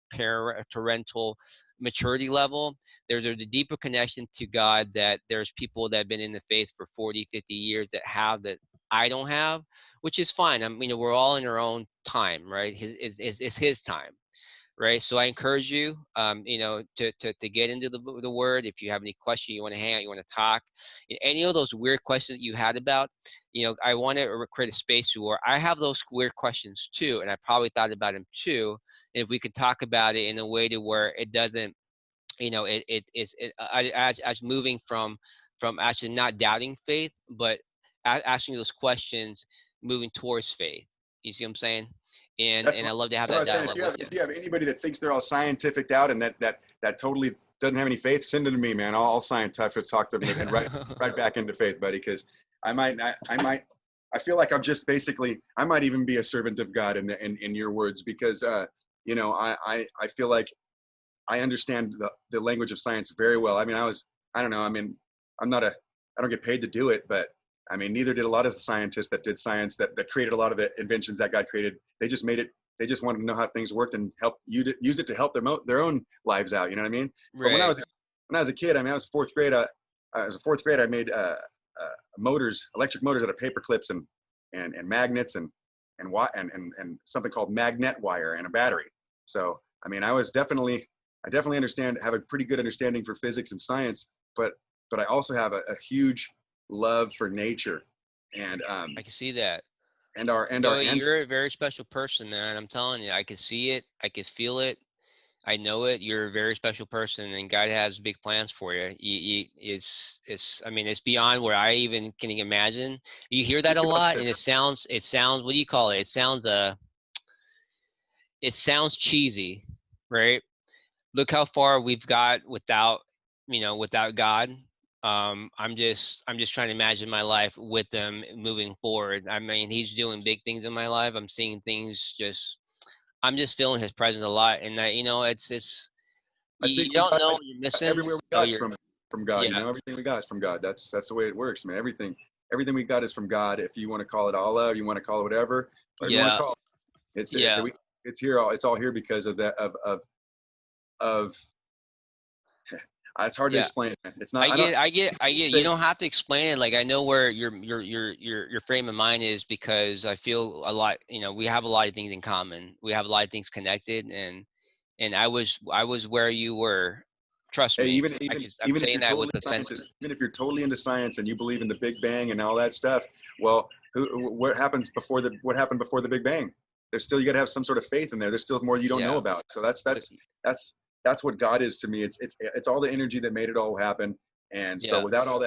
parental maturity level. There's a deeper connection to God, that there's people that have been in the faith for 40, 50 years that have, that I don't have, which is fine. We're all in our own time, right? It's his time, right? So I encourage you, to get into the word. If you have any question, you want to hang out, you want to talk, any of those weird questions that you had about, I want to create a space where I have those weird questions too, and I probably thought about them too. And if we could talk about it in a way to where it doesn't, as moving from actually not doubting faith, but asking those questions, moving towards faith. You see what I'm saying? And That's and what, I love to have that's what I that was saying. dialogue with you. If you have anybody that thinks they're all scientific out and that totally doesn't have any faith, send it to me, man. I'll sign touch with, talk to them, and right back into faith, buddy. Because I feel like I'm just basically, I might even be a servant of God in your words, because I feel like I understand the language of science very well. I mean, I don't know. I mean, I don't get paid to do it, but I mean, neither did a lot of the scientists that did science that created a lot of the inventions that God created. They just made it. They just wanted to know how things worked and help you to use it to help their own lives out. You know what I mean? But Right. when I was a kid, I mean, I was fourth grade. As a fourth grade, I made motors, electric motors out of paper clips and magnets and something called magnet wire and a battery. So I mean, I definitely have a pretty good understanding for physics and science, but I also have a huge love for nature and I can see that. our Joey, ancestors. you're a very special person, man. I'm telling you, I can see it. I can feel it. I know it. You're a very special person, and God has big plans for you. I mean, it's beyond where I even can imagine. You hear that Think a about lot, and this. it sounds, what do you call it? It sounds cheesy, right? Look how far we've got without God. I'm just trying to imagine my life with them moving forward. I mean, he's doing big things in my life. I'm seeing things, I'm just feeling his presence a lot, and that, it's I you think don't know what you're missing, everywhere we so got is you're, from God. You yeah, know, everything we got is from God. That's the way it works, man. Everything we got is from God. If you want to call it Allah, or you want to call it whatever you want to yeah, call it, yeah. it's here. It's all here because of that of. It's hard to Yeah, explain. It's not. I I don't get, I get, I get. You say don't have to explain it. Like, I know where your frame of mind is, because I feel a lot. We have a lot of things in common. We have a lot of things connected, and I was where you were. Trust hey, me. I'm even if saying you're that with totally a sense. scientist, even if you're totally into science and you believe in the Big Bang and all that stuff, well, what happened before the Big Bang? There's still, you got to have some sort of faith in there. There's still more you don't know Yeah. about. So But that's what God is to me. It's all the energy that made it all happen. And so Yeah. without all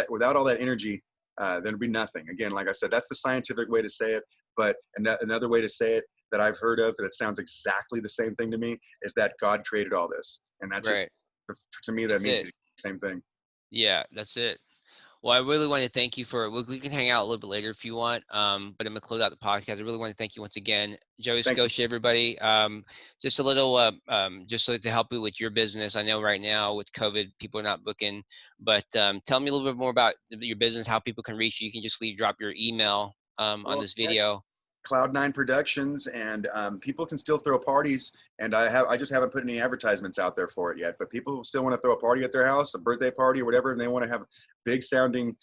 that energy, there'd be nothing. Again, like I said, that's the scientific way to say it. But another way to say it that I've heard of that sounds exactly the same thing to me is that God created all this. And that just, Right. to me, that That's means it. the same thing. Yeah, that's it. Well, I really want to thank you for. We can hang out a little bit later if you want. But I'm gonna close out the podcast. I really want to thank you once again, Joey Thanks. Scotia, everybody. Just a little, just so to help you with your business. I know right now with COVID, people are not booking. But tell me a little bit more about your business, how people can reach you. You can just drop your email on Well, this video. Cloud9 Productions, and people can still throw parties. And I just haven't put any advertisements out there for it yet. But people still want to throw a party at their house, a birthday party or whatever, and they want to have big sounding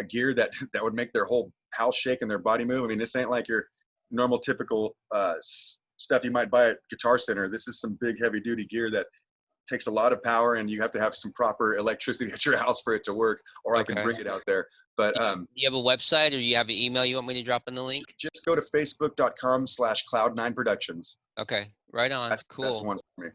gear that would make their whole house shake and their body move. I mean, this ain't like your normal typical stuff you might buy at Guitar Center. This is some big heavy duty gear that takes a lot of power, and you have to have some proper electricity at your house for it to work, or I can Okay. bring it out there. But Do you have a website or you have an email you want me to drop in the link? just go to facebook.com/cloud9productions. Okay, right on. That's the best Cool. one for me.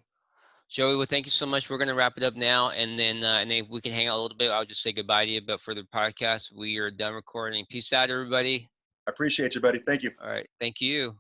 Joey, well, thank you so much. We're gonna wrap it up now, and then if we can hang out a little bit, I'll just say goodbye to you. But for the podcast, we are done recording. Peace out, everybody. I appreciate you, buddy. Thank you. All right, thank you.